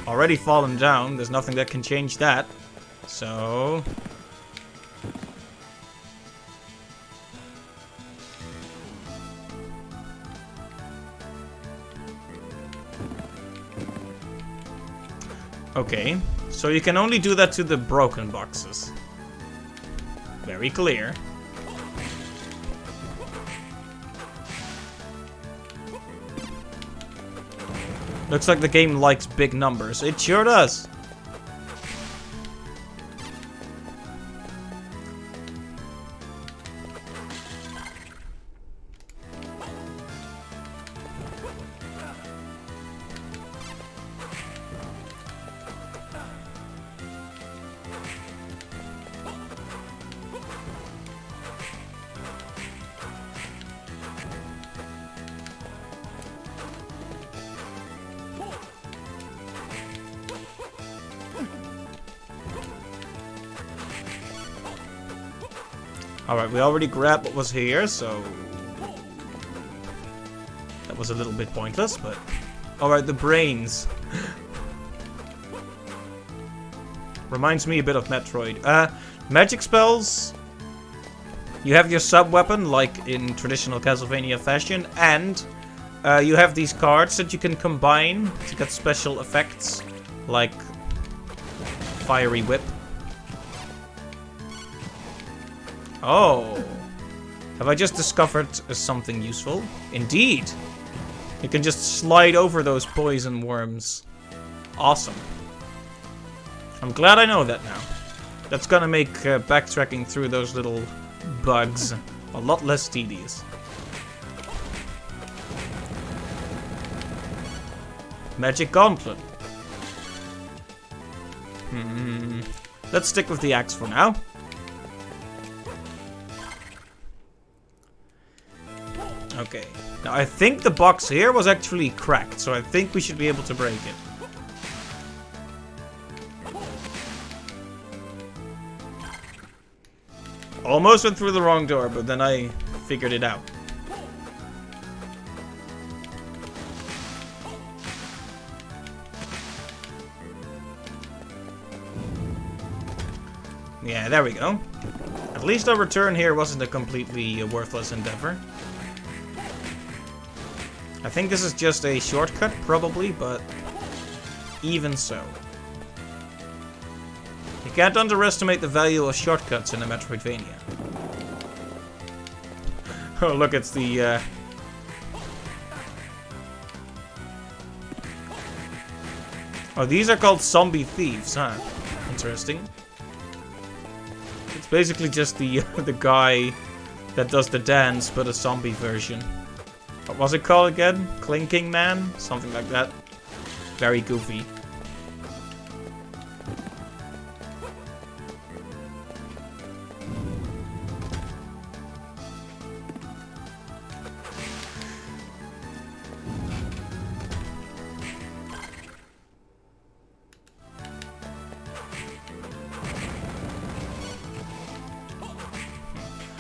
Already fallen down. There's nothing that can change that. So... okay. So you can only do that to the broken boxes. Very clear. Looks like the game likes big numbers. It sure does. Alright, we already grabbed what was here, so... that was a little bit pointless, but... Alright, the brains. Reminds me a bit of Metroid. Magic spells... you have your sub-weapon, like in traditional Castlevania fashion, and... you have these cards that you can combine to get special effects, like... Fiery Whip. Oh. Have I just discovered something useful? Indeed. You can just slide over those poison worms. Awesome. I'm glad I know that now. That's gonna make backtracking through those little bugs a lot less tedious. Magic Gauntlet. Let's stick with the axe for now. Okay. Now I think the box here was actually cracked, so I think we should be able to break it. Almost went through the wrong door, but then I figured it out. Yeah, there we go. At least our return here wasn't a completely worthless endeavor. I think this is just a shortcut, probably, but even so. You can't underestimate the value of shortcuts in a Metroidvania. Oh, look, it's the... Oh, these are called zombie thieves, huh? Interesting. It's basically just the the guy that does the dance, but a zombie version. What was it called again? Clinking Man? Something like that. Very goofy.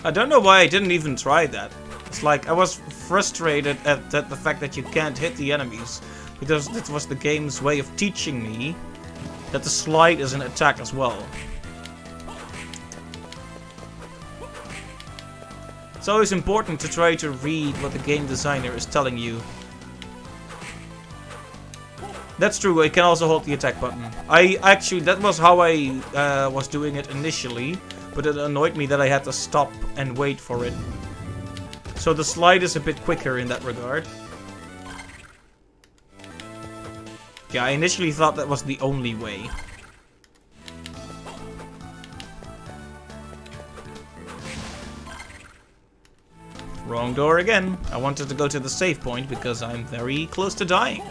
I don't know why I didn't even try that. It's like I was frustrated at the fact that you can't hit the enemies, because this was the game's way of teaching me that the slide is an attack as well. It's always important to try to read what the game designer is telling you. That's true, I can also hold the attack button. That was how I was doing it initially, but it annoyed me that I had to stop and wait for it. So the slide is a bit quicker in that regard. Yeah, I initially thought that was the only way. Wrong door again. I wanted to go to the save point because I'm very close to dying.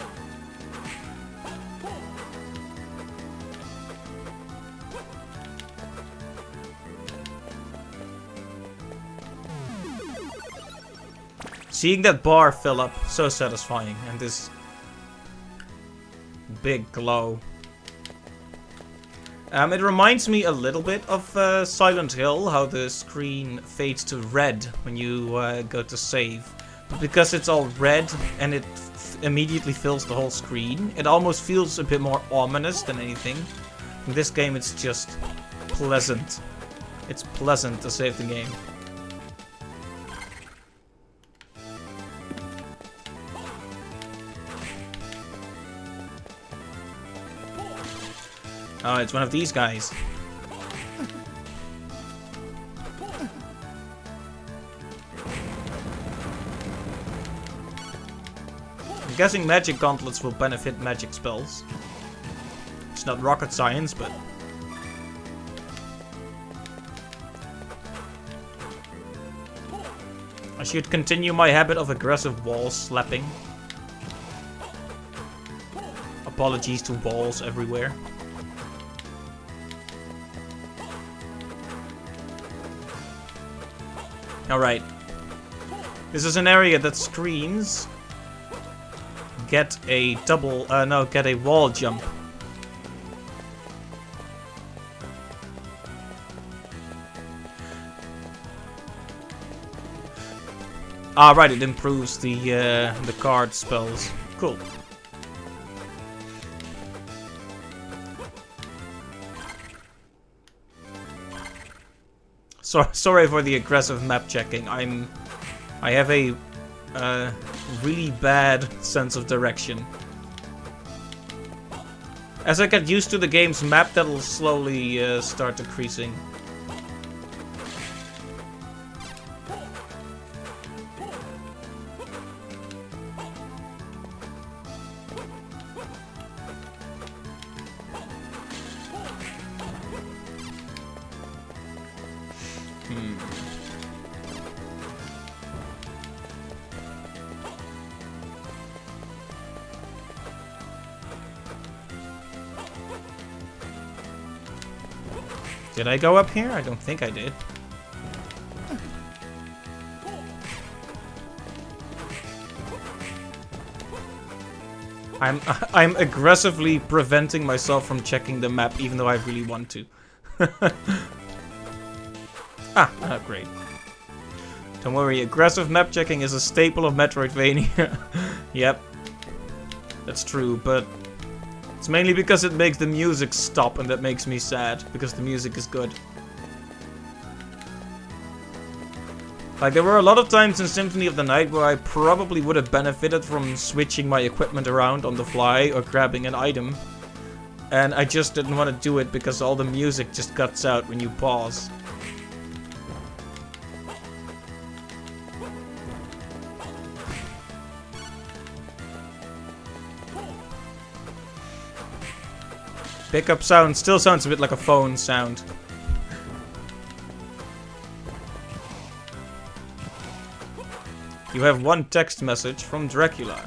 Seeing that bar fill up, so satisfying, and this big glow. It reminds me a little bit of Silent Hill, how the screen fades to red when you go to save. But because it's all red and it immediately fills the whole screen, it almost feels a bit more ominous than anything. In this game, it's just pleasant. It's pleasant to save the game. Oh, it's one of these guys. I'm guessing magic gauntlets will benefit magic spells. It's not rocket science, but... I should continue my habit of aggressive wall slapping. Apologies to walls everywhere. Alright. This is an area that screens get a get a wall jump. Ah, right, it improves the card spells. Cool. Sorry for the aggressive map checking. I have a really bad sense of direction. As I get used to the game's map, that'll slowly start decreasing. Did I go up here? I don't think I did. I'm aggressively preventing myself from checking the map, even though I really want to. Great. Don't worry, aggressive map checking is a staple of Metroidvania. Yep, that's true, but it's mainly because it makes the music stop, and that makes me sad, because the music is good. Like, there were a lot of times in Symphony of the Night where I probably would have benefited from switching my equipment around on the fly or grabbing an item. And I just didn't want to do it because all the music just cuts out when you pause. Pickup sound still sounds a bit like a phone sound. You have one text message from Dracula.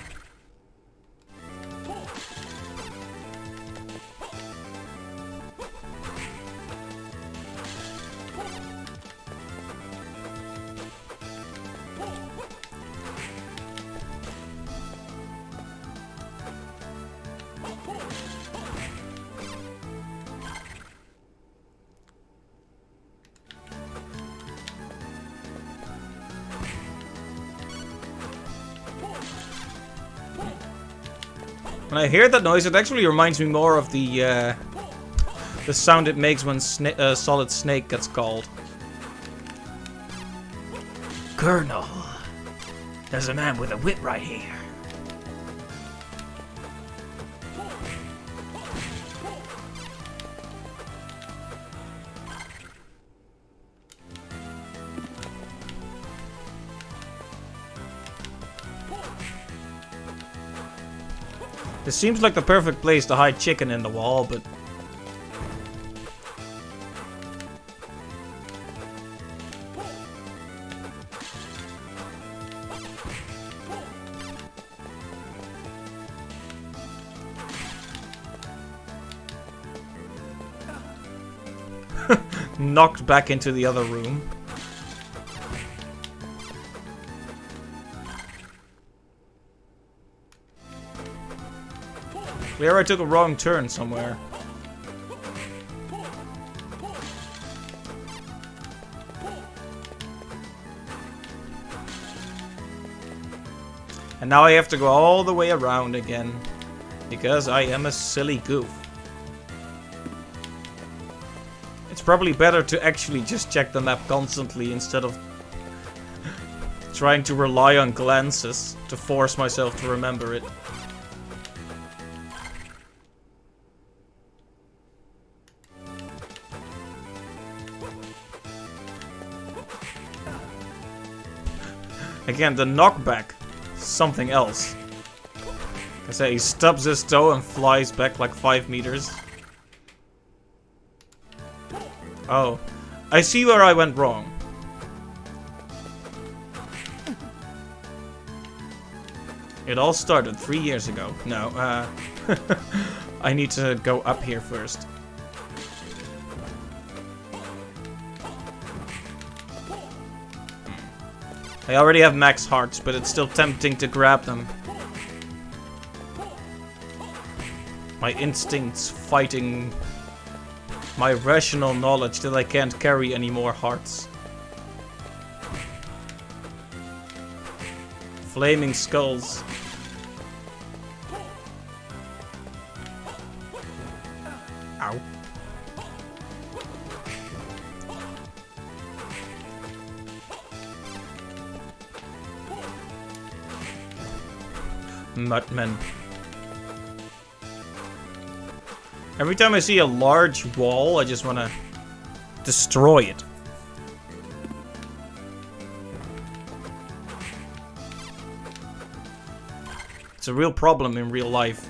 When I hear that noise, it actually reminds me more of the sound it makes when Solid Snake gets called. Colonel, there's a man with a whip right here. This seems like the perfect place to hide chicken in the wall, but... knocked back into the other room. Clear, I took a wrong turn somewhere. And now I have to go all the way around again, because I am a silly goof. It's probably better to actually just check the map constantly instead of trying to rely on glances to force myself to remember it. Again, the knockback, something else. I say he stubs his toe and flies back like 5 meters. Oh, I see where I went wrong. It all started 3 years ago. No, I need to go up here first. I already have max hearts, but it's still tempting to grab them. My instincts fighting my rational knowledge that I can't carry any more hearts. flaming skulls. Ow. Mudmen. Every time I see a large wall, I just want to destroy it. It's a real problem in real life.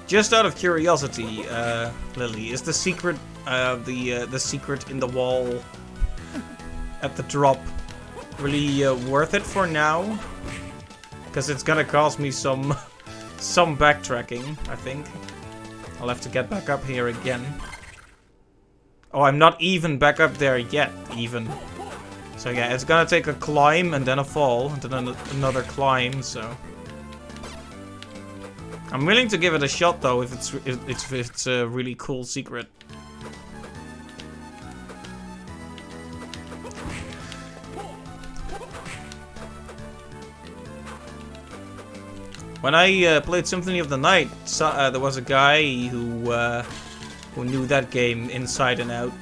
Just out of curiosity, Lily, is the secret, the secret in the wall at the drop really worth it for now? Because it's gonna cost me some backtracking, I think. I'll have to get back up here again. Oh, I'm not even back up there yet, even. So yeah, it's gonna take a climb and then a fall, and then another climb, so... I'm willing to give it a shot though if it's a really cool secret. When I played Symphony of the Night, there was a guy who knew that game inside and out.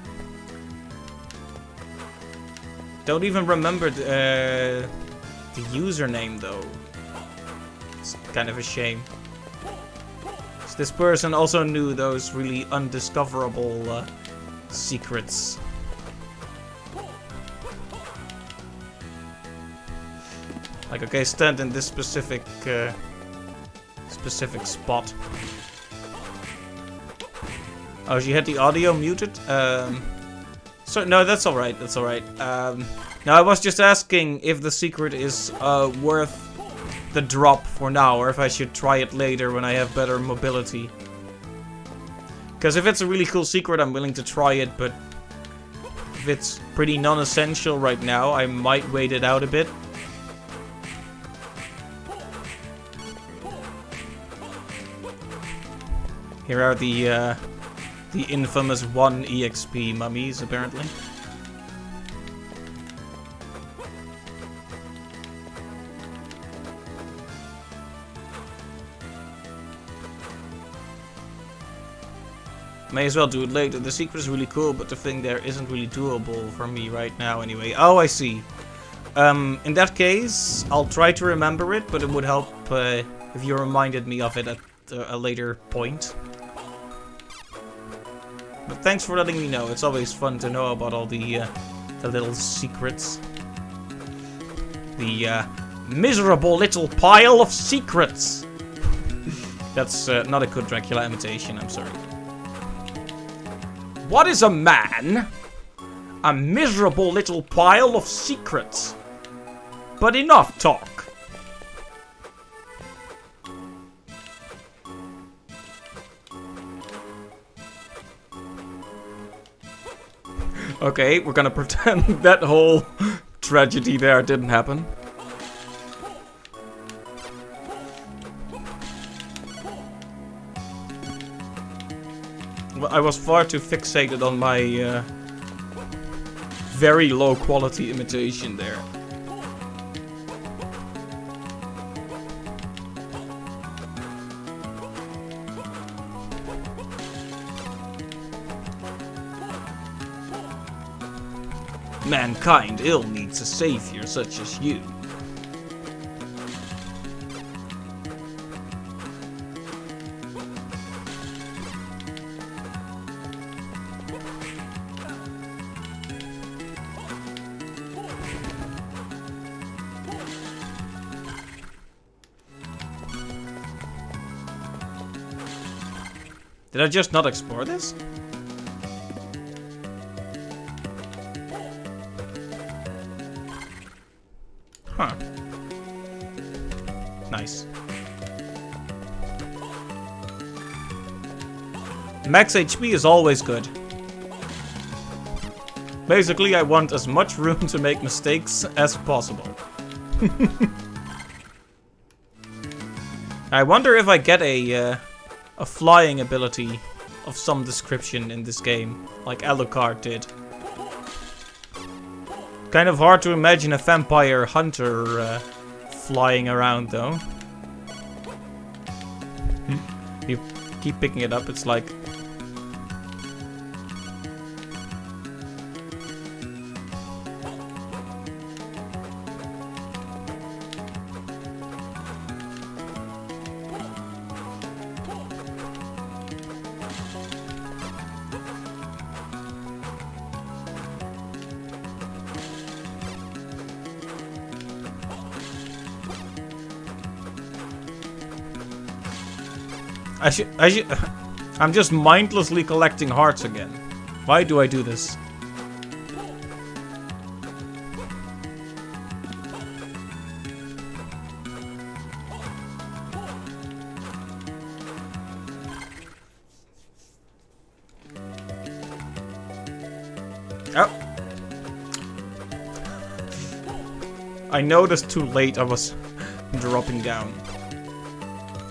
Don't even remember the username though. It's kind of a shame. This person also knew those really undiscoverable secrets. Like, okay, stand in this specific spot. Oh, she had the audio muted? So, no, that's alright, that's alright. Now, I was just asking if the secret is worth the drop for now, or if I should try it later when I have better mobility. Because if it's a really cool secret, I'm willing to try it, but if it's pretty non-essential right now, I might wait it out a bit. Here are the infamous 1 EXP mummies, apparently. May as well do it later. The secret is really cool, but the thing there isn't really doable for me right now anyway. Oh, I see. In that case, I'll try to remember it, but it would help if you reminded me of it at a later point. But thanks for letting me know. It's always fun to know about all the little secrets. The miserable little pile of secrets! That's not a good Dracula imitation, I'm sorry. What is a man? A miserable little pile of secrets. But enough talk. Okay, we're gonna pretend that whole tragedy there didn't happen. I was far too fixated on my very low quality imitation there. Mankind ill needs a savior such as you. Did I just not explore this? Huh. Nice. Max HP is always good. Basically, I want as much room to make mistakes as possible. I wonder if I get a flying ability of some description in this game, like Alucard did. Kind of hard to imagine a vampire hunter flying around, though. You keep picking it up, it's like... I'm just mindlessly collecting hearts again. Why do I do this? Oh. I noticed too late I was dropping down.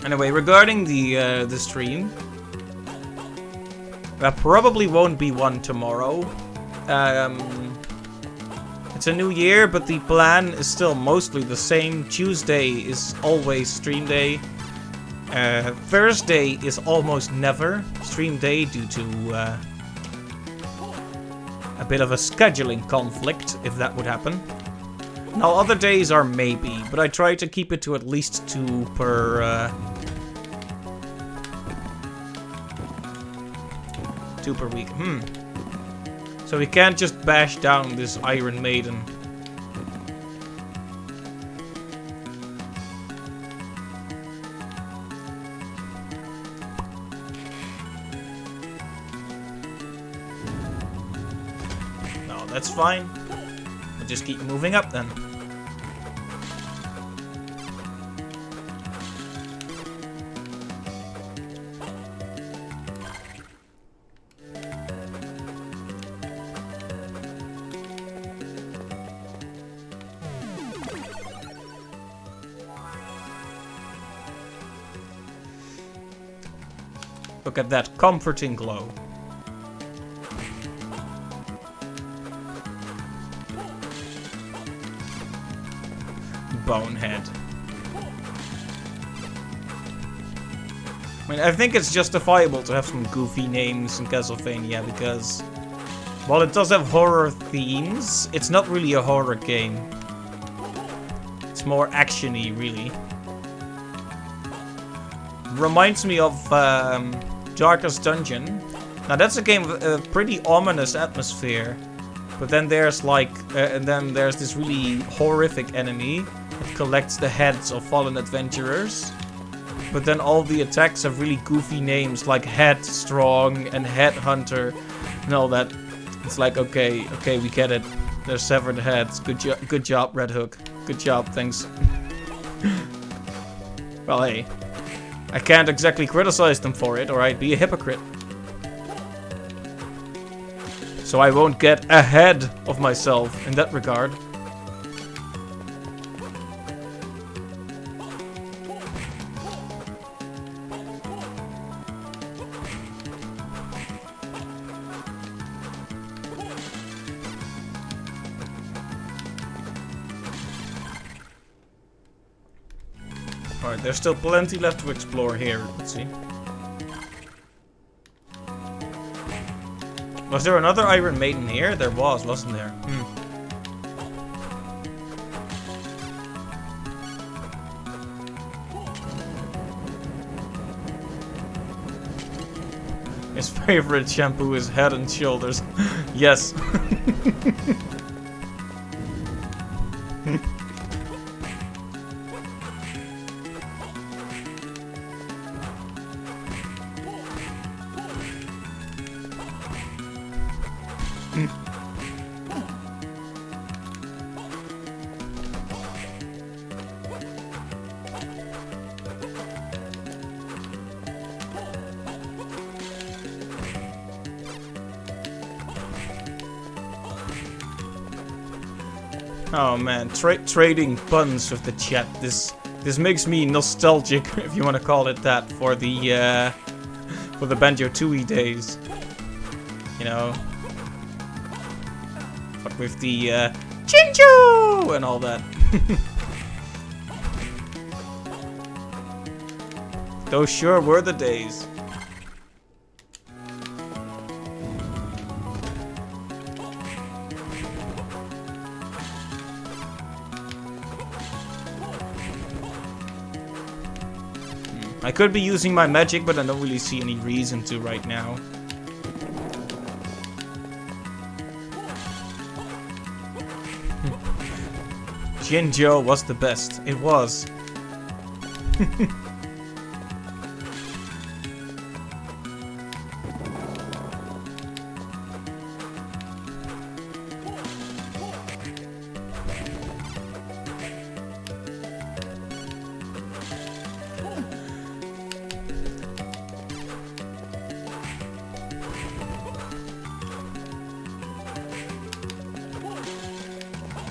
Anyway, regarding the stream, there probably won't be one tomorrow. It's a new year, but the plan is still mostly the same. Tuesday is always stream day. Thursday is almost never stream day due to a bit of a scheduling conflict, if that would happen. Now, other days are maybe, but I try to keep it to at least 2 per... 2 per week. So we can't just bash down this Iron Maiden. No, that's fine. We'll just keep moving up then. Look at that comforting glow. Bonehead. I mean, I think it's justifiable to have some goofy names in Castlevania because, while it does have horror themes, it's not really a horror game. It's more action-y, really. Reminds me of Darkest Dungeon. Now that's a game with a pretty ominous atmosphere, but then there's like, and then there's this really horrific enemy that collects the heads of fallen adventurers. But then all the attacks have really goofy names like Headstrong and Headhunter and all that. It's like, okay, we get it. They're severed heads. Good job, Red Hook. Good job, thanks. Well, hey. I can't exactly criticize them for it, or I'd be a hypocrite. So I won't get ahead of myself in that regard. Alright, there's still plenty left to explore here. Let's see. Was there another Iron Maiden here? There was, wasn't there? His favorite shampoo is Head and Shoulders. Yes. Oh man, trading puns with the chat. This makes me nostalgic, if you want to call it that, for the Banjo-Tooie days. You know, but with the Chinchu and all that. Those sure were the days. I could be using my magic, but I don't really see any reason to right now. Jinjo was the best. It was.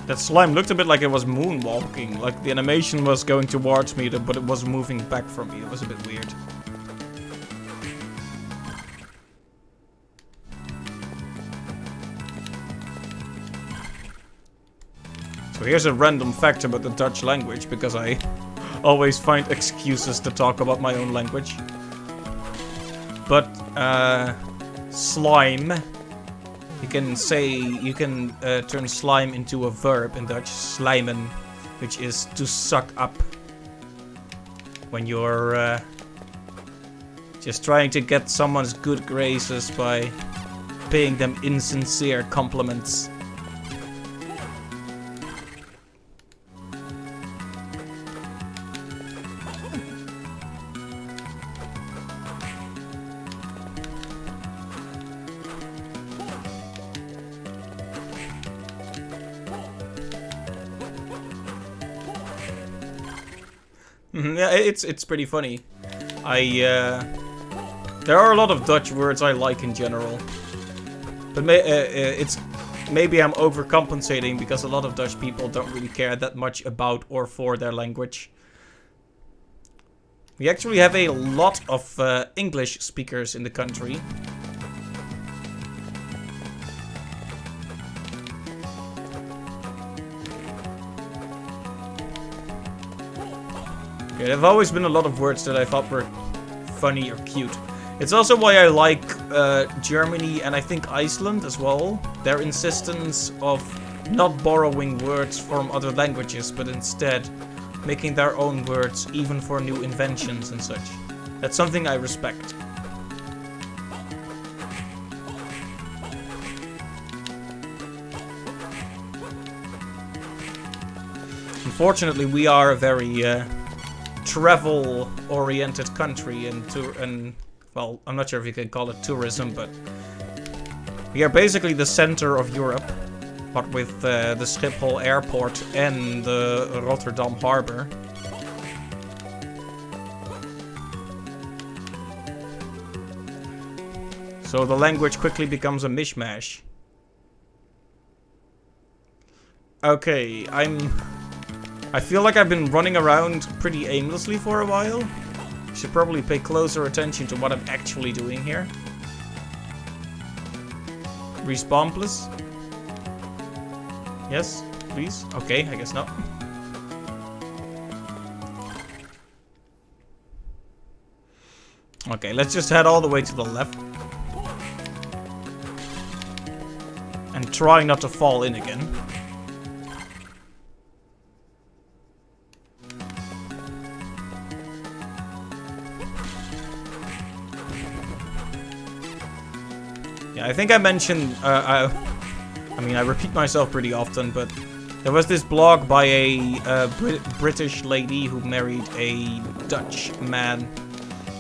That slime looked a bit like it was moonwalking, like the animation was going towards me, but it was moving back from me. It was a bit weird. So here's a random fact about the Dutch language, because I always find excuses to talk about my own language. But, slime... You can turn slime into a verb in Dutch, slijmen, which is to suck up. When you're just trying to get someone's good graces by paying them insincere compliments. Yeah, it's pretty funny. There are a lot of Dutch words I like in general, but maybe I'm overcompensating because a lot of Dutch people don't really care that much about or for their language. We actually have a lot of English speakers in the country. Yeah, there have always been a lot of words that I thought were funny or cute. It's also why I like Germany and I think Iceland as well. Their insistence of not borrowing words from other languages, but instead making their own words even for new inventions and such. That's something I respect. Unfortunately, we are a very travel-oriented country, and well, I'm not sure if you can call it tourism, but we are basically the center of Europe, what with the Schiphol airport and the Rotterdam harbor. So the language quickly becomes a mishmash. Okay, I feel like I've been running around pretty aimlessly for a while. Should probably pay closer attention to what I'm actually doing here. Respawn, please. Yes, please. Okay, I guess not. Okay, let's just head all the way to the left. And try not to fall in again. Yeah, I think I mentioned, I mean, I repeat myself pretty often, but there was this blog by a British lady who married a Dutch man,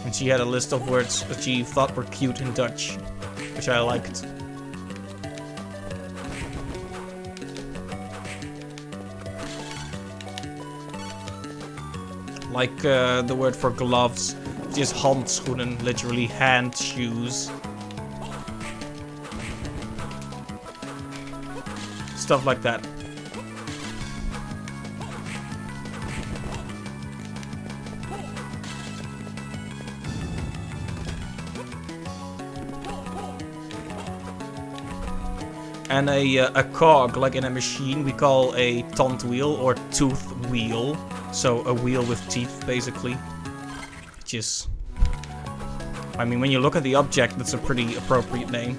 and she had a list of words that she thought were cute in Dutch, which I liked. Like the word for gloves, which is handschoenen, literally hand shoes. Stuff like that. and a cog, like in a machine, we call a tont wheel or tooth wheel. So a wheel with teeth, basically. Which is... I mean, when you look at the object, that's a pretty appropriate name.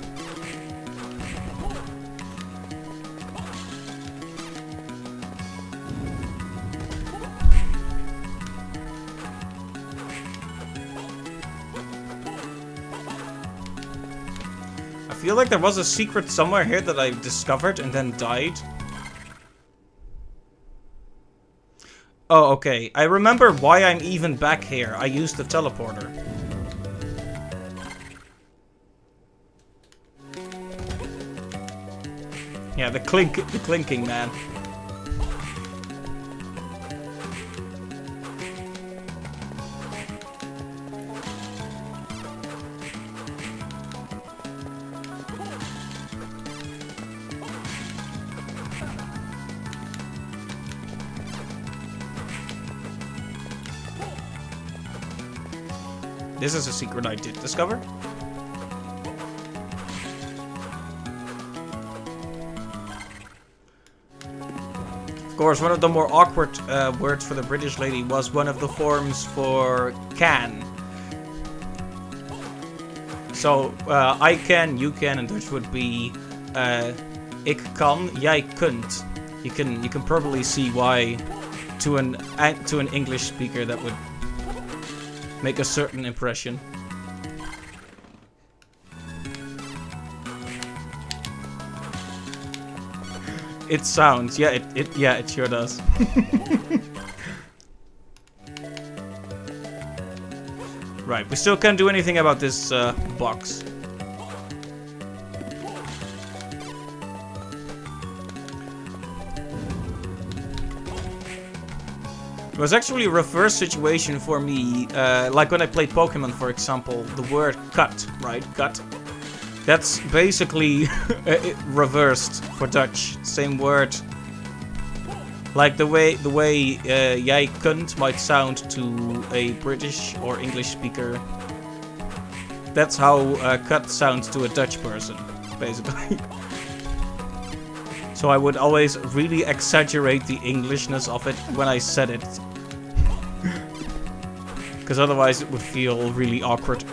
I feel like there was a secret somewhere here that I discovered and then died. Oh, okay. I remember why I'm even back here. I used the teleporter. Yeah, the clinking, man. This is a secret I did discover. Of course, one of the more awkward words for the British lady was one of the forms for can. So, I can, you can, in Dutch would be ik kan, jij kunt. You can probably see why to an English speaker that would make a certain impression. It sounds, yeah, it sure does. Right, we still can't do anything about this box. It was actually a reverse situation for me, like when I played Pokemon, for example, the word cut, right? Cut. That's basically reversed for Dutch. Same word. Like the way jij kunt might sound to a British or English speaker. That's how cut sounds to a Dutch person, basically. So I would always really exaggerate the Englishness of it when I said it. Because otherwise it would feel really awkward.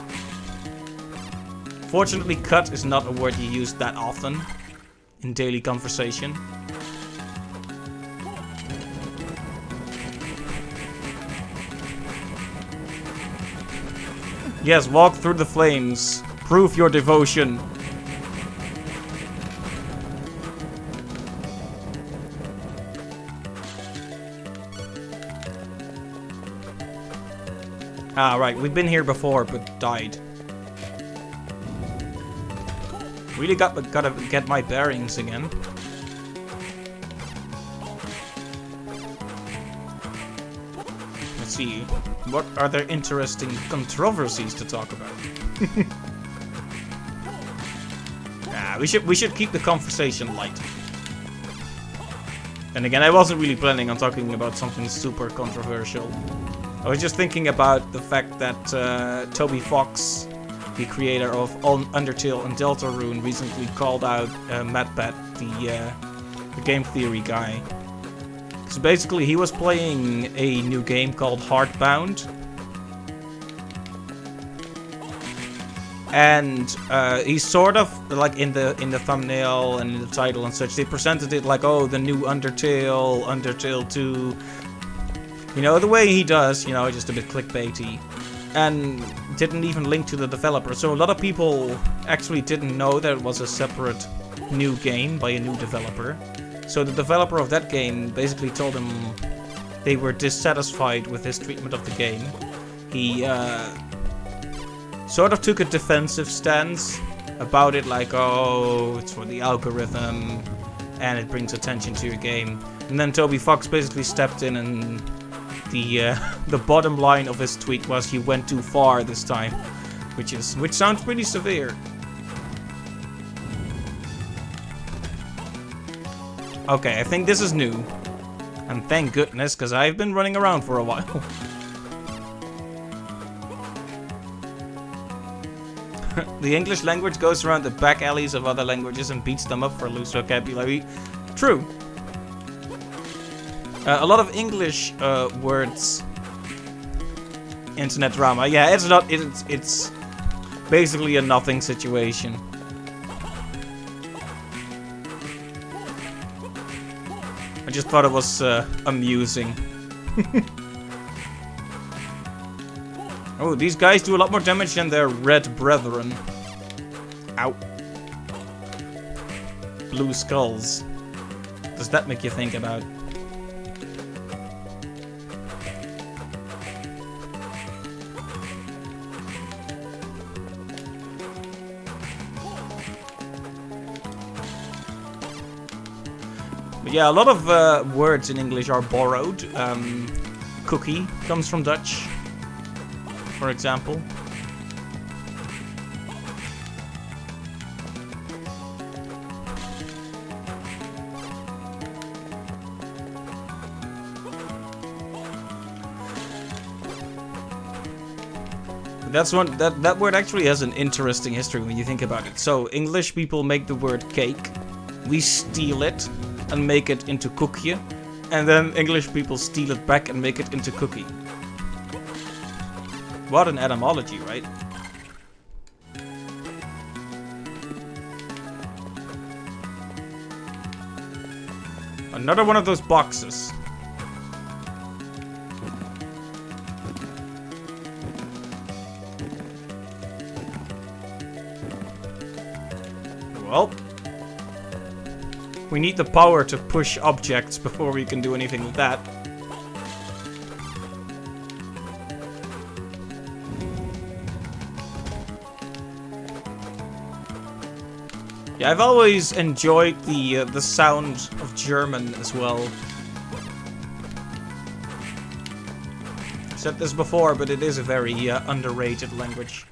Fortunately, cut is not a word you use that often in daily conversation. Yes, walk through the flames. Prove your devotion. Ah, right. We've been here before, but died. Really gotta get my bearings again. Let's see. What are there interesting controversies to talk about? We should keep the conversation light. And again, I wasn't really planning on talking about something super controversial. I was just thinking about the fact that Toby Fox, the creator of Undertale and Deltarune, recently called out MadPat, the game theory guy. So basically, he was playing a new game called Heartbound. And he sort of, like in the thumbnail and in the title and such, they presented it like, oh, the new Undertale, Undertale 2. You know, the way he does, you know, just a bit clickbaity. And didn't even link to the developer. So a lot of people actually didn't know that it was a separate new game by a new developer. So the developer of that game basically told him they were dissatisfied with his treatment of the game. He sort of took a defensive stance about it, like, oh, it's for the algorithm and it brings attention to your game. And then Toby Fox basically stepped in, and the bottom line of his tweet was, "You went too far this time," which sounds pretty severe. Okay, I think this is new, and thank goodness, because I've been running around for a while. The English language goes around the back alleys of other languages and beats them up for loose vocabulary. True. A lot of English words. Internet drama. Yeah, it's not. It's basically a nothing situation. I just thought it was amusing. Oh, these guys do a lot more damage than their red brethren. Ow. Blue skulls. Does that make you think about? But yeah, a lot of words in English are borrowed. Cookie comes from Dutch, for example. That's one that word actually has an interesting history when you think about it. So English people make the word cake, we steal it and make it into koekje, and then English people steal it back and make it into cookie. What an etymology, right? Another one of those boxes. Well, we need the power to push objects before we can do anything with that. Yeah, I've always enjoyed the sound of German as well. I've said this before, but it is a very underrated language.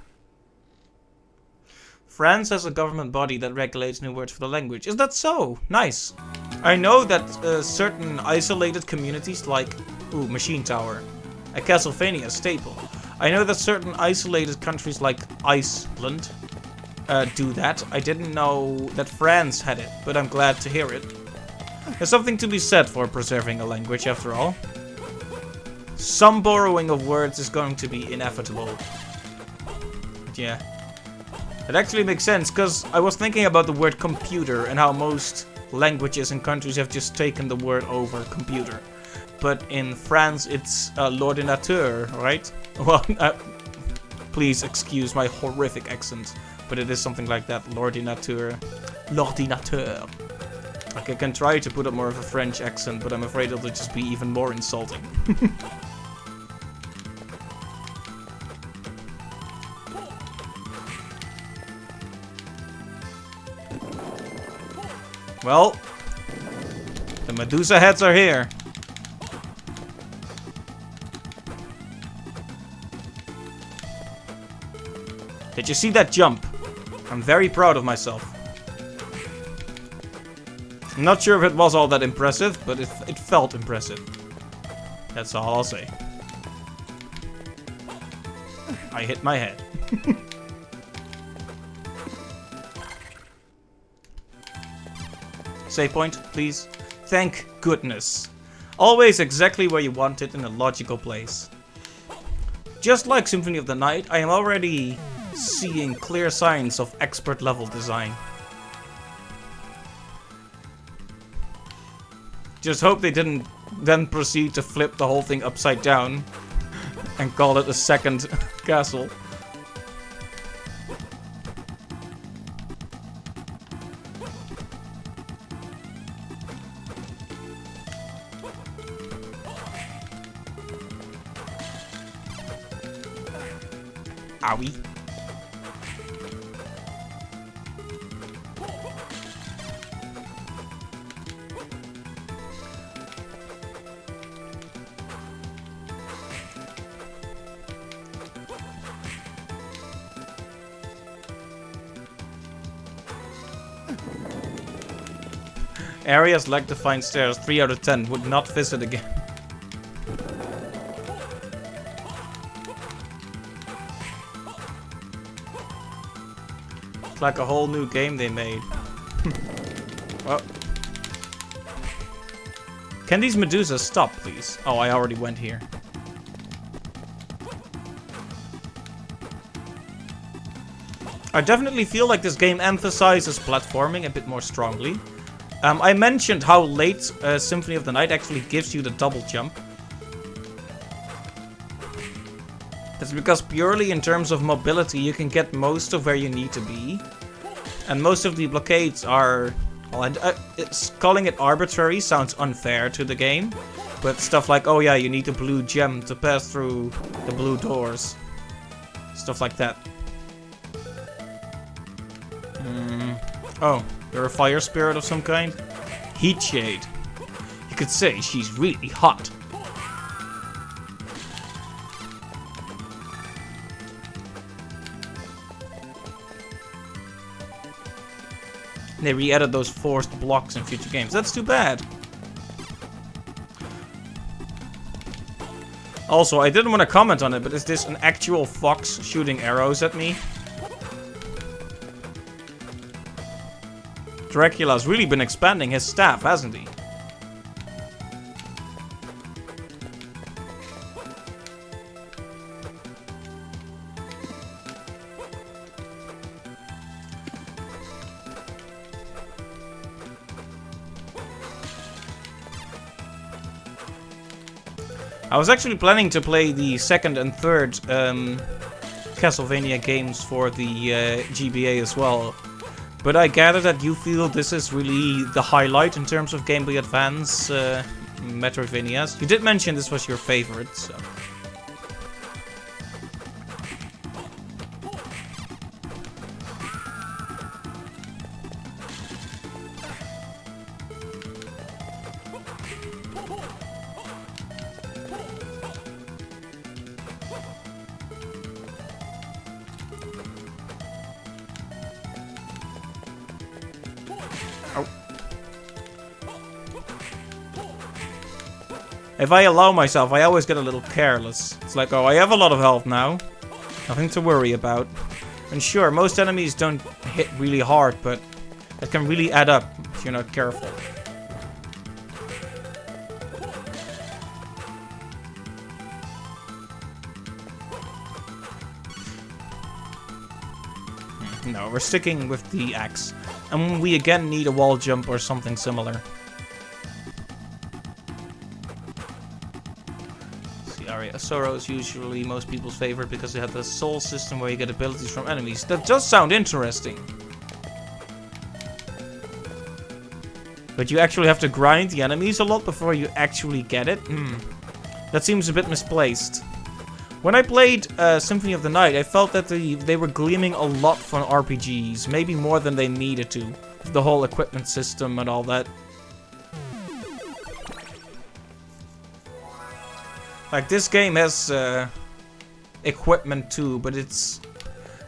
France has a government body that regulates new words for the language. Is that so? Nice. I know that certain isolated communities like... Ooh, Machine Tower. A Castlevania staple. I know that certain isolated countries like Iceland do that. I didn't know that France had it, but I'm glad to hear it. There's something to be said for preserving a language, after all. Some borrowing of words is going to be inevitable. But yeah. It actually makes sense, because I was thinking about the word computer and how most languages and countries have just taken the word over computer. But in France, it's l'ordinateur, right? Well, please excuse my horrific accent, but it is something like that, l'ordinateur. L'ordinateur. Like, I can try to put up more of a French accent, but I'm afraid it'll just be even more insulting. Well, the Medusa heads are here. Did you see that jump? I'm very proud of myself. I'm not sure if it was all that impressive, but it felt impressive. That's all I'll say. I hit my head. Save point, please. Thank goodness. Always exactly where you want it in a logical place. Just like Symphony of the Night, I am already seeing clear signs of expert level design. Just hope they didn't then proceed to flip the whole thing upside down and call it a second castle. Owie. Areas like to find stairs, 3 out of 10, would not visit again. like a whole new game they made. Well. Can these Medusas stop, please? Oh, I already went here. I definitely feel like this game emphasizes platforming a bit more strongly. I mentioned how late Symphony of the Night actually gives you the double jump. That's because purely in terms of mobility, you can get most of where you need to be. And most of the blockades are... Well, calling it arbitrary sounds unfair to the game. But stuff like, oh yeah, you need a blue gem to pass through the blue doors. Stuff like that. Oh, you're a fire spirit of some kind? Heat shade. You could say she's really hot. They re-added those forced blocks in future games. That's too bad. Also, I didn't want to comment on it, but is this an actual fox shooting arrows at me? Dracula's really been expanding his staff, hasn't he? I was actually planning to play the second and third Castlevania games for the GBA as well. But I gather that you feel this is really the highlight in terms of Game Boy Advance Metroidvanias. You did mention this was your favorite, so... If I allow myself, I always get a little careless. It's like, oh, I have a lot of health now. Nothing to worry about. And sure, most enemies don't hit really hard, but that can really add up if you're not careful. No, we're sticking with the axe. And we again need a wall jump or something similar. Sorrow is usually most people's favorite because they have the soul system where you get abilities from enemies. That does sound interesting. But you actually have to grind the enemies a lot before you actually get it? That seems a bit misplaced. When I played Symphony of the Night, I felt that they were gleaming a lot from RPGs. Maybe more than they needed to. The whole equipment system and all that. Like, this game has equipment too, but it's...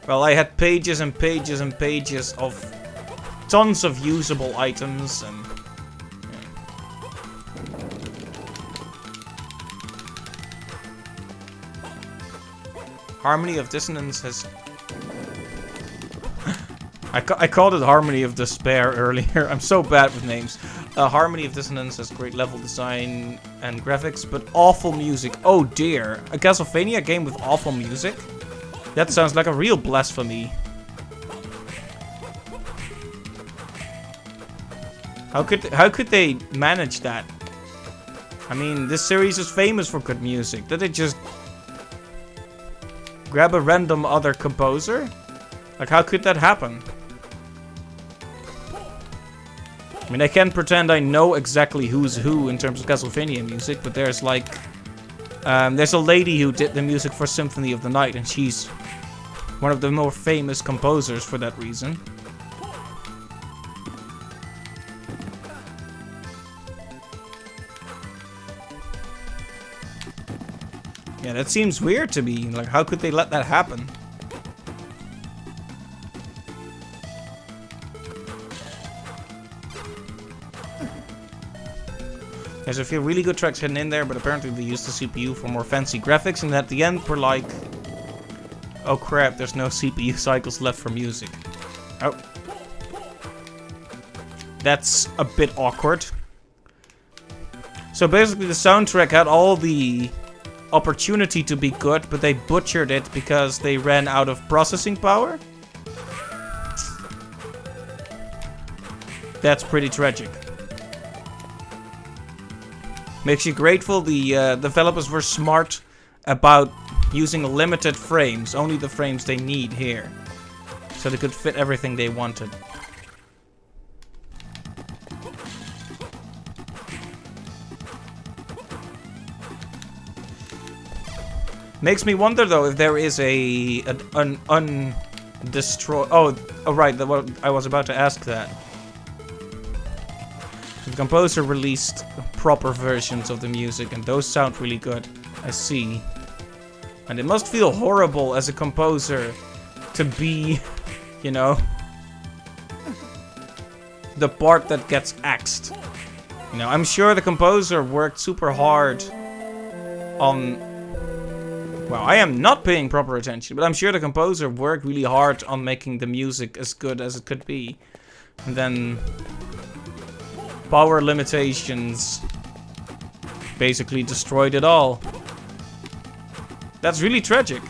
Well, I had pages and pages and pages of tons of usable items and... Harmony of Dissonance has... I called it Harmony of Despair earlier. I'm so bad with names. Harmony of Dissonance has great level design and graphics, but awful music. Oh dear. A Castlevania game with awful music? That sounds like a real blasphemy. How could they manage that? I mean, this series is famous for good music. Did they just grab a random other composer? Like, how could that happen? I mean, I can't pretend I know exactly who's who in terms of Castlevania music, but there's like... there's a lady who did the music for Symphony of the Night, and she's one of the more famous composers for that reason. Yeah, that seems weird to me. Like, how could they let that happen? There's a few really good tracks hidden in there, but apparently they used the CPU for more fancy graphics, and at the end we're like, oh crap, there's no CPU cycles left for music. Oh. That's a bit awkward. So basically the soundtrack had all the opportunity to be good, but they butchered it because they ran out of processing power. That's pretty tragic. Makes you grateful the developers were smart about using limited frames, only the frames they need here, so they could fit everything they wanted. Makes me wonder though if there is an undestroyed. Oh, right. I was about to ask that. The composer released proper versions of the music, and those sound really good. I see. And it must feel horrible as a composer to be, you know, the part that gets axed. You know, I'm sure the composer worked super hard on... Well, I am not paying proper attention, but I'm sure the composer worked really hard on making the music as good as it could be. And then power limitations basically destroyed it all. That's really tragic.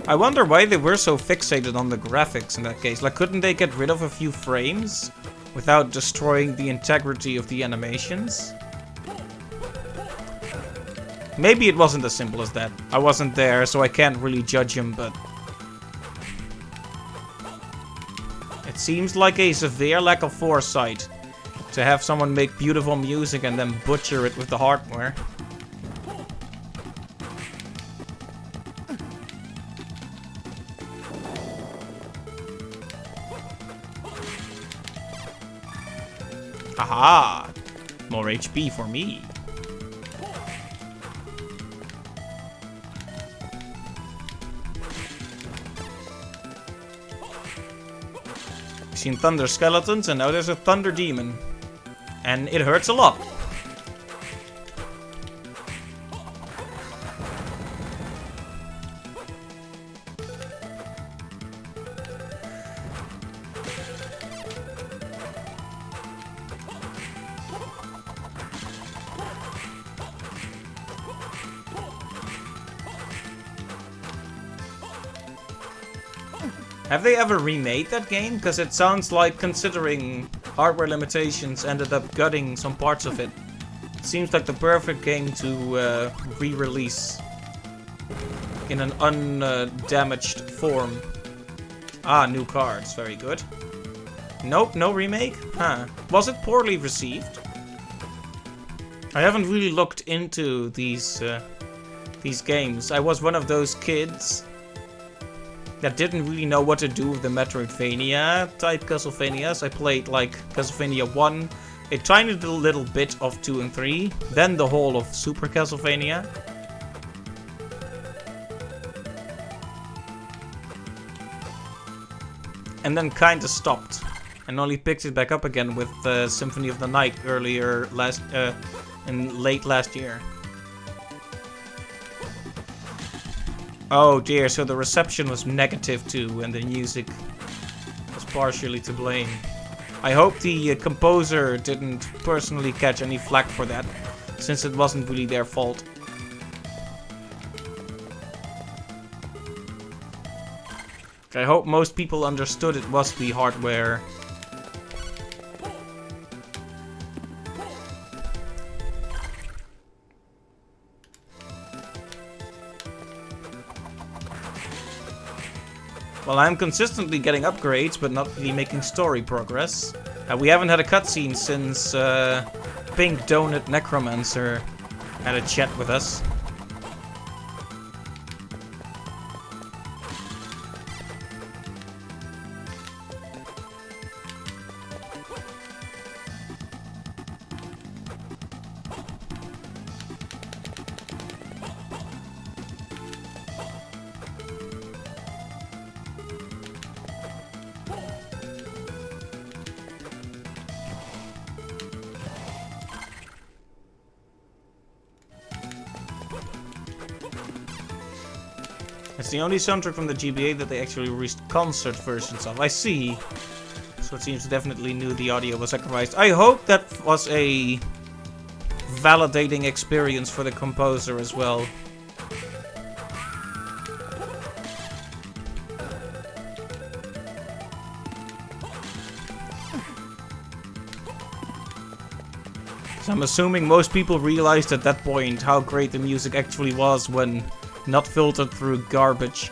I wonder why they were so fixated on the graphics in that case. Like, couldn't they get rid of a few frames without destroying the integrity of the animations? Maybe it wasn't as simple as that. I wasn't there, so I can't really judge him, but... It seems like a severe lack of foresight to have someone make beautiful music and then butcher it with the hardware. Aha! More HP for me. We've seen thunder skeletons and now there's a thunder demon. And it hurts a lot. Have they ever remade that game? Because it sounds like, considering hardware limitations, ended up gutting some parts of it. It seems like the perfect game to re-release in an undamaged form. Ah, new cards. Very good. Nope, no remake? Huh. Was it poorly received? I haven't really looked into these games. I was one of those kids that didn't really know what to do with the Metroidvania type Castlevanias. I played like Castlevania 1, a tiny little bit of 2 and 3, then the whole of Super Castlevania. And then kinda stopped. And only picked it back up again with Symphony of the Night earlier in late last year. Oh dear, so the reception was negative too, and the music was partially to blame. I hope the composer didn't personally catch any flack for that, since it wasn't really their fault. I hope most people understood it was the hardware. Well, I'm consistently getting upgrades, but not really making story progress. We haven't had a cutscene since Pink Donut Necromancer had a chat with us. It's the only soundtrack from the GBA that they actually released concert versions of. I see. So it seems definitely knew the audio was sacrificed. I hope that was a validating experience for the composer as well. So I'm assuming most people realized at that point how great the music actually was when not filtered through garbage.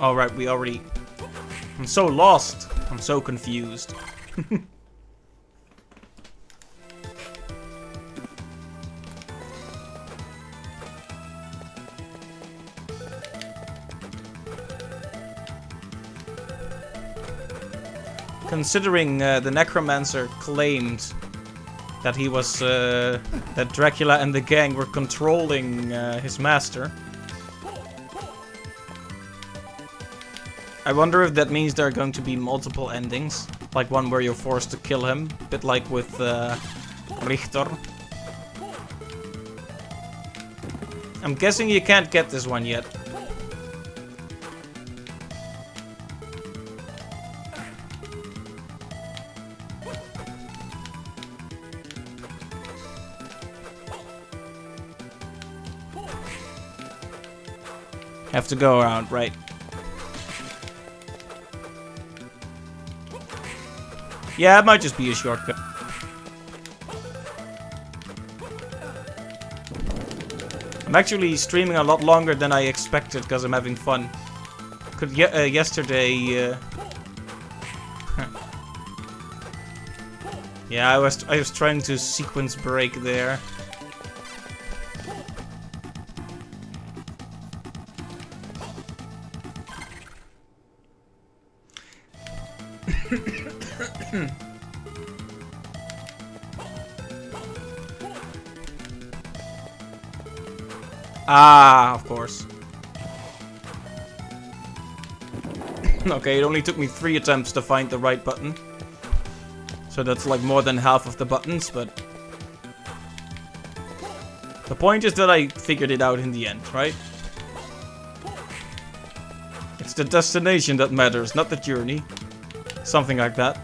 Alright, we already... I'm so lost. I'm so confused. Considering the Necromancer claimed that he was... that Dracula and the gang were controlling his master. I wonder if that means there are going to be multiple endings. Like one where you're forced to kill him. A bit like with Richter. I'm guessing you can't get this one yet. Have to go around, right? Yeah, it might just be a shortcut. I'm actually streaming a lot longer than I expected because I'm having fun. Yesterday... yeah, I was trying to sequence break there. Ah, of course. Okay, it only took me 3 attempts to find the right button. So that's like more than half of the buttons, but... the point is that I figured it out in the end, right? It's the destination that matters, not the journey. Something like that.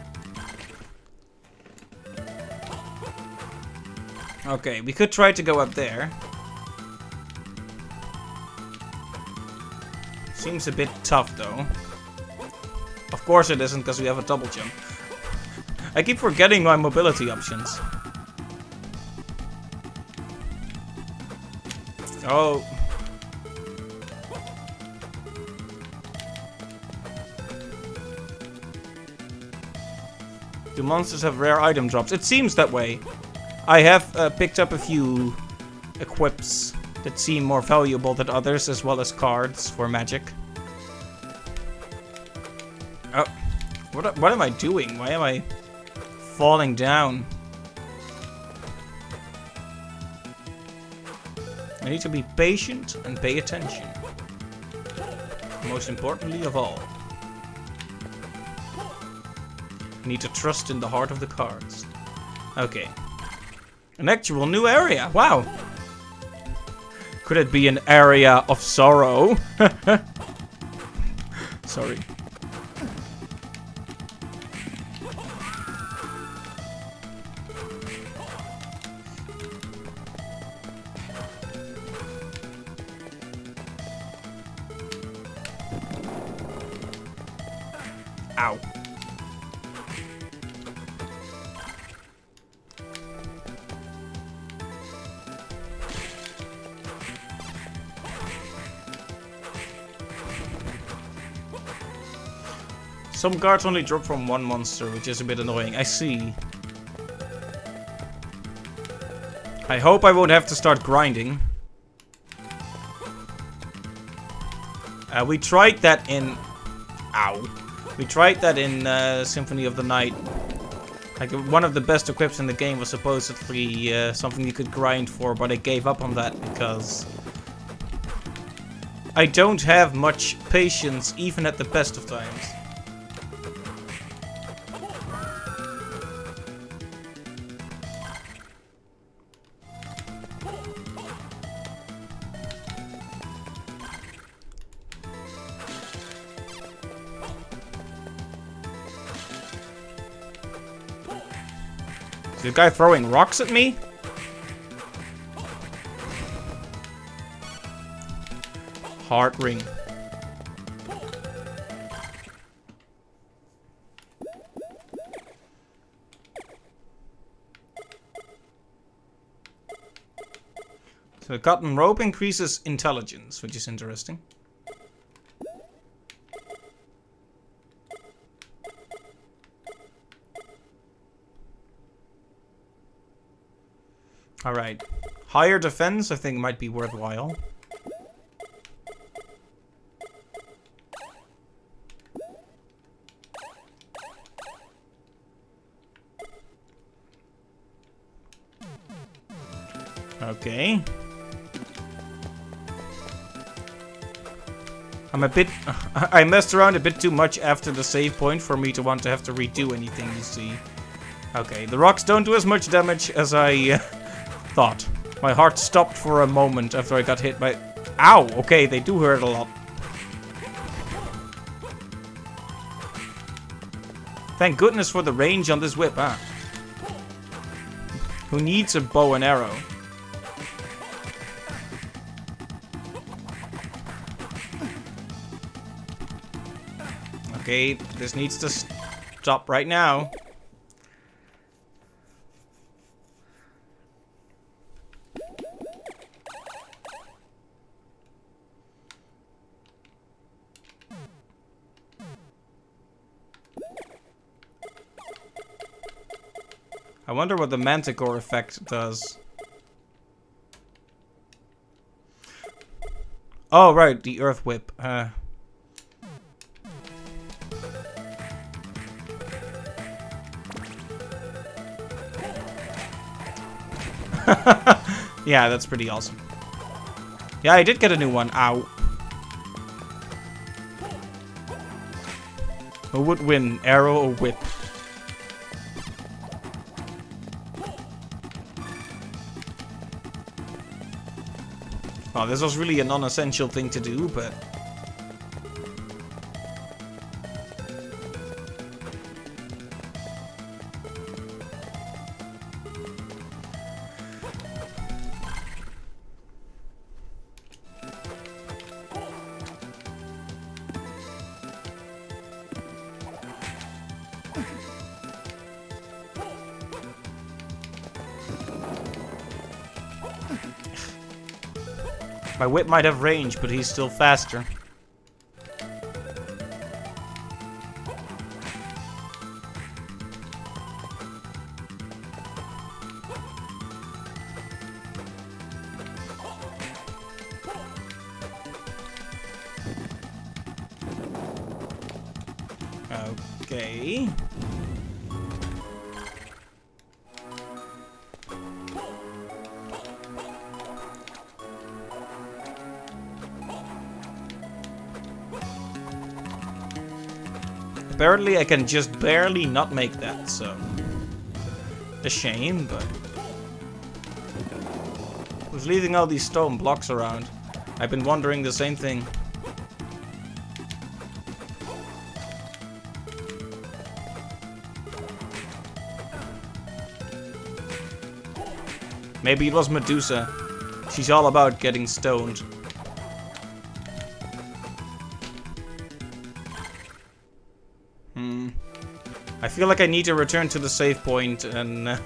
Okay, we could try to go up there. Seems a bit tough, though. Of course it isn't, because we have a double jump. I keep forgetting my mobility options. Oh. Do monsters have rare item drops? It seems that way. I have picked up a few equips that seem more valuable than others, as well as cards for magic. Oh, what am I doing? Why am I falling down? I need to be patient and pay attention. Most importantly of all, I need to trust in the heart of the cards. Okay. An actual new area. Wow. Could it be an area of sorrow? Sorry. Ow. Some guards only drop from one monster, which is a bit annoying. I see. I hope I won't have to start grinding. We tried that in... Ow. We tried that in Symphony of the Night. Like, one of the best equips in the game was supposedly something you could grind for, but I gave up on that because I don't have much patience, even at the best of times. Is the guy throwing rocks at me? Heart ring. So the cotton rope increases intelligence, which is interesting. Alright. Higher defense, I think, might be worthwhile. Okay. I messed around a bit too much after the save point for me to want to have to redo anything, you see. Okay, the rocks don't do as much damage as I thought. My heart stopped for a moment after I got hit by... Ow! Okay, they do hurt a lot. Thank goodness for the range on this whip, huh? Who needs a bow and arrow? Okay, this needs to stop right now. I wonder what the Manticore effect does. Oh, right, the Earth Whip. Yeah, that's pretty awesome. Yeah, I did get a new one. Ow. Who would win, arrow or whip? Oh, this was really a non-essential thing to do, but... My whip might have range, but he's still faster. Okay. Apparently I can just barely not make that, so... A shame, but... Who's leaving all these stone blocks around? I've been wondering the same thing. Maybe it was Medusa. She's all about getting stoned. I feel like I need to return to the save point and...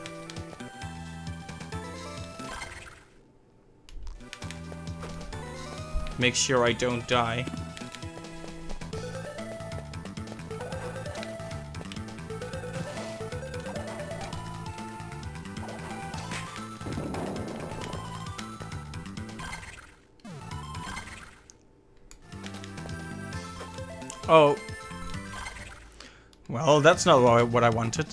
make sure I don't die. Oh. Well, that's not what I wanted.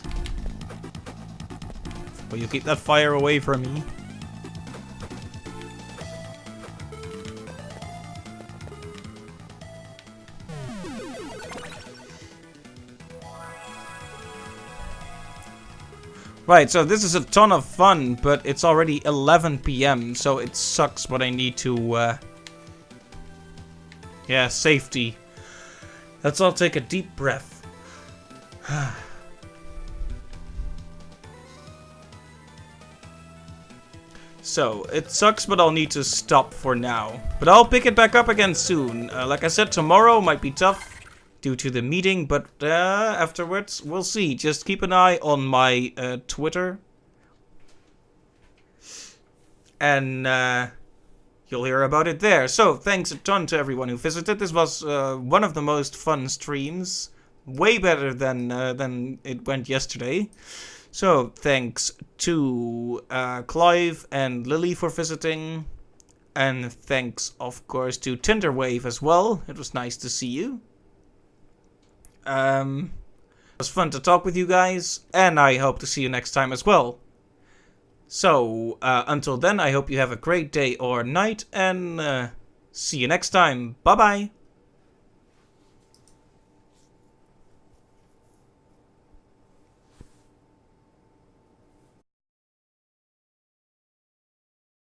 Will you keep that fire away from me? Right, so this is a ton of fun, but it's already 11 PM, so it sucks, but I need to, yeah, safety. Let's all take a deep breath. So, it sucks, but I'll need to stop for now. But I'll pick it back up again soon. Like I said, tomorrow might be tough due to the meeting, but afterwards, we'll see. Just keep an eye on my Twitter. And you'll hear about it there. So, thanks a ton to everyone who visited. This was one of the most fun streams. Way better than it went yesterday. So, thanks to Clive and Lily for visiting. And thanks, of course, to Tinderwave as well. It was nice to see you. It was fun to talk with you guys, and I hope to see you next time as well. So, until then, I hope you have a great day or night, and see you next time. Bye-bye!